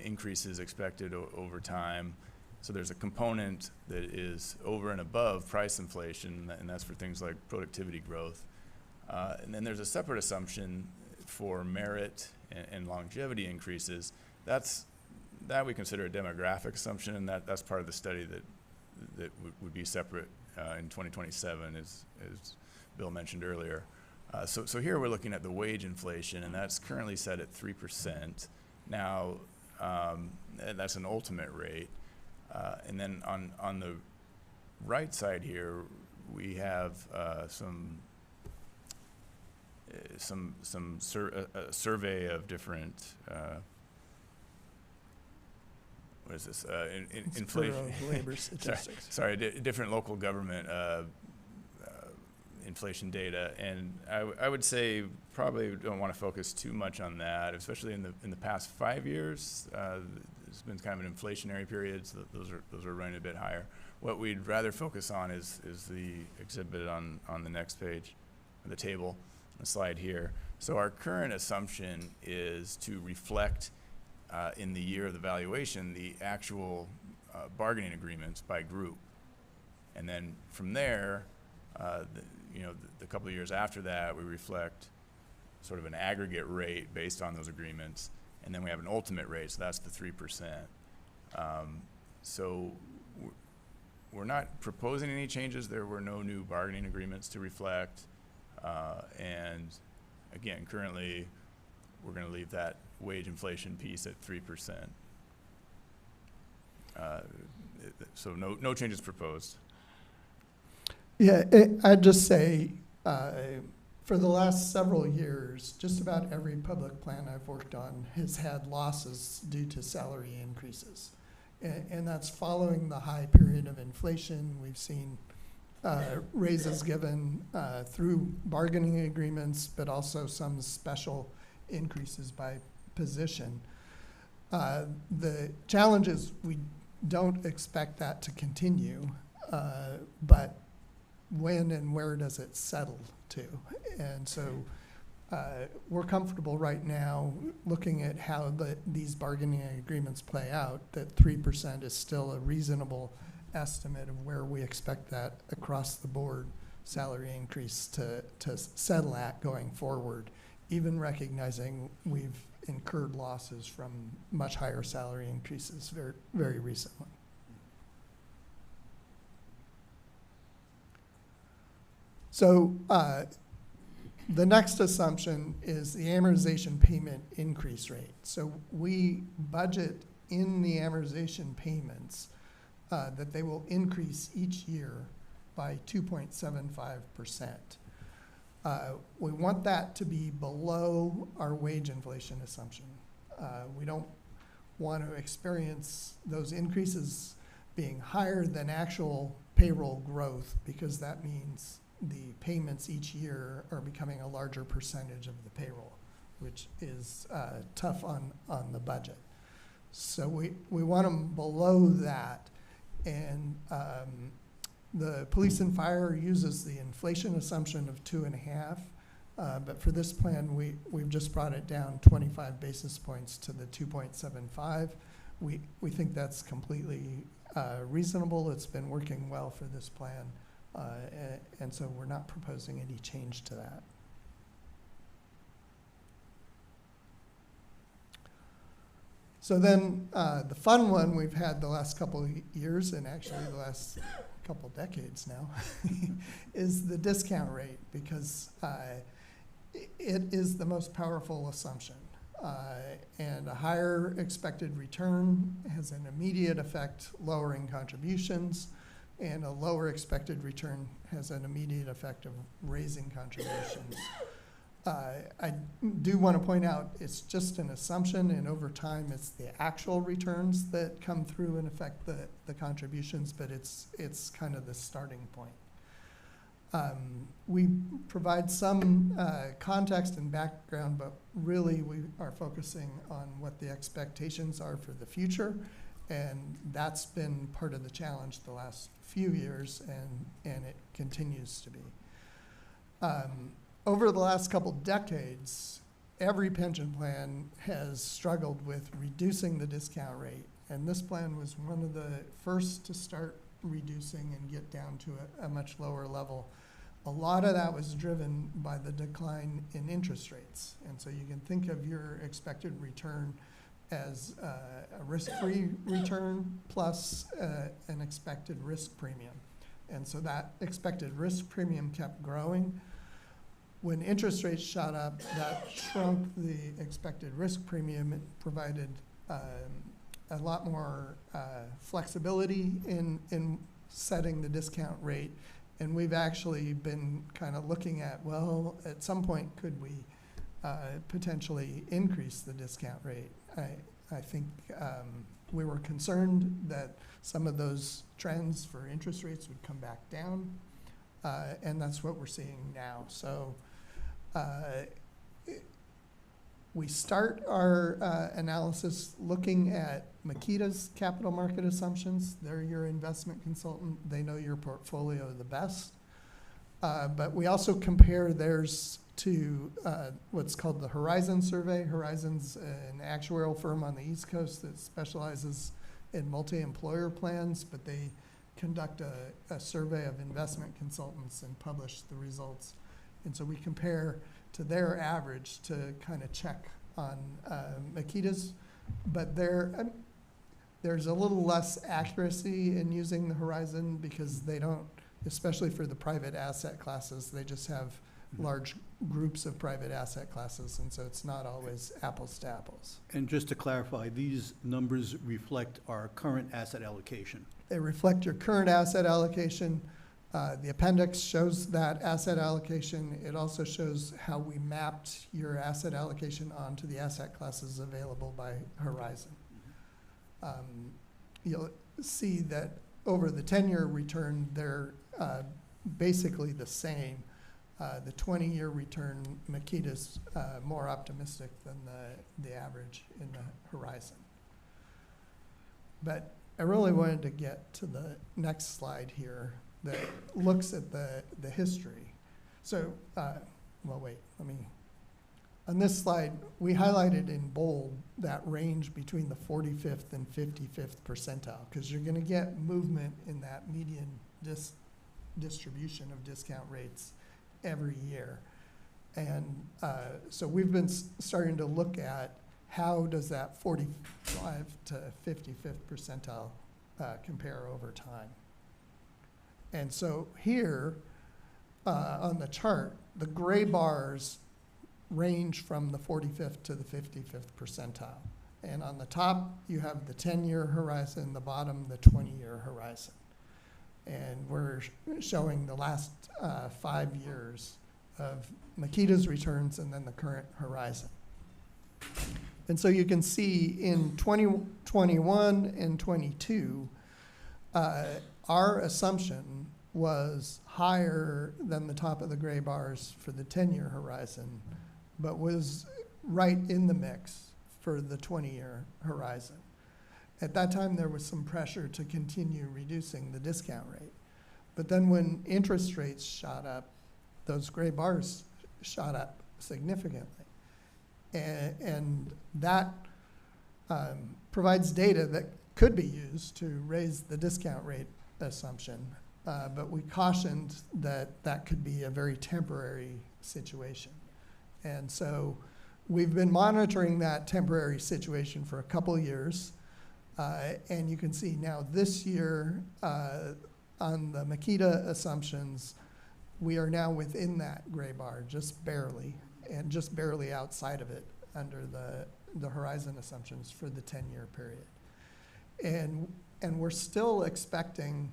increases expected over time. So there's a component that is over and above price inflation, and that's for things like productivity growth. And then there's a separate assumption for merit and longevity increases. That we consider a demographic assumption, and that's part of the study that would be separate in 2027, as Bill mentioned earlier. So here we're looking at the wage inflation, and that's currently set at 3%. Now, and that's an ultimate rate. And then on the right side here, we have a survey of different what is this? Inflation. Bureau of Labor Statistics. Sorry, different local government inflation data, and I would say probably don't want to focus too much on that, especially in the past 5 years. There's been kind of an inflationary period, so those are running a bit higher. What we'd rather focus on is the exhibit on the next page, the table, the slide here. So our current assumption is to reflect in the year of the valuation the actual bargaining agreements by group, and then from there The couple of years after that, we reflect sort of an aggregate rate based on those agreements, and then we have an ultimate rate, so that's the 3%. So we're not proposing any changes. There were no new bargaining agreements to reflect. And again, currently, we're going to leave that wage inflation piece at 3%. So no changes proposed. Yeah, I'd just say, for the last several years, just about every public plan I've worked on has had losses due to salary increases. And that's following the high period of inflation. We've seen raises given through bargaining agreements, but also some special increases by position. The challenge is we don't expect that to continue, but when and where does it settle to? And so we're comfortable right now looking at how these bargaining agreements play out, that 3% is still a reasonable estimate of where we expect that across the board salary increase to settle at going forward, even recognizing we've incurred losses from much higher salary increases very, very recently. So the next assumption is the amortization payment increase rate. So we budget in the amortization payments that they will increase each year by 2.75%. We want that to be below our wage inflation assumption. We don't want to experience those increases being higher than actual payroll growth, because that means the payments each year are becoming a larger percentage of the payroll, which is tough on the budget. So we want them below that. And the police and fire uses the inflation assumption of 2.5, but for this plan, we've just brought it down 25 basis points to the 2.75. We think that's completely reasonable. It's been working well for this plan, and so we're not proposing any change to that. So then the fun one we've had the last couple of years, and actually the last couple decades now, is the discount rate, because it is the most powerful assumption. And a higher expected return has an immediate effect lowering contributions, and a lower expected return has an immediate effect of raising contributions. I do want to point out it's just an assumption, and over time it's the actual returns that come through and affect the contributions, but it's kind of the starting point. We provide some context and background, but really we are focusing on what the expectations are for the future, and that's been part of the challenge the last few years, and it continues to be. Over the last couple decades, every pension plan has struggled with reducing the discount rate, and this plan was one of the first to start reducing and get down to a much lower level. A lot of that was driven by the decline in interest rates, and so you can think of your expected return as a risk-free return plus an expected risk premium. And so that expected risk premium kept growing. When interest rates shot up, that shrunk the expected risk premium. It provided a lot more flexibility in setting the discount rate. And we've actually been kind of looking at, well, at some point, could we potentially increase the discount rate? I think we were concerned that some of those trends for interest rates would come back down, and that's what we're seeing now. So we start our analysis looking at Makita's capital market assumptions. They're your investment consultant. They know your portfolio the best. But we also compare theirs to what's called the Horizon survey. Horizon's an actuarial firm on the East Coast that specializes in multi-employer plans, but they conduct a survey of investment consultants and publish the results. And so we compare to their average to kind of check on Makita's, but there's a little less accuracy in using the horizon because they don't, especially for the private asset classes, they just have large groups of private asset classes, and so it's not always apples to apples. And just to clarify, these numbers reflect our current asset allocation. They reflect your current asset allocation. The appendix shows that asset allocation. It also shows how we mapped your asset allocation onto the asset classes available by Horizon. You'll see that over the 10-year return, they're basically the same. The 20-year return, Makita's more optimistic than the average in the Horizon. But I really wanted to get to the next slide here that looks at the history. So, well, wait, on this slide, we highlighted in bold that range between the 45th and 55th percentile, because you're gonna get movement in that median distribution of discount rates every year. And so we've been starting to look at how does that 45 to 55th percentile compare over time. And so here on the chart, the gray bars range from the 45th to the 55th percentile. And on the top, you have the 10-year horizon, the bottom, the 20-year horizon. And we're showing the last 5 years of Makita's returns and then the current horizon. And so you can see in 2021 and 22, our assumption was higher than the top of the gray bars for the 10-year horizon, but was right in the mix for the 20-year horizon. At that time, there was some pressure to continue reducing the discount rate. But then when interest rates shot up, those gray bars shot up significantly. And that provides data that could be used to raise the discount rate assumption. But we cautioned that that could be a very temporary situation. And so we've been monitoring that temporary situation for a couple of years. And you can see now this year on the Makita assumptions, we are now within that gray bar, just barely, and just barely outside of it under the horizon assumptions for the 10-year period. And we're still expecting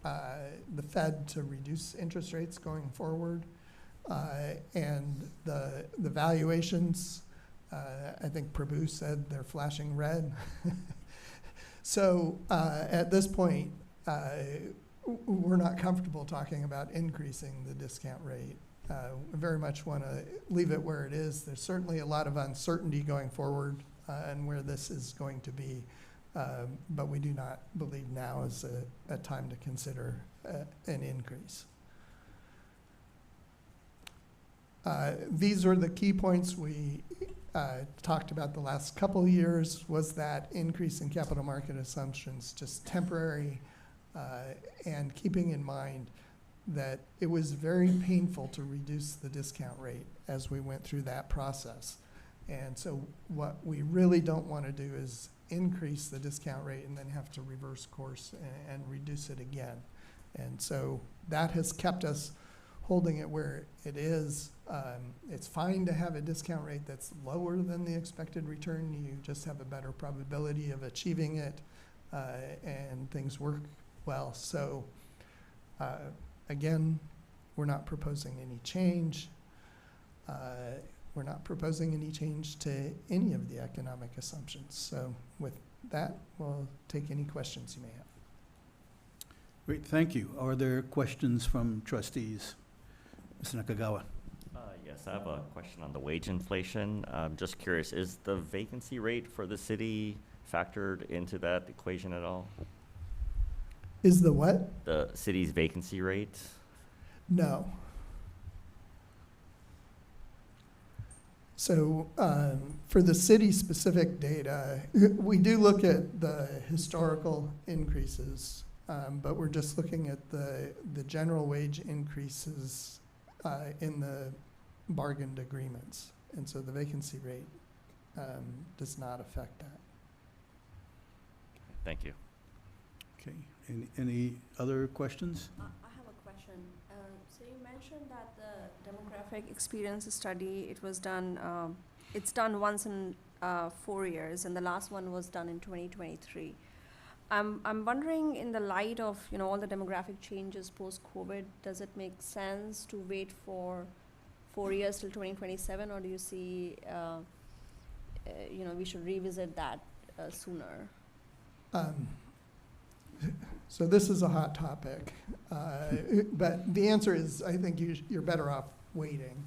the Fed to reduce interest rates going forward. And the valuations, I think Prabhu said they're flashing red. So at this point, we're not comfortable talking about increasing the discount rate. We very much want to leave it where it is. There's certainly a lot of uncertainty going forward and where this is going to be, but we do not believe now is a time to consider an increase. These are the key points we talked about the last couple of years. Was that increase in capital market assumptions just temporary? And keeping in mind that it was very painful to reduce the discount rate as we went through that process. And so what we really don't want to do is increase the discount rate and then have to reverse course and reduce it again. And so that has kept us holding it where it is. It's fine to have a discount rate that's lower than the expected return. You just have a better probability of achieving it, and things work well. So again, we're not proposing any change. We're not proposing any change to any of the economic assumptions. So with that, we'll take any questions you may have. Great, thank you. Are there questions from trustees? Mr. Nakagawa. Yes, I have a question on the wage inflation. I'm just curious, is the vacancy rate for the city factored into that equation at all? Is the what? The city's vacancy rate? No. So for the city-specific data, we do look at the historical increases But we're just looking at the general wage increases in the bargained agreements. And so the vacancy rate does not affect that. Thank you. Okay, any other questions? I have a question. So you mentioned that the demographic experience study, it was done, it's done once in 4 years, and the last one was done in 2023. I'm wondering, in the light of, you know, all the demographic changes post-COVID, does it make sense to wait for 4 years till 2027, or do you see, you know, we should revisit that sooner? So this is a hot topic, but the answer is, I think you're better off waiting.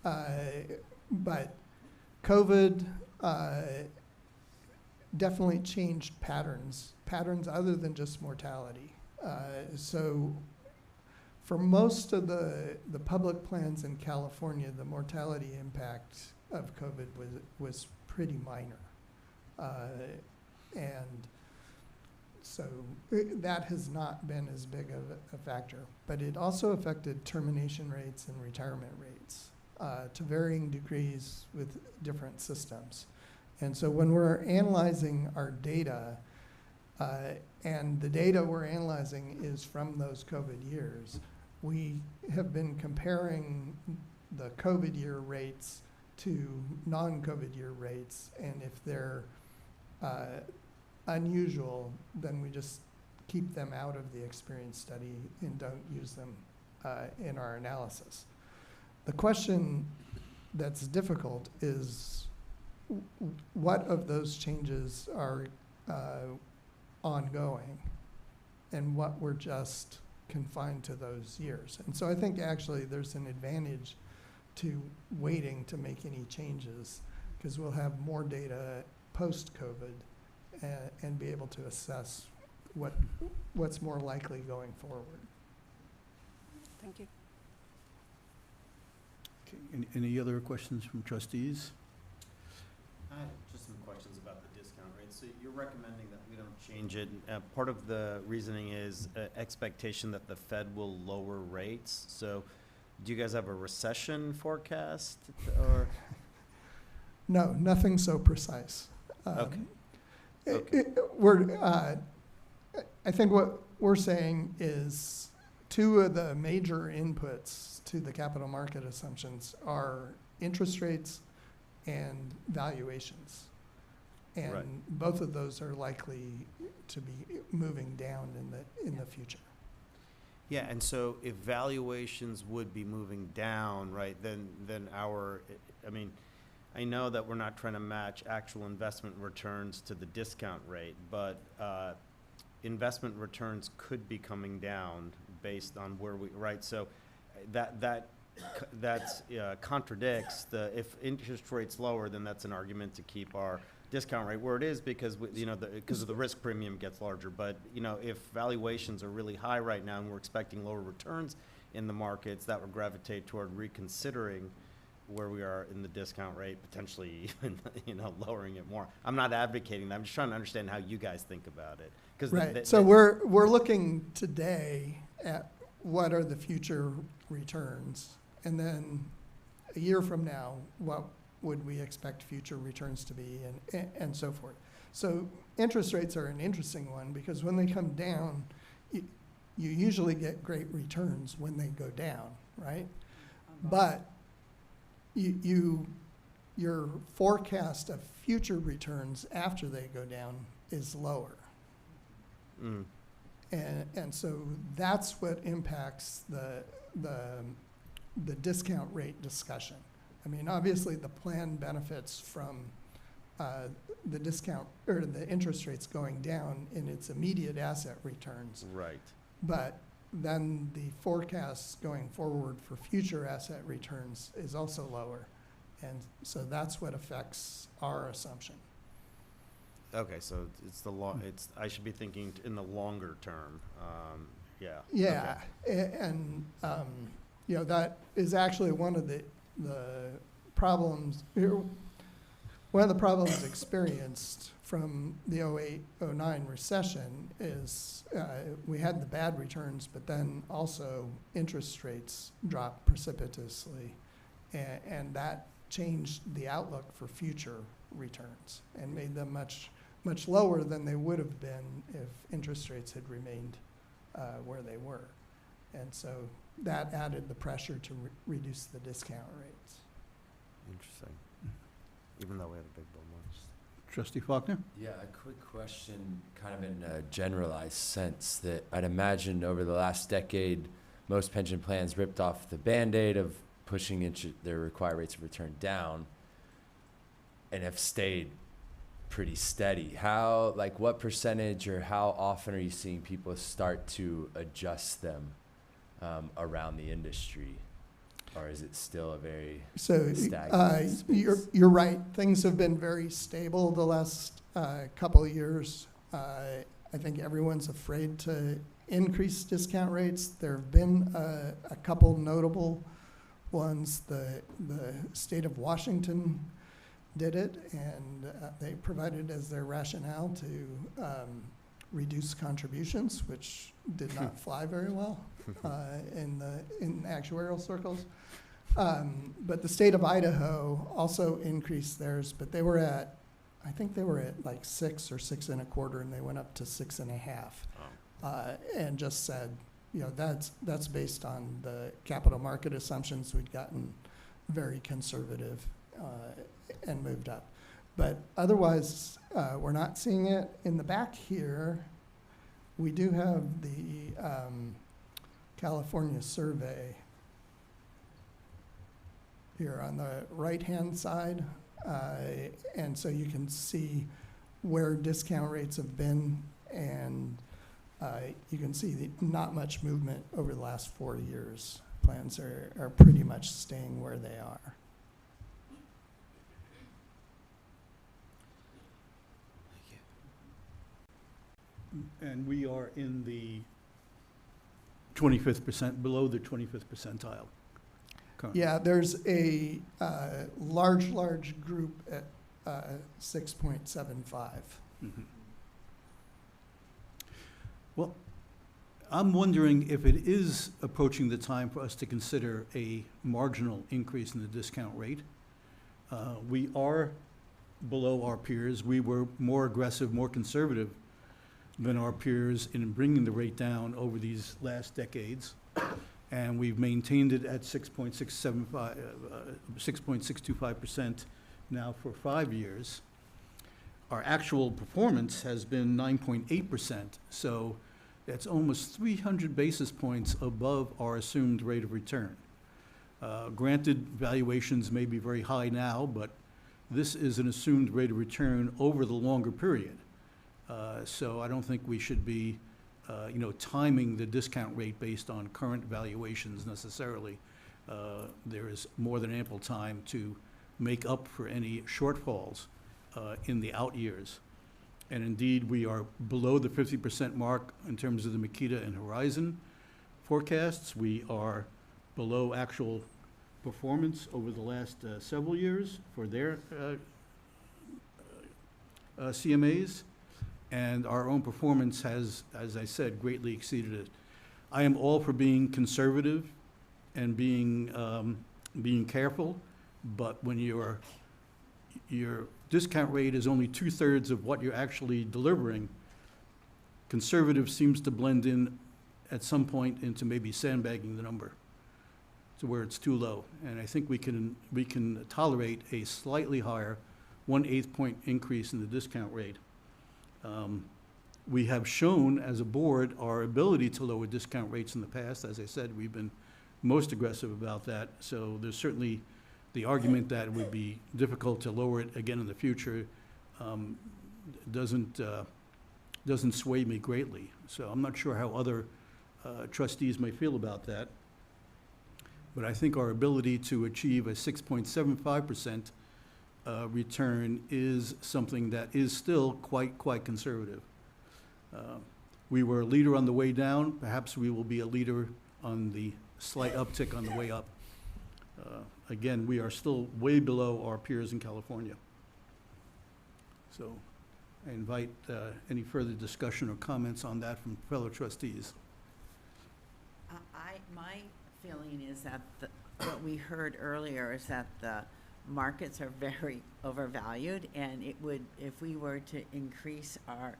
But COVID definitely changed patterns other than just mortality. So for most of the public plans in California, the mortality impact of COVID was pretty minor. And so that has not been as big of a factor. But it also affected termination rates and retirement rates to varying degrees with different systems. And so when we're analyzing our data, and the data we're analyzing is from those COVID years, we have been comparing the COVID year rates to non-COVID year rates, and if they're unusual, then we just keep them out of the experience study and don't use them in our analysis. The question that's difficult is what of those changes are ongoing and what were just confined to those years. And so I think actually there's an advantage to waiting to make any changes because we'll have more data post-COVID and be able to assess what's more likely going forward. Thank you. Okay, any other questions from trustees? I have just some questions about the discount rate. So you're recommending that we don't change it. Part of the reasoning is expectation that the Fed will lower rates. So do you guys have a recession forecast or? No, nothing so precise. Okay. I think what we're saying is two of the major inputs to the capital market assumptions are interest rates and valuations. And Right. both of those are likely to be moving down in the future. Yeah, and so if valuations would be moving down, right, then I mean, I know that we're not trying to match actual investment returns to the discount rate, but investment returns could be coming down based on where we, right? So that contradicts if interest rates lower, then that's an argument to keep our discount rate where it is because because of the risk premium gets larger. But if valuations are really high right now and we're expecting lower returns in the markets, that would gravitate toward reconsidering where we are in the discount rate, potentially even lowering it more. I'm not advocating that. I'm just trying to understand how you guys think about it. Right. So we're looking today at what are the future returns, and then a year from now, what would we expect future returns to be, and so forth. So interest rates are an interesting one because when they come down, you usually get great returns when they go down, right? But your forecast of future returns after they go down is lower. Mm. And so that's what impacts the discount rate discussion. I mean, obviously the plan benefits from the discount or the interest rates going down in its immediate asset returns. Right. But then the forecasts going forward for future asset returns is also lower. And so that's what affects our assumption. Okay, so it's I should be thinking in the longer term. Yeah. Yeah, and that is actually one of the problems. one of the problems experienced from the 08-09 recession is we had the bad returns, but then also interest rates dropped precipitously. And that changed the outlook for future returns and made them much lower than they would have been if interest rates had remained where they were. And so that added the pressure to reduce the discount rates. Interesting. Even though we have a big bull march. Trustee Faulkner? Yeah, a quick question, kind of in a generalized sense, that I'd imagine over the last decade, most pension plans ripped off the Band-Aid of pushing their required rates of return down and have stayed pretty steady. How, like, what percentage or how often are you seeing people start to adjust them around the industry? Or is it still a very stagnant space? You're right. Things have been very stable the last couple of years. I think everyone's afraid to increase discount rates. There have been a couple notable ones. The state of Washington did it, and they provided as their rationale to reduce contributions, which did not fly very well in actuarial circles. But the state of Idaho also increased theirs, but they were at, I think they were at like 6 or 6 1/4, and they went up to 6 1/2, and just said, you know, that's based on the capital market assumptions. We'd gotten very conservative and moved up. But otherwise, we're not seeing it. In the back here, we do have the California survey here on the right-hand side. And so you can see where discount rates have been, and you can see not much movement over the last 4 years. Plans are pretty much staying where they are. And we are in the 25th below the 25th percentile currently. Yeah, there's a large group at 6.75. Mhm. Well, I'm wondering if it is approaching the time for us to consider a marginal increase in the discount rate. We are below our peers. We were more aggressive, more conservative than our peers in bringing the rate down over these last decades. And we've maintained it at 6.625% now for 5 years. Our actual performance has been 9.8%, so that's almost 300 basis points above our assumed rate of return. Granted, valuations may be very high now, but this is an assumed rate of return over the longer period. So I don't think we should be, timing the discount rate based on current valuations necessarily. There is more than ample time to make up for any shortfalls in the out years. And indeed, we are below the 50% mark in terms of the Makita and Horizon forecasts. We are below actual performance over the last several years for their CMAs. And our own performance has, as I said, greatly exceeded it. I am all for being conservative and being careful, but when your discount rate is only 2/3 of what you're actually delivering, conservative seems to blend in at some point into maybe sandbagging the number to where it's too low. And I think we can tolerate a slightly higher 1/8 point increase in the discount rate. We have shown as a board our ability to lower discount rates in the past. As I said, we've been most aggressive about that. So there's certainly the argument that it would be difficult to lower it again in the future doesn't sway me greatly. So I'm not sure how other trustees may feel about that. But I think our ability to achieve a 6.75% return is something that is still quite conservative. We were a leader on the way down. Perhaps we will be a leader on the slight uptick on the way up. Again, we are still way below our peers in California. So I invite any further discussion or comments on that from fellow trustees. My feeling is that what we heard earlier is that the markets are very overvalued, and it would, if we were to increase our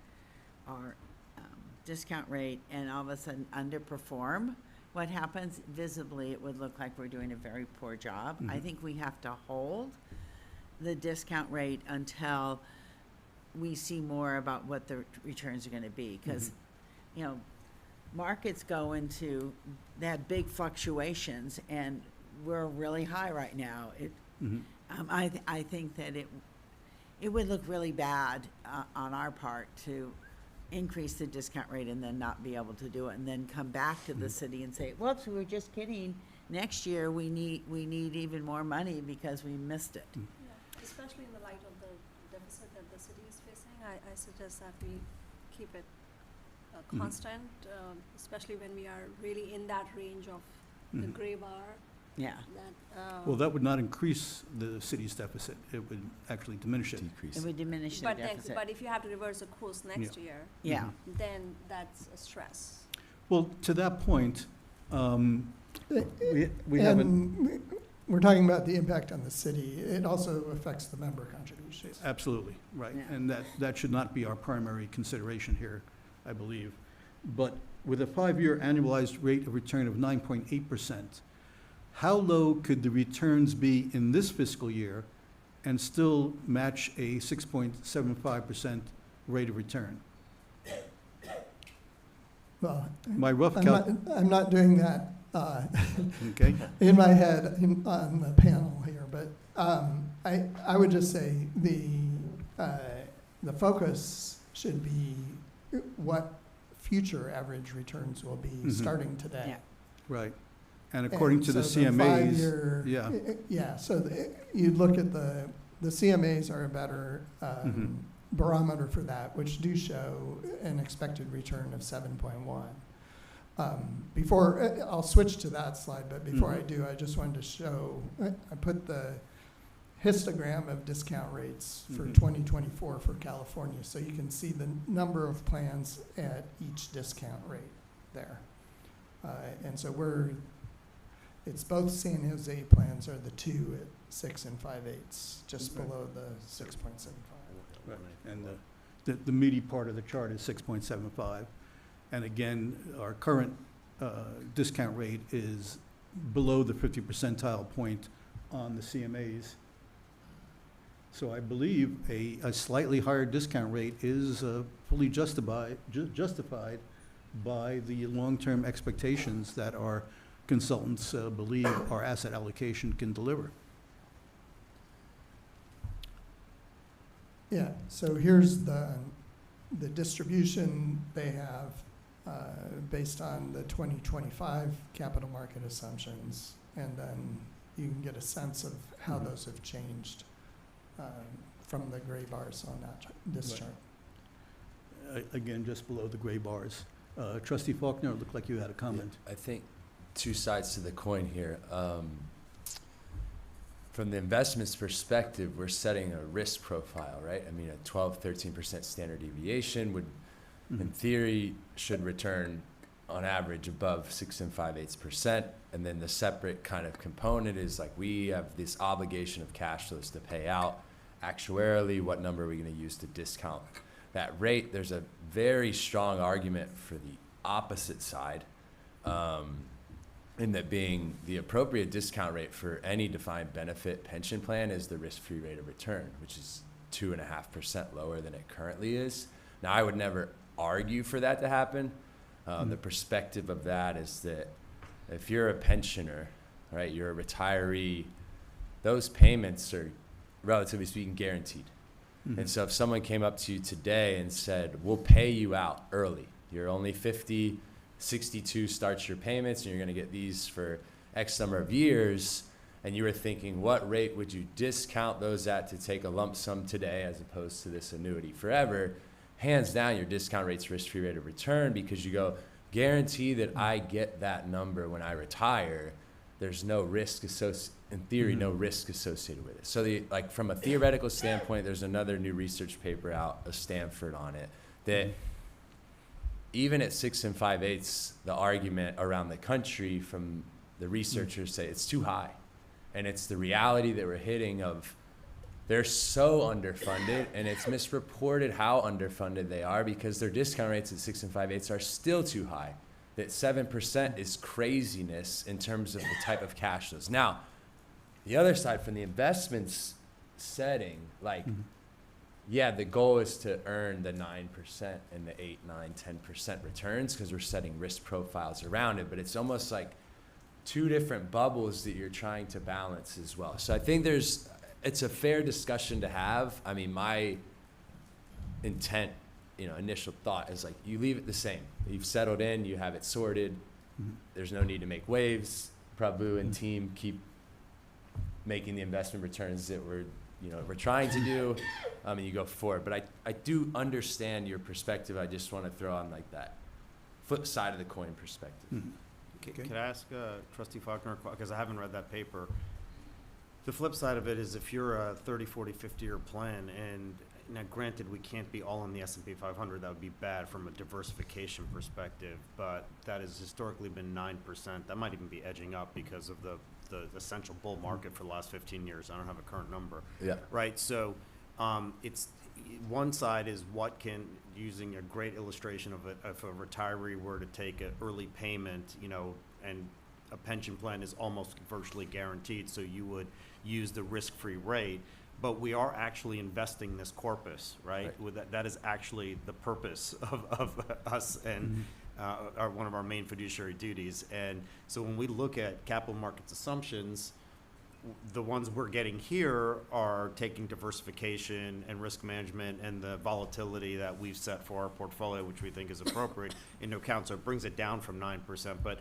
discount rate and all of a sudden underperform, what happens visibly, it would look like we're doing a very poor job. I think we have to hold the discount rate until we see more about what the returns are going to be, because you know, markets go into, they have big fluctuations, and we're really high right now. I think that it would look really bad on our part to increase the discount rate and then not be able to do it, and then come back to the city and say, whoops, we were just kidding. Next year, we need even more money because we missed it. Yeah, especially in the light of the deficit that the city is facing, I suggest that we keep it constant, especially when we are really in that range of the gray bar. Yeah. Well, that would not increase the city's deficit. It would actually diminish it. It would diminish the deficit. But if you have to reverse the course next year, then that's a stress. Well, to that point, we haven't. We're talking about the impact on the city. It also affects the member contributions. Absolutely, right. Yeah. And that should not be our primary consideration here, I believe. But with a 5-year annualized rate of return of 9.8%, how low could the returns be in this fiscal year and still match a 6.75% rate of return? Well, My rough I'm not doing that okay. in my head on the panel here, but I would just say the focus should be what future average returns will be starting today. Yeah. Right. And according to the so CMAs, 5-year yeah, so you look at the CMAs are a better barometer for that, which do show an expected return of 7.1. Before, I'll switch to that slide, but before I do, I just wanted to show, I put the histogram of discount rates for 2024 for California, so you can see the number of plans at each discount rate there. And so it's both San Jose plans are the two at 6 5/8, just below the 6.75. right. And the meaty part of the chart is 6.75. And again, our current discount rate is below the 50 percentile point on the CMAs. So I believe a slightly higher discount rate is fully justified by the long-term expectations that our consultants believe our asset allocation can deliver. Yeah, so here's the distribution they have based on the 2025 capital market assumptions, and then you can get a sense of how those have changed from the gray bars on this chart. Again, just below the gray bars. Trustee Faulkner, it looked like you had a comment. I think two sides to the coin here. From the investment's perspective, we're setting a risk profile, right? I mean, a 12, 13% standard deviation would, in theory, should return on average above 6 5/8%. And then the separate kind of component is like, we have this obligation of cash flows to pay out. Actuarially, what number are we going to use to discount that rate? There's a very strong argument for the opposite side, in that being the appropriate discount rate for any defined benefit pension plan is the risk-free rate of return, which is 2.5% lower than it currently is. Now, I would never argue for that to happen. The perspective of that is that if you're a pensioner, right, you're a retiree, those payments are, relatively speaking, guaranteed. And so if someone came up to you today and said, we'll pay you out early, you're only 50, 62 starts your payments, and you're going to get these for X number of years, and you were thinking, what rate would you discount those at to take a lump sum today as opposed to this annuity forever? Hands down, your discount rate's risk-free rate of return, because you go, guarantee that I get that number when I retire. there's no risk in theory, no risk associated with it. So like from a theoretical standpoint, there's another new research paper out of Stanford on it that even at 6 5/8, the argument around the country from the researchers say it's too high. And it's the reality that we're hitting of they're so underfunded, and it's misreported how underfunded they are because their discount rates at 6 5/8 are still too high. That 7% is craziness in terms of the type of cash flows. Now, the other side from the investments setting, like, yeah, the goal is to earn the 9% and the 8, 9, 10% returns because we're setting risk profiles around it, but it's almost like two different bubbles that you're trying to balance as well. So I think it's a fair discussion to have. I mean, my intent, initial thought is like, you leave it the same. You've settled in, you have it sorted. There's no need to make waves. Prabhu and team keep making the investment returns that we're trying to do, and you go forward. But I do understand your perspective. I just want to throw on like that flip side of the coin perspective. Could I ask Trustee Faulkner, because I haven't read that paper, the flip side of it is if you're a 30, 40, 50-year plan, and now granted we can't be all in the S&P 500, that would be bad from a diversification perspective, but that has historically been 9%. That might even be edging up because of the essential bull market for the last 15 years. I don't have a current number. Yeah. Right, so it's one side is using a great illustration of it, if a retiree were to take an early payment, and a pension plan is almost virtually guaranteed, so you would use the risk-free rate. But we are actually investing this corpus, right? That is actually the purpose of us and one of our main fiduciary duties. And so when we look at capital markets assumptions, the ones we're getting here are taking diversification and risk management and the volatility that we've set for our portfolio, which we think is appropriate, into account. So it brings it down from 9%, but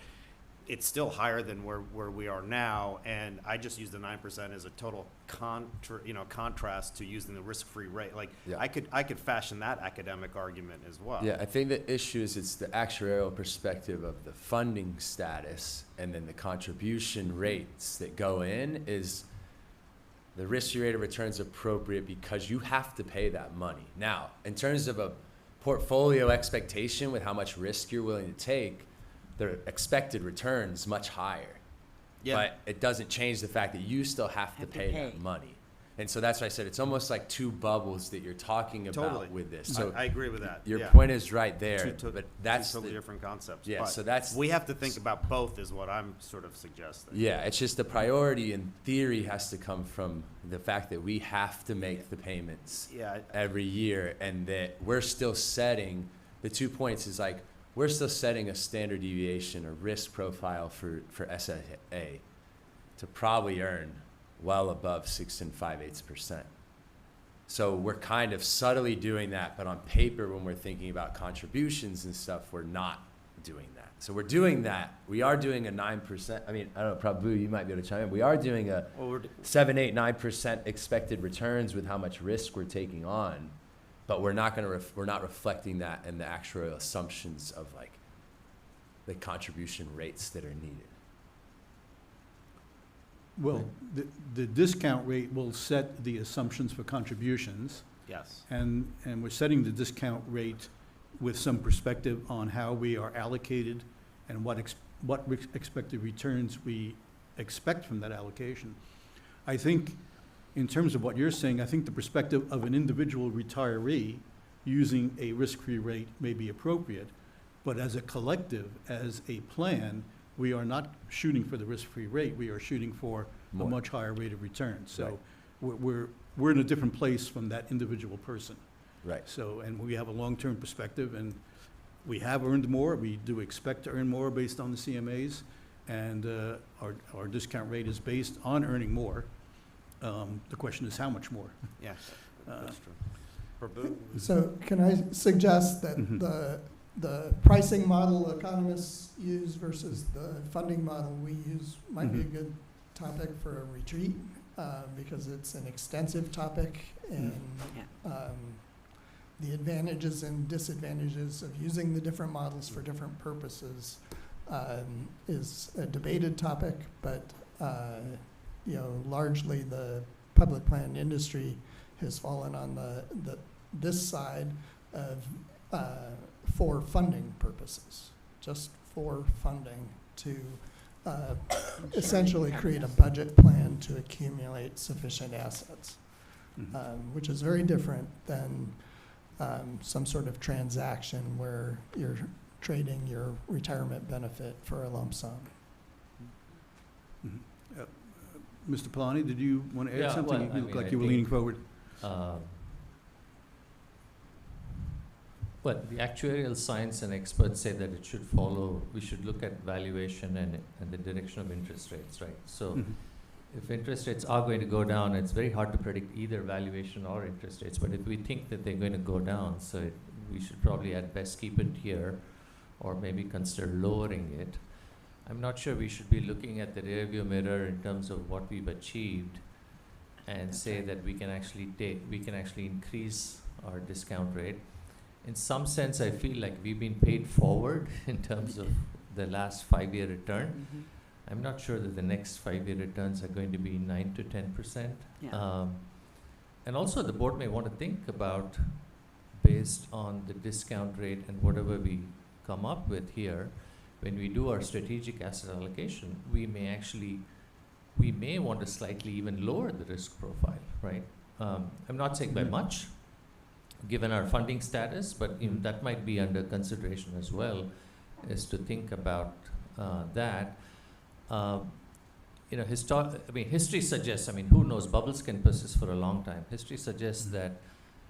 it's still higher than where we are now. And I just use the 9% as a total contrast to using the risk-free rate. Like, yeah. I could fashion that academic argument as well. Yeah, I think the issue is it's the actuarial perspective of the funding status and then the contribution rates that go in is the risk-free rate of return is appropriate because you have to pay that money. Now, in terms of a portfolio expectation with how much risk you're willing to take, the expected return's much higher. Yeah. But it doesn't change the fact that you still have to pay that money. And so that's why I said it's almost like two bubbles that you're talking about with this. So I agree with that. Your point is right there, but that's two totally different concepts. Yeah, but so that's we have to think about both is what I'm sort of suggesting. Yeah, it's just the priority in theory has to come from the fact that we have to make the payments every year, and that we're still setting the 2 points is like we're still setting a standard deviation or risk profile for SSA to probably earn well above 6 5/8%. So we're kind of subtly doing that, but on paper, when we're thinking about contributions and stuff, we're not doing that. So we're doing that. We are doing a 9%. I mean, I don't know, Prabhu, you might be able to chime in. We are doing a 7, 8, 9% expected returns with how much risk we're taking on, but we're not going to. We're not reflecting that in the actuarial assumptions of like the contribution rates that are needed. Well, the discount rate will set the assumptions for contributions. Yes. And we're setting the discount rate with some perspective on how we are allocated and what expected returns we expect from that allocation. I think, in terms of what you're saying, I think the perspective of an individual retiree using a risk-free rate may be appropriate, but as a collective, as a plan, we are not shooting for the risk-free rate. We are shooting for a much higher rate of return. So we're in a different place from that individual person. Right. So, and we have a long-term perspective, and we have earned more. We do expect to earn more based on the CMAs, and our discount rate is based on earning more. The question is how much more. Yes, that's true. So can I suggest that the pricing model economists use versus the funding model we use might be a good topic for a retreat because it's an extensive topic, and the advantages and disadvantages of using the different models for different purposes is a debated topic, but, largely the public plan industry has fallen on this side of, for funding purposes, just for funding to essentially create a budget plan to accumulate sufficient assets, which is very different than some sort of transaction where you're trading your retirement benefit for a lump sum. Mr. Polani, did you want to add Yeah, something? well, You I look mean, like I you were think, leaning forward. Well, the actuarial science and experts say that it should follow, we should look at valuation and the direction of interest rates, right? So if interest rates are going to go down, it's very hard to predict either valuation or interest rates. But if we think that they're going to go down, we should probably at best keep it here or maybe consider lowering it. I'm not sure we should be looking at the rearview mirror in terms of what we've achieved and say that we can actually increase our discount rate. In some sense, I feel like we've been paid forward in terms of the last 5-year return. I'm not sure that the next 5-year returns are going to be 9 to 10%. Yeah. And also the board may want to think about, based on the discount rate and whatever we come up with here, when we do our strategic asset allocation, we may want to slightly even lower the risk profile, right? I'm not saying by much, given our funding status, but that might be under consideration as well, is to think about that. History suggests, who knows, bubbles can persist for a long time. History suggests that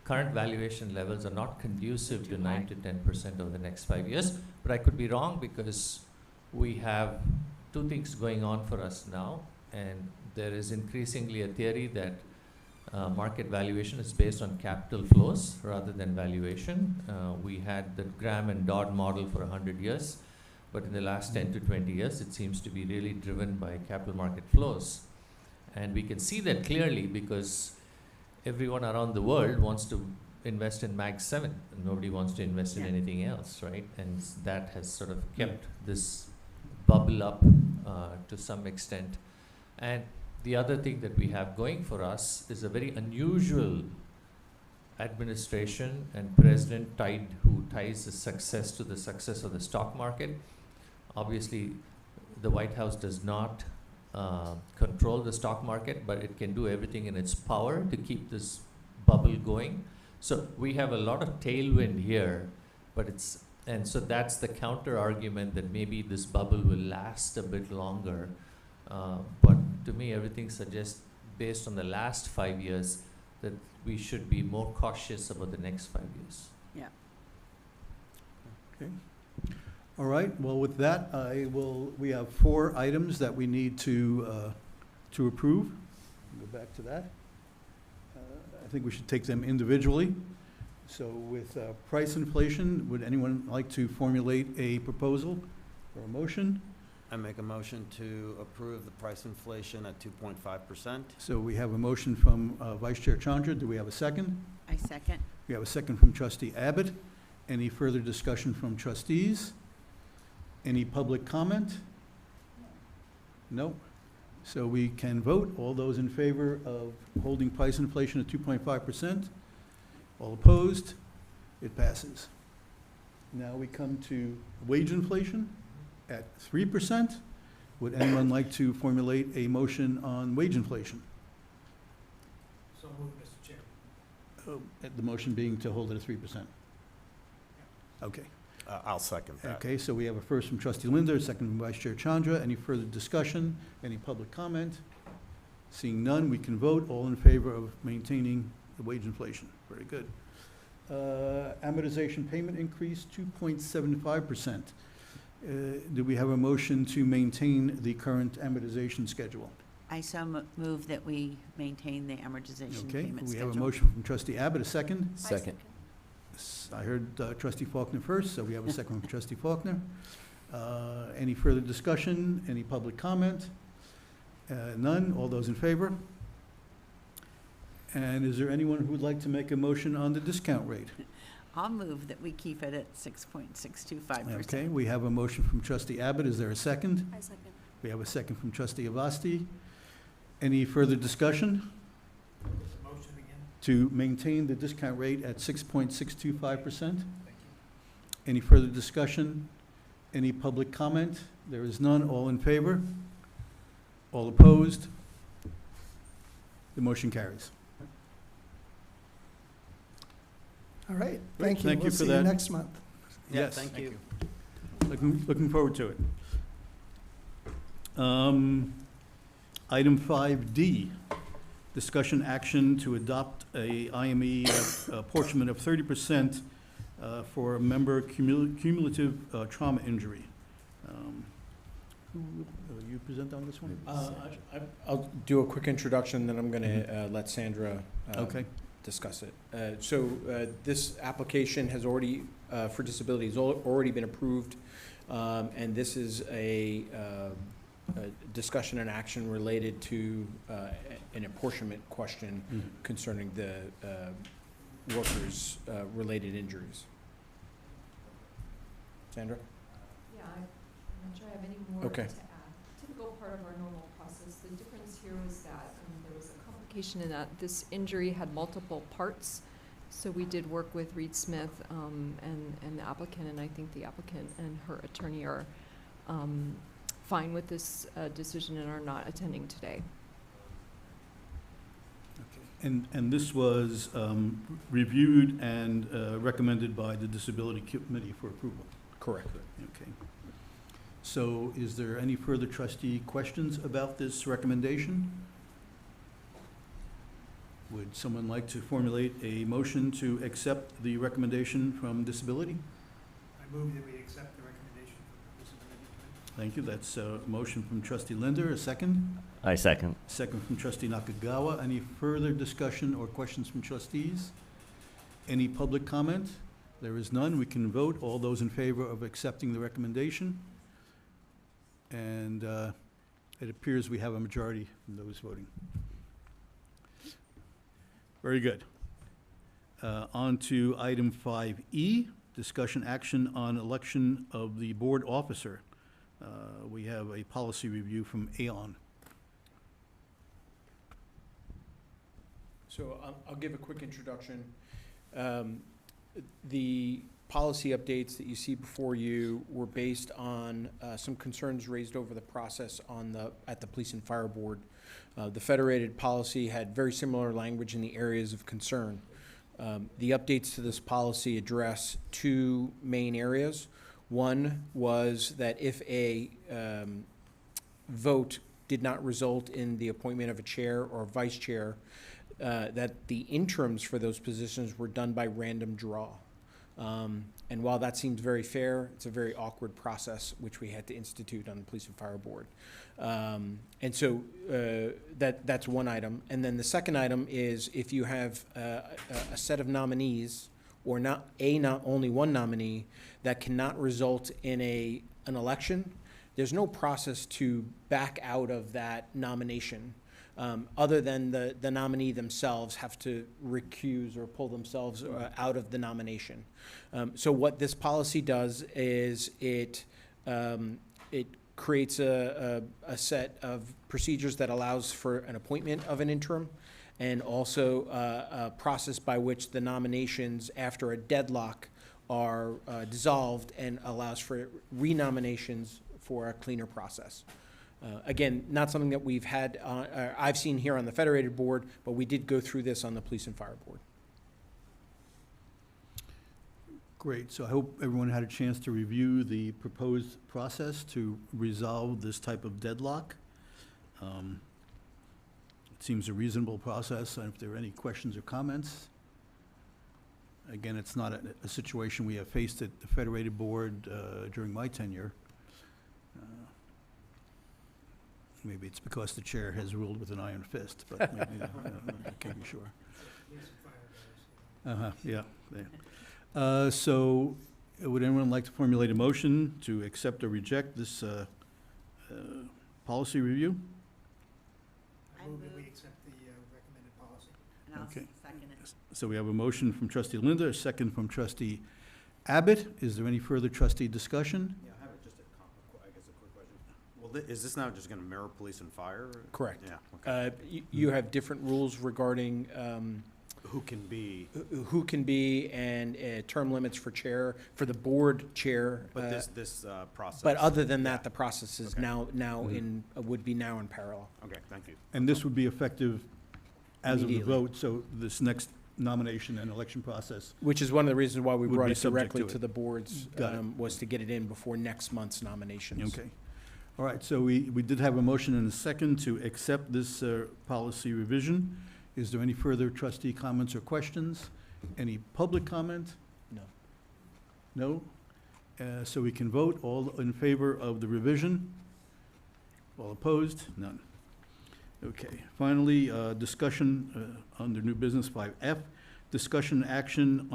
current valuation levels are not conducive to 9 to 10% over the next 5 years, but I could be wrong because we have two things going on for us now, and there is increasingly a theory that market valuation is based on capital flows rather than valuation. We had the Graham and Dodd model for 100 years, but in the last 10 to 20 years, it seems to be really driven by capital market flows. And we can see that clearly because everyone around the world wants to invest in Mag 7, and nobody wants to invest in anything else, right? And that has sort of kept this bubble up to some extent. And the other thing that we have going for us is a very unusual administration and president who ties the success to the success of the stock market. Obviously, the White House does not control the stock market, but it can do everything in its power to keep this bubble going. So we have a lot of tailwind here, and so that's the counter argument that maybe this bubble will last a bit longer. But to me, everything suggests, based on the last 5 years, that we should be more cautious about the next 5 years. Yeah. Okay. All right, well, with that, we have 4 items that we need to approve. Go back to that. I think we should take them individually. So with price inflation, would anyone like to formulate a proposal or a motion? I make a motion to approve the price inflation at 2.5%. So we have a motion from Vice Chair Chandra. Do we have a second? I second. We have a second from Trustee Abbott. Any further discussion from trustees? Any public comment? No. So we can vote. All those in favor of holding price inflation at 2.5%? All opposed? It passes. Now we come to wage inflation at 3%. Would anyone like to formulate a motion on wage inflation? So moved, Mr. Chair. The motion being to hold it at 3%. Okay. I'll second that. Okay, so we have a first from Trustee Linder, a second from Vice Chair Chandra. Any further discussion? Any public comment? Seeing none, we can vote. All in favor of maintaining the wage inflation. Very good. Amortization payment increase, 2.75%. Do we have a motion to maintain the current amortization schedule? I so move that we maintain the amortization Okay, payment we schedule. have a motion from Trustee Abbott, a second. Second. I heard Trustee Faulkner first, so we have a second from Trustee Faulkner. Any further discussion? Any public comment? None. All those in favor? And is there anyone who would like to make a motion on the discount rate? I'll move that we keep it at 6.625%. Okay, we have a motion from trustee Abbott. Is there a second? I second. We have a second from trustee Avasti. Any further discussion? Motion again? To maintain the discount rate at 6.625%? Any further discussion? Any public comment? There is none. All in favor? All opposed? The motion carries. All right, Great, thank you. thank you We'll for see you that. next month. Yes. Thank you. Looking forward to it. Item 5D, discussion action to adopt a IME apportionment of 30% for a member cumulative trauma injury. Will you present on this one? I'll do a quick introduction, then I'm going to let Sandra Okay. discuss it. This application has already, for disability, has already been approved, and this is a discussion and action related to an apportionment question concerning the workers' related injuries. Sandra? Yeah, I'm not sure I have any more Okay. to add. Typical part of our normal process. The difference here was that there was a complication in that this injury had multiple parts. So we did work with Reed Smith and the applicant, and I think the applicant and her attorney are fine with this decision and are not attending today. And this was reviewed and recommended by the Disability Committee for approval? Correct. Okay. So is there any further trustee questions about this recommendation? Would someone like to formulate a motion to accept the recommendation from Disability? I move that we accept the recommendation from the Disability Committee. Thank you. That's a motion from trustee Linder. A second? I second. Second from trustee Nakagawa. Any further discussion or questions from trustees? Any public comment? There is none. We can vote. All those in favor of accepting the recommendation? And it appears we have a majority from those voting. Very good. On to item 5E, discussion action on election of the board officer. We have a policy review from Aon. So I'll give a quick introduction. The policy updates that you see before you were based on some concerns raised over the process at the Police and Fire Board. The Federated policy had very similar language in the areas of concern. The updates to this policy address two main areas. One was that if a vote did not result in the appointment of a chair or vice chair, that the interims for those positions were done by random draw. And while that seems very fair, it's a very awkward process which we had to institute on the Police and Fire Board. And so that's one item. And then the second item is if you have a set of nominees or not only one nominee that cannot result in an election, there's no process to back out of that nomination. Other than the nominee themselves have to recuse or pull themselves out of the nomination. So what this policy does is it creates a set of procedures that allows for an appointment of an interim, and also a process by which the nominations after a deadlock are dissolved and allows for renominations for a cleaner process. Again, not something that we've had, I've seen here on the Federated Board, but we did go through this on the Police and Fire Board. Great. So I hope everyone had a chance to review the proposed process to resolve this type of deadlock. It seems a reasonable process, and if there are any questions or comments. Again, it's not a situation we have faced at the Federated Board during my tenure. Maybe it's because the chair has ruled with an iron fist, but maybe, I can't be sure. Yeah. So would anyone like to formulate a motion to accept or reject this policy review? I move that we accept the recommended policy. And And I'll Okay. second it. So we have a motion from trustee Linda, a second from trustee Abbott. Is there any further trustee discussion? Yeah, I have just I guess a quick question. Well, is this now just gonna mirror police and fire? Correct. Yeah, okay. You have different rules regarding Who can be, who can be and term limits for chair, for the board chair. but this process? But other than Yeah. that, the process is Okay. now would be now in parallel. Okay, thank you. And this would be effective as of the Immediately. vote, so this next nomination and election process. Which is one of the reasons why we Would brought be it subject directly to to it. the boards, Got it. was to get it in before next month's nominations. Okay. All right, so we did have a motion and a second to accept this policy revision. Is there any further trustee comments or questions? Any public comment? No. No? So we can vote. All in favor of the revision? All opposed? None. Okay. Finally, discussion under new business 5F, discussion action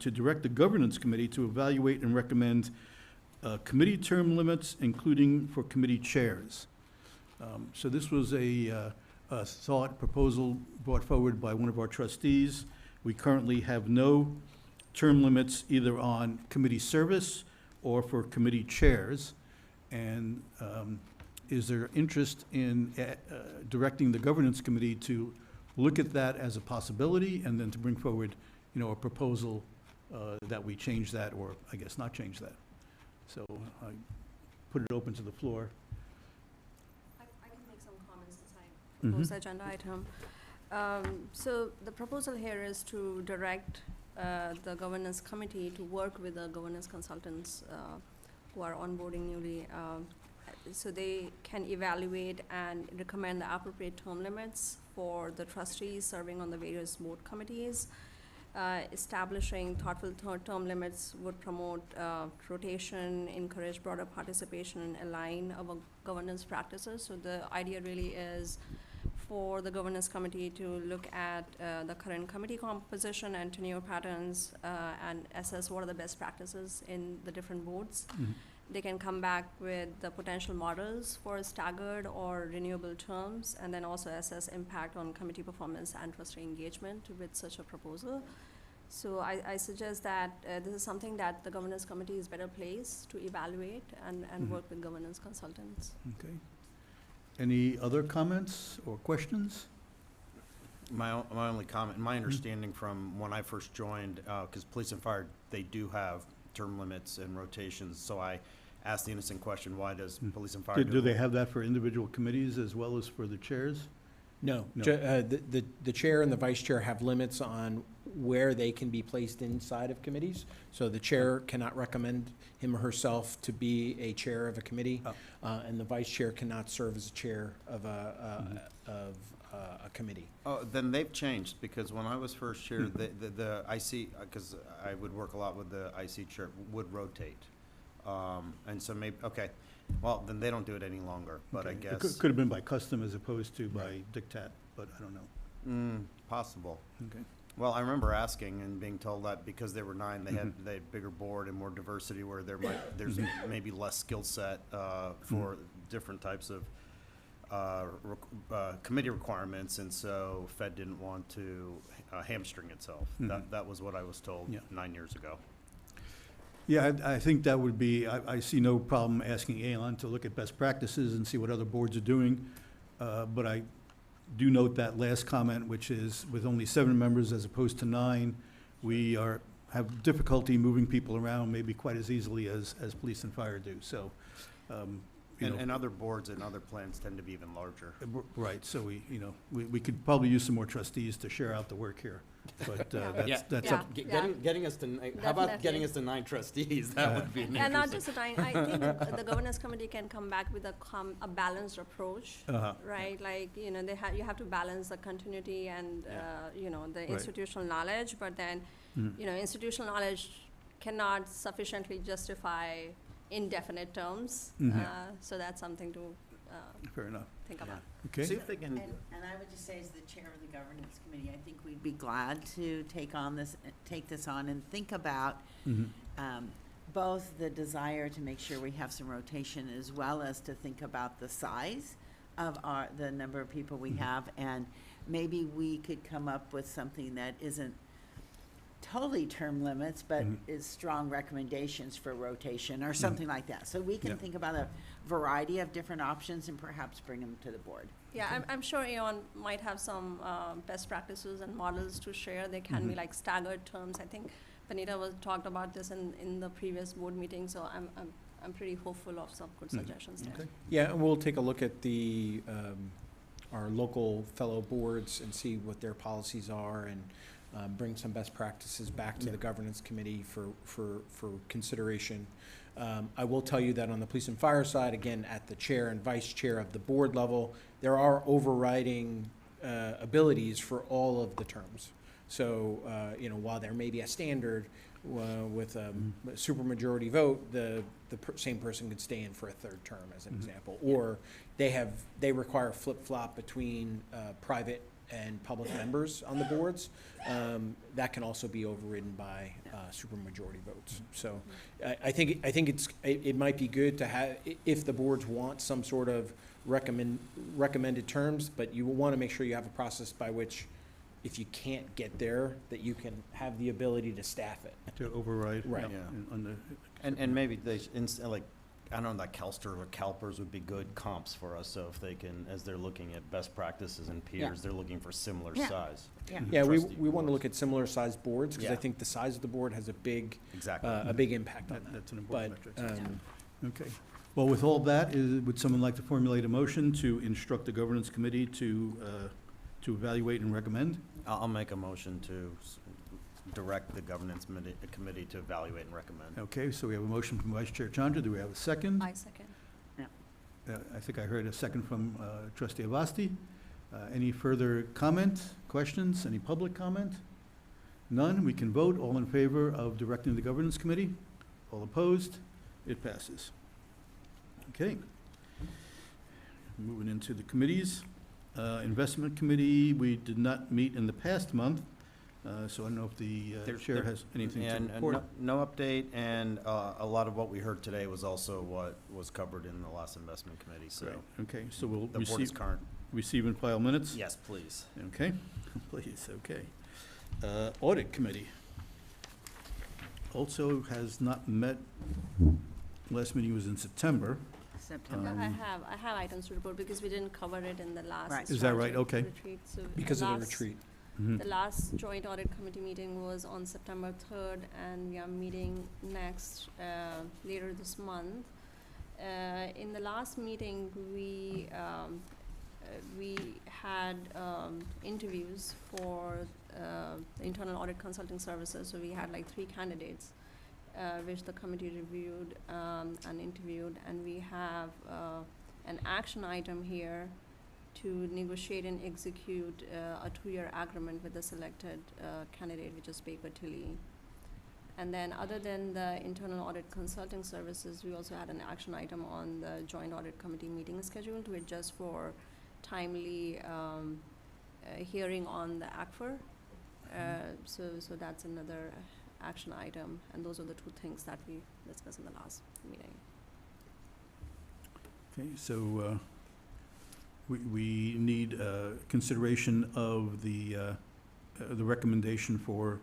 to direct the governance committee to evaluate and recommend committee term limits, including for committee chairs. So this was a thought proposal brought forward by one of our trustees. We currently have no term limits either on committee service or for committee chairs. And is there interest in directing the governance committee to look at that as a possibility and then to bring forward, a proposal that we change that, or I guess not change that? So I put it open to the floor. I can make some comments as I propose Mhm. agenda item. So the proposal here is to direct the governance committee to work with the governance consultants who are onboarding newly, so they can evaluate and recommend the appropriate term limits for the trustees serving on the various board committees. Establishing thoughtful term limits would promote rotation, encourage broader participation, and align our governance practices. So the idea really is for the governance committee to look at the current committee composition and tenure patterns and assess what are the best practices in the different boards. Mhm. They can come back with the potential models for staggered or renewable terms, and then also assess impact on committee performance and trustee engagement with such a proposal. So I suggest that this is something that the governance committee is better placed to evaluate and Mhm. work with governance consultants. Okay. Any other comments or questions? My only comment, my understanding from when I first joined, because police and fire, they do have term limits and rotations, so I asked the innocent question, why does police and fire Do they have that for individual committees as well as for the chairs? No, No. the chair and the vice chair have limits on where they can be placed inside of committees. So the chair cannot recommend him or herself to be a chair of a committee, and the vice chair cannot serve as a chair of a committee. Oh, then they've changed, because when I was first chair, the IC, because I would work a lot with the IC chair, would rotate. And so maybe, okay, well, then they don't do it any longer, but I Okay. guess. It could have been by custom as opposed to by diktat, but I don't know. Possible. Okay. Well, I remember asking and being told that because they were 9, they had bigger board and more diversity, where there's maybe less skill set for different types of committee requirements, and so Fed didn't want to hamstring itself. That was what I was told 9 years ago. Yeah, I think that would be, I see no problem asking Aon to look at best practices and see what other boards are doing. But I do note that last comment, which is with only 7 members as opposed to 9, we have difficulty moving people around maybe quite as easily as police and fire do. So, And other boards and other plans tend to be even larger. Right, so we could probably use some more trustees to share out the work here. But that's up. Getting us to, how about getting us to 9 trustees? That would be an And not just the time, I think the governance committee can come back with a balanced approach, right? Like, you have to balance the continuity and, the institutional knowledge, but then, institutional knowledge cannot sufficiently justify indefinite terms. So that's something to Fair enough. think about. Okay. See if they can. And I would just say, as the chair of the governance committee, I think we'd be glad to take this on and think about both the desire to make sure we have some rotation, as well as to think about the size of the number of people we have, and maybe we could come up with something that isn't totally term limits, but is strong recommendations for rotation or something like that. So we can Yeah. think about a variety of different options and perhaps bring them to the board. Yeah, I'm sure Aon might have some best practices and models to share. They can be like staggered terms. I think Benita talked about this in the previous board meeting, so I'm pretty hopeful of some good suggestions there. Okay. Yeah, and we'll take a look at the, our local fellow boards and see what their policies are, and bring some best practices back to the governance committee for consideration. I will tell you that on the police and fire side, again, at the chair and vice chair of the board level, there are overriding abilities for all of the terms. So, while there may be a standard with a supermajority vote, the same person could stay in for a third term, as an example. Or they require flip-flop between private and public members on the boards. That can also be overridden by supermajority votes. So I think it might be good to have, if the boards want some sort of recommended terms, but you will want to make sure you have a process by which, if you can't get there, that you can have the ability to staff it. To override. Right. Yeah. And maybe they, like, I don't know, like CalSTRS or CalPERS would be good comps for us, so if they can, as they're looking at best practices and peers, they're looking for similar Yeah. size. Yeah. Yeah, we Trustee want to boards. look at similar sized boards, because I Yeah. think the size of the board has a big Exactly. impact on that. That's an important But, metric. Okay. Well, with all that, would someone like to formulate a motion to instruct the governance committee to evaluate and recommend? I'll make a motion to direct the governance committee to evaluate and recommend. Okay, so we have a motion from Vice Chair Chandra. Do we have a second? I second. I think I heard a second from Trustee Avasti. Any further comment, questions, any public comment? None, we can vote. All in favor of directing the governance committee? All opposed? It passes. Okay. Moving into the committees. Investment committee, we did not meet in the past month, so I don't know if the chair has anything to And report. no update, and a lot of what we heard today was also what was covered in the last investment committee, so. Great. Okay, so we'll The board is current. receive and file minutes? Yes, please. Okay, please, okay. Audit committee also has not met. Last meeting was in September. September. I have items to report because we didn't cover it in the last. Right. Is that right? strategy Okay. retreat. So Because of the last- retreat. Mhm. The last joint audit committee meeting was on September 3rd, and we are meeting next, later this month. In the last meeting, we had interviews for the internal audit consulting services. So we had like 3 candidates, which the committee reviewed and interviewed, and we have an action item here to negotiate and execute a 2-year agreement with the selected candidate, which is Baker Tilly. And then other than the internal audit consulting services, we also had an action item on the joint audit committee meeting schedule to adjust for timely hearing on the ACFR. So that's another action item, and those are the 2 things that we discussed in the last meeting. Okay, so we need consideration of the recommendation for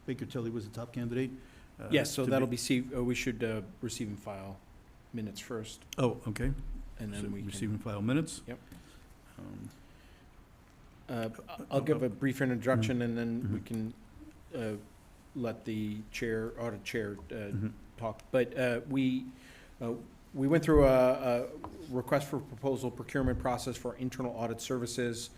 Baker Tilly was the top candidate? Yes, so to that'll we should receive and file minutes first, Oh, okay. and So then we receive can. and file minutes? Yep. Um, I'll give a brief introduction, and then we Mhm. can let the audit chair Mhm. talk. But we went through a request for proposal procurement process for internal audit services.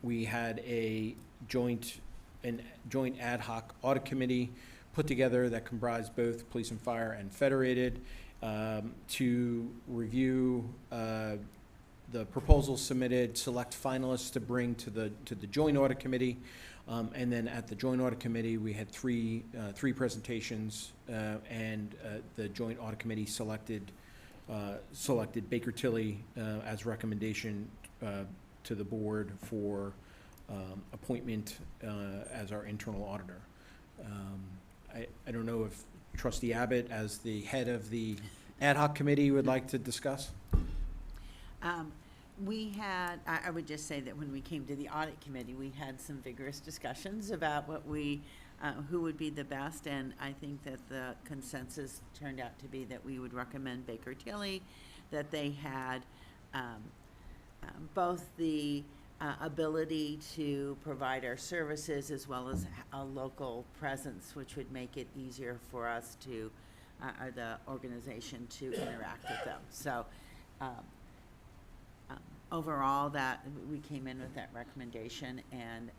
We had a joint ad hoc audit committee put together that comprised both police and fire and Federated to review the proposals submitted, select finalists to bring to the joint audit committee. And then at the joint audit committee, we had three presentations, and the joint audit committee selected Baker Tilly as recommendation to the board for appointment as our internal auditor. I don't know if Trustee Abbott, as the head of the ad hoc committee, would like to discuss? We had, I would just say that when we came to the audit committee, we had some vigorous discussions about what we, who would be the best, and I think that the consensus turned out to be that we would recommend Baker Tilly, that they had both the ability to provide our services as well as a local presence, which would make it easier for us to, or the organization to interact with them. So, overall, that we came in with that recommendation, and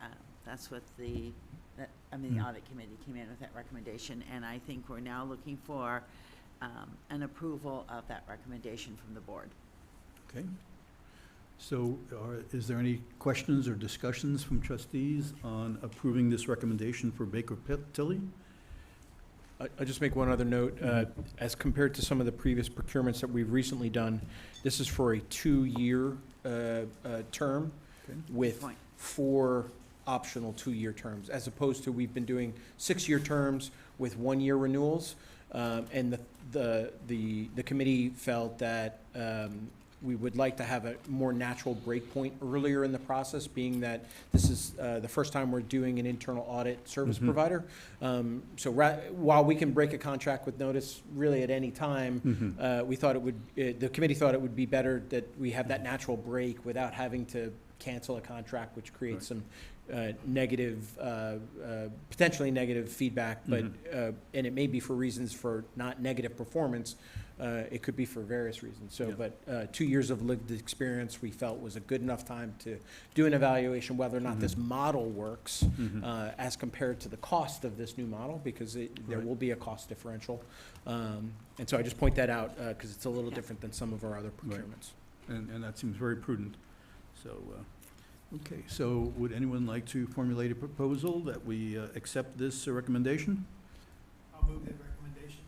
that's what the audit committee came in with that recommendation, and I think we're now looking for an approval of that recommendation from the board. Okay. So is there any questions or discussions from trustees on approving this recommendation for Baker Tilly? I'll just make one other note. As compared to some of the previous procurements that we've recently done, this is for a 2-year term with 4 optional 2-year terms, as opposed to we've been doing 6-year terms with 1-year renewals. And the committee felt that we would like to have a more natural break point earlier in the process, being that this is the first time we're doing an internal audit service provider. So while we can break a contract with notice really at any time, we thought it would, the committee thought it would be better that we have that natural break without having to cancel a contract, which creates some negative, potentially negative feedback, but and it may be for reasons for not negative performance. It could be for various reasons. So, but 2 years of lived experience we felt was a good enough time to do an evaluation whether or not this model works as compared to the cost of this new model, because there will be a cost differential. And so I just point that out because it's a little different than some of our other procurements. And that seems very prudent. So, okay, so would anyone like to formulate a proposal that we accept this recommendation? I'll move that recommendation.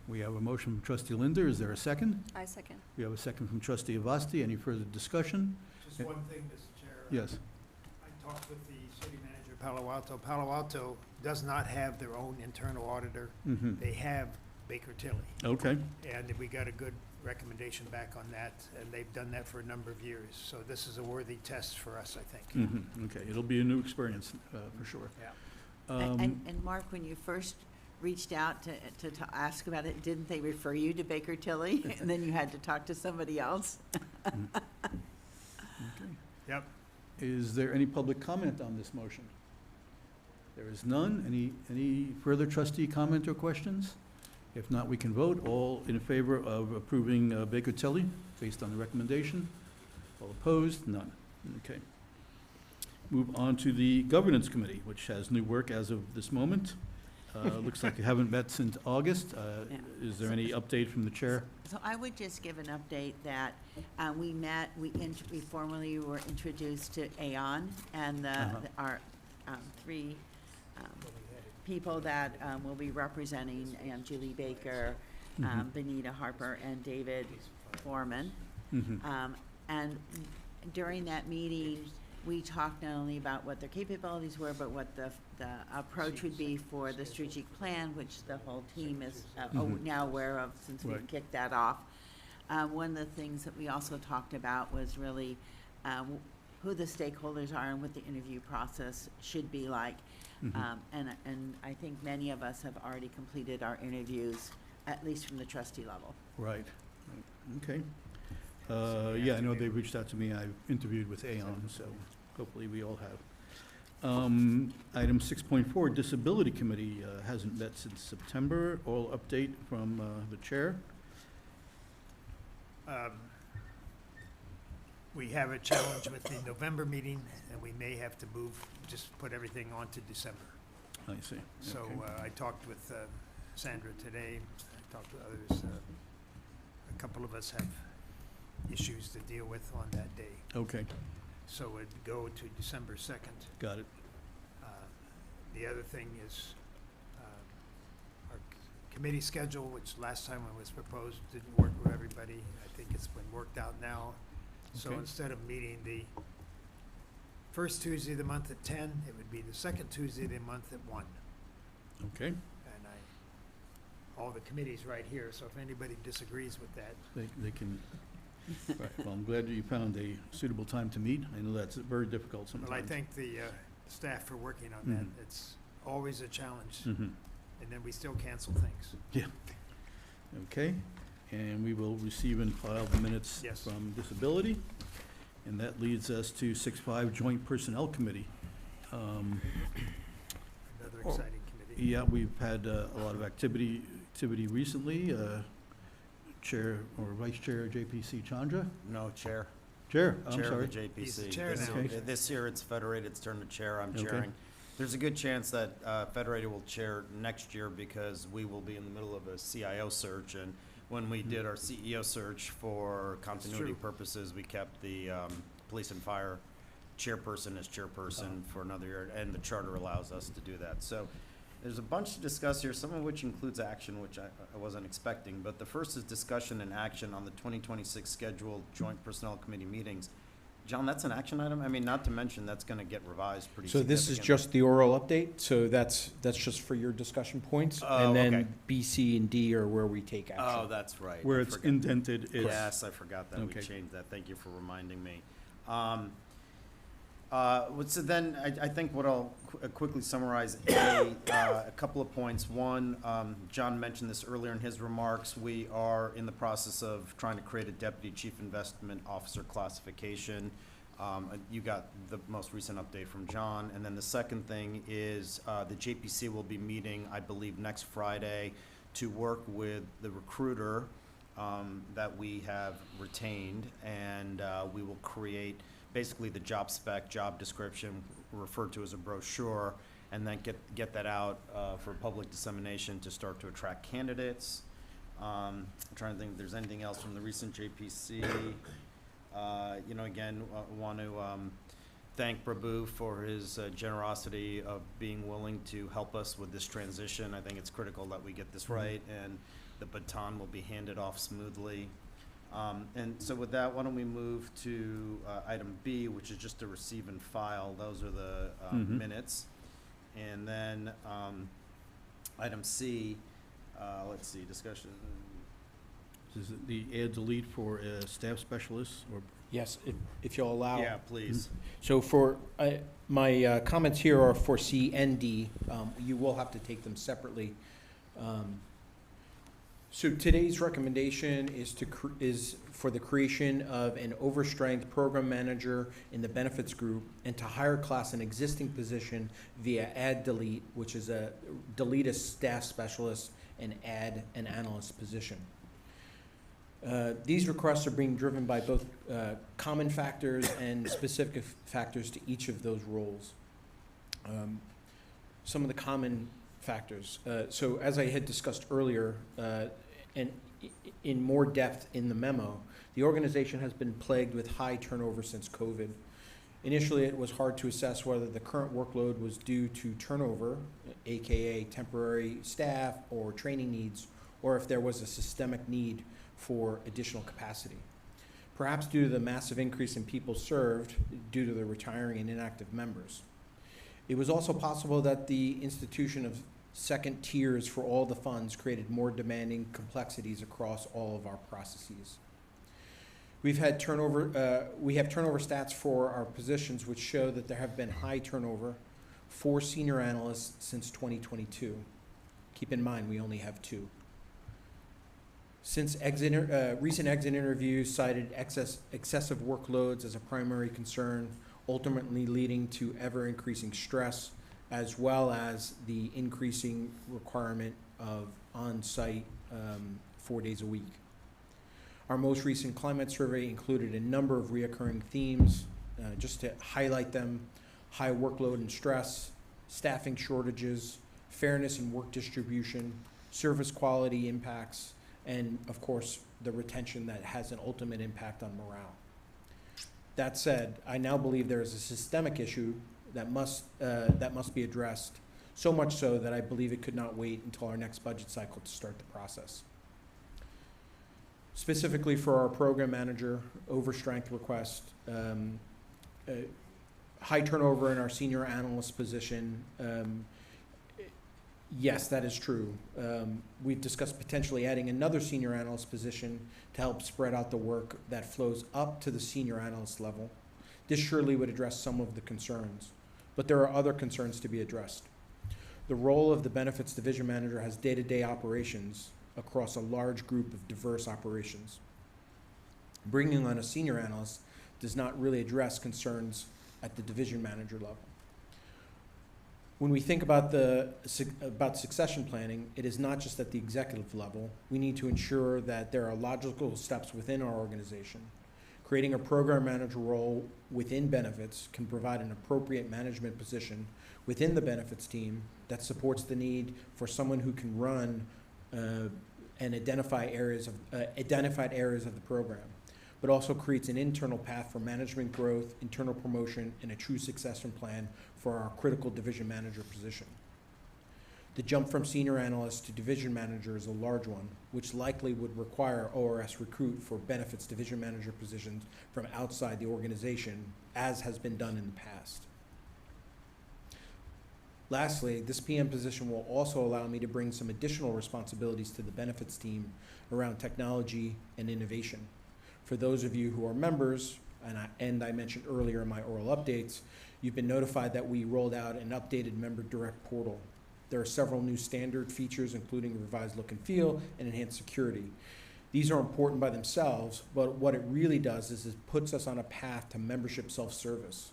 We have a motion from trustee Linder. Is there a second? I second. We have a second from trustee Avasti. Any further discussion? Just one thing, Mr. Chair. Yes. I talked with the city manager of Palo Alto. Palo Alto does not have their own internal auditor. They have Baker Tilly. Okay. And we got a good recommendation back on that, and they've done that for a number of years. So this is a worthy test for us, I think. Okay, it'll be a new experience for sure. Yeah. And Mark, when you first reached out to ask about it, didn't they refer you to Baker Tilly? And then you had to talk to somebody else? Okay. Yep. Is there any public comment on this motion? There is none. Any further trustee comment or questions? If not, we can vote. All in favor of approving Baker Tilly based on the recommendation? All opposed? None. Okay. Move on to the Governance Committee, which has new work as of this moment. Looks like you haven't met since August. Is there any update from the chair? So I would just give an update that we met, we formally were introduced to Aon and our 3 people that will be representing Julie Baker, Benita Harper, and David Foreman. And during that meeting, we talked not only about what their capabilities were, but what the approach would be for the strategic plan, which the whole team is now aware of since we've kicked that off. One of the things that we also talked about was really who the stakeholders are and what the interview process should be like. And I think many of us have already completed our interviews, at least from the trustee level. Right. Okay. Yeah, I know they reached out to me. I've interviewed with Aon, so hopefully we all have. Item 6.4, Disability Committee hasn't met since September. All update from the chair. We have a challenge with the November meeting, and we may have to just put everything on to December. I see. So Okay. I talked with Sandra today. I talked to others. A couple of us have issues to deal with on that day. Okay. So it'd go to December 2nd. Got it. The other thing is our committee schedule, which last time it was proposed, didn't work with everybody. I think it's been worked out now. So Okay. instead of meeting the first Tuesday of the month at 10, it would be the second Tuesday of the month at 1. Okay. And all the committee's right here, so if anybody disagrees with that. They can Right, well, I'm glad that you found a suitable time to meet. I know that's very difficult sometimes. Well, I thank the staff for working on that. Mhm. It's always a challenge, Mhm. and then we still cancel things. Yeah. Okay, and we will receive and file the minutes Yes. from disability. And that leads us to 6.5 Joint Personnel Committee. Another exciting committee. Yeah, we've had a lot of activity recently. Chair or Vice Chair JPC Chandra? No, Chair. Chair, I'm Chair sorry. of the JPC. He's the chair This now. year- This year, it's Federated's turn to chair. I'm Okay. chairing. There's a good chance that Federated will chair next year because we will be in the middle of a CIO search. And when we did our CEO search for continuity true. purposes, we kept the police and fire chairperson as chairperson for another year, and the charter allows us to do that. So there's a bunch to discuss here, some of which includes action, which I wasn't expecting. But the first is discussion and action on the 2026 scheduled Joint Personnel Committee meetings. John, that's an action item? I mean, not to mention, that's gonna get revised pretty So significantly. this is just the oral update, so that's just for your discussion points. Oh, And then okay. B, C, and D are where we take action. Oh, that's right. Where I it's forgot. indented is. Yes, I forgot that. We Okay. changed that. Thank you for reminding me. So then, I think what I'll quickly summarize, a couple of points. One, John mentioned this earlier in his remarks. We are in the process of trying to create a Deputy Chief Investment Officer classification. You got the most recent update from John. And then the second thing is the JPC will be meeting, I believe, next Friday to work with the recruiter that we have retained. And we will create basically the job spec, job description, referred to as a brochure, and then get that out for public dissemination to start to attract candidates. I'm trying to think if there's anything else from the recent JPC. Again, want to thank Prabhu for his generosity of being willing to help us with this transition. I think it's critical that we get this right, and the baton will be handed off smoothly. And so with that, why don't we move to item B, which is just to receive and file. Those are the minutes. And then item C, let's see, discussion. Is it the add delete for staff specialists or? Yes, if you'll allow. Yeah, please. So for, my comments here are for C and D. You will have to take them separately. So today's recommendation is for the creation of an overstrength program manager in the benefits group and to hire class an existing position via add delete, which is delete a staff specialist and add an analyst position. These requests are being driven by both common factors and specific factors to each of those roles. Some of the common factors. So as I had discussed earlier, and in more depth in the memo, the organization has been plagued with high turnover since COVID. Initially, it was hard to assess whether the current workload was due to turnover, AKA temporary staff or training needs, or if there was a systemic need for additional capacity. Perhaps due to the massive increase in people served due to the retiring and inactive members. It was also possible that the institution of second tiers for all the funds created more demanding complexities across all of our processes. We have turnover stats for our positions which show that there have been high turnover for senior analysts since 2022. Keep in mind, we only have 2. Since recent exit interviews cited excessive workloads as a primary concern, ultimately leading to ever-increasing stress, as well as the increasing requirement of on-site 4 days a week. Our most recent climate survey included a number of reoccurring themes. Just to highlight them: high workload and stress, staffing shortages, fairness in work distribution, service quality impacts, and of course, the retention that has an ultimate impact on morale. That said, I now believe there is a systemic issue that must be addressed, so much so that I believe it could not wait until our next budget cycle to start the process. Specifically for our program manager overstrength request, high turnover in our senior analyst position. Yes, that is true. We've discussed potentially adding another senior analyst position to help spread out the work that flows up to the senior analyst level. This surely would address some of the concerns, but there are other concerns to be addressed. The role of the benefits division manager has day-to-day operations across a large group of diverse operations. Bringing on a senior analyst does not really address concerns at the division manager level. When we think about succession planning, it is not just at the executive level. We need to ensure that there are logical steps within our organization. Creating a program manager role within benefits can provide an appropriate management position within the benefits team that supports the need for someone who can run and identified areas of the program, but also creates an internal path for management growth, internal promotion, and a true succession plan for our critical division manager position. The jump from senior analyst to division manager is a large one, which likely would require ORS recruit for benefits division manager positions from outside the organization, as has been done in the past. Lastly, this PM position will also allow me to bring some additional responsibilities to the benefits team around technology and innovation. For those of you who are members, and I mentioned earlier in my oral updates, you've been notified that we rolled out an updated member direct portal. There are several new standard features, including revised look and feel and enhanced security. These are important by themselves, but what it really does is it puts us on a path to membership self-service.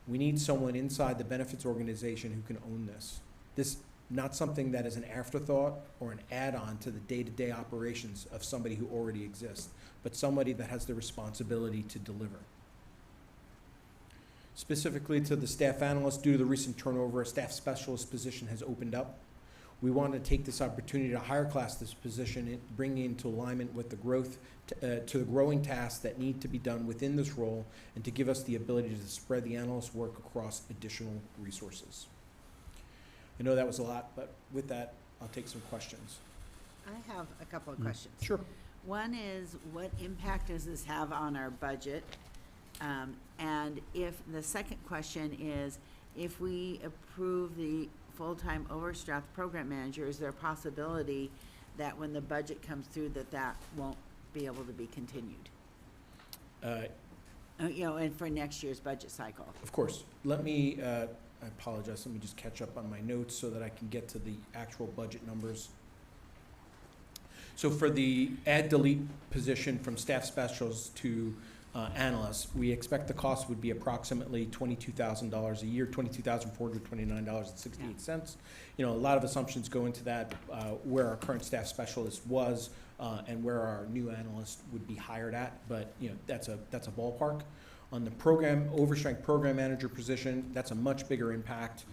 We need someone inside the benefits organization who can own this. This not something that is an afterthought or an add-on to the day-to-day operations of somebody who already exists, but somebody that has the responsibility to deliver. Specifically to the staff analyst, due to the recent turnover, a staff specialist position has opened up. We want to take this opportunity to higher class this position, bringing into alignment with the growth, to the growing tasks that need to be done within this role, and to give us the ability to spread the analyst work across additional resources. I know that was a lot, but with that, I'll take some questions. I have a couple of questions. Sure. One is, what impact does this have on our budget? And if, the second question is, if we approve the full-time overdraft program manager, is there a possibility that when the budget comes through that won't be able to be continued? And for next year's budget cycle. Of course. Let me, I apologize, let me just catch up on my notes so that I can get to the actual budget numbers. So for the add-delete position from staff specialists to analysts, we expect the cost would be approximately $22,000 a year, $22,429.68. A lot of assumptions go into that, where our current staff specialist was and where our new analyst would be hired at, but that's a ballpark. On the overstrength program manager position, that's a much bigger impact.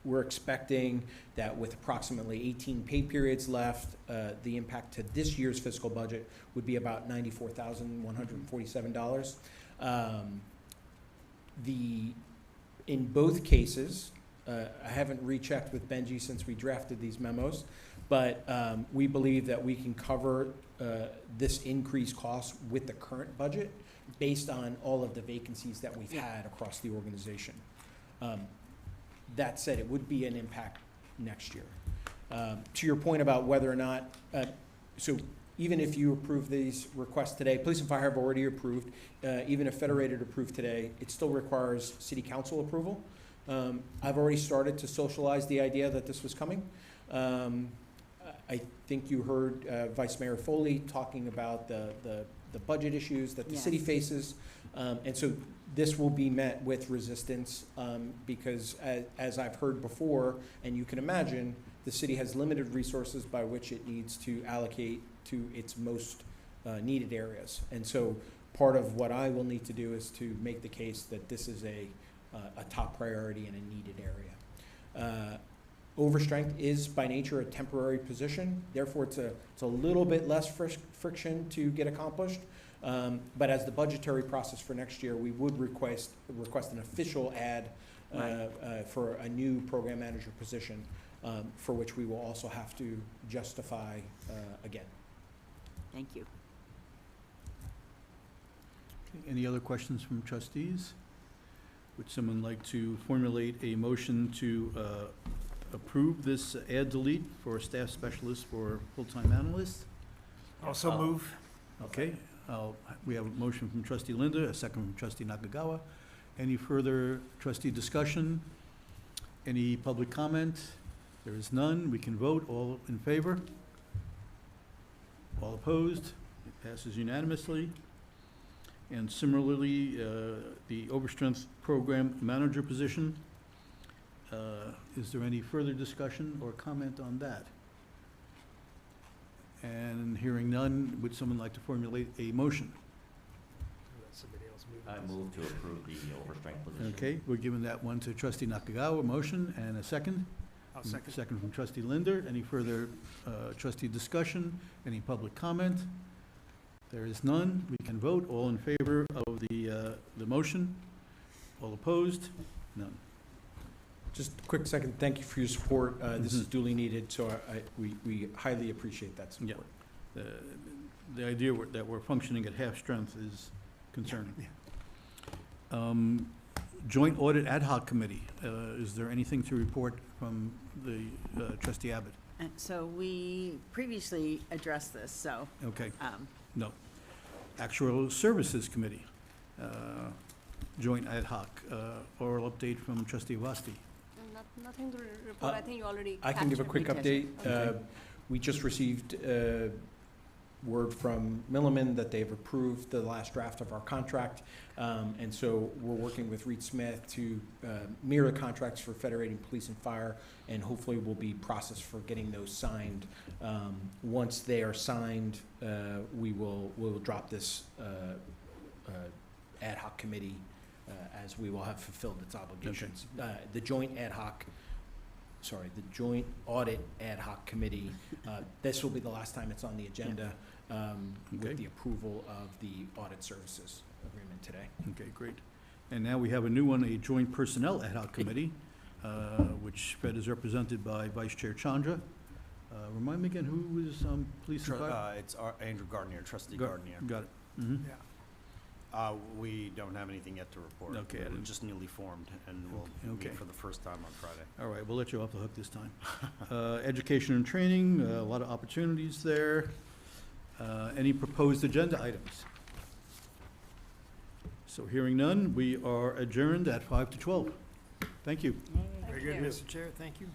We're expecting that with approximately 18 pay periods left, the impact to this year's fiscal budget would be about $94,147. In both cases, I haven't rechecked with Benji since we drafted these memos, but we believe that we can cover this increased cost with the current budget based on all of the vacancies that we've had across the organization. That said, it would be an impact next year. To your point about whether or not, so even if you approve these requests today, police and fire have already approved, even if Federated approved today, it still requires city council approval. I've already started to socialize the idea that this was coming. I think you heard Vice Mayor Foley talking about the budget issues that the city faces. And so this will be met with resistance because as I've heard before, and you can imagine, the city has limited resources by which it needs to allocate to its most needed areas. And so part of what I will need to do is to make the case that this is a top priority and a needed area. Overstrength is by nature a temporary position, therefore it's a little bit less friction to get accomplished. But as the budgetary process for next year, we would request an official ad for a new program manager position, for which we will also have to justify again. Thank you. Okay, any other questions from trustees? Would someone like to formulate a motion to approve this add delete for staff specialist for full-time analyst? Also move. Okay, we have a motion from trustee Linda, a second from trustee Nakagawa. Any further trustee discussion? Any public comment? There is none. We can vote. All in favor? All opposed? It passes unanimously. And similarly, the overstrength program manager position. Is there any further discussion or comment on that? And hearing none, would someone like to formulate a motion? Somebody else move. I move to approve the overstrength position. Okay, we're giving that one to trustee Nakagawa, motion, and a second. I'll second. Second from trustee Linder. Any further trustee discussion? Any public comment? There is none. We can vote. All in favor of the motion? All opposed? None. Just a quick second, thank you for your support. This is duly needed, so we highly appreciate that Yeah. support. The idea that we're functioning at half strength is concerning. Joint Audit Ad Hoc Committee, is there anything to report from the trustee Abbott? And so we previously addressed this, so. Okay, no. Actual Services Committee, Joint Ad Hoc, oral update from trustee Vasti. Nothing to report, I think you already I can give a captured. quick update. We just received word from Milliman that they've approved the last draft of our contract. And so we're working with Reed Smith to mirror the contracts for Federated Police and Fire, and hopefully will be processed for getting those signed. Once they are signed, we'll drop this ad hoc committee as we will have fulfilled its obligations. The joint audit ad hoc committee, this will be the last time it's on the agenda, with the approval of the audit services agreement today. Okay, great. And now we have a new one, a Joint Personnel Ad Hoc Committee, which Fed is represented by Vice Chair Chandra. Remind me again, who was Police and Fire? It's Andrew Gardner, trustee Got it. Mhm. Yeah. We don't have anything yet to report. Okay, I We're didn't- just newly formed, and we'll Okay. meet for the first time on Friday. All right, we'll let you off the hook this time. Education and training, a lot of opportunities there. Any proposed agenda items? So hearing none, we are adjourned at 5 to 12. Thank you. Very good, Mr. Chair, thank you.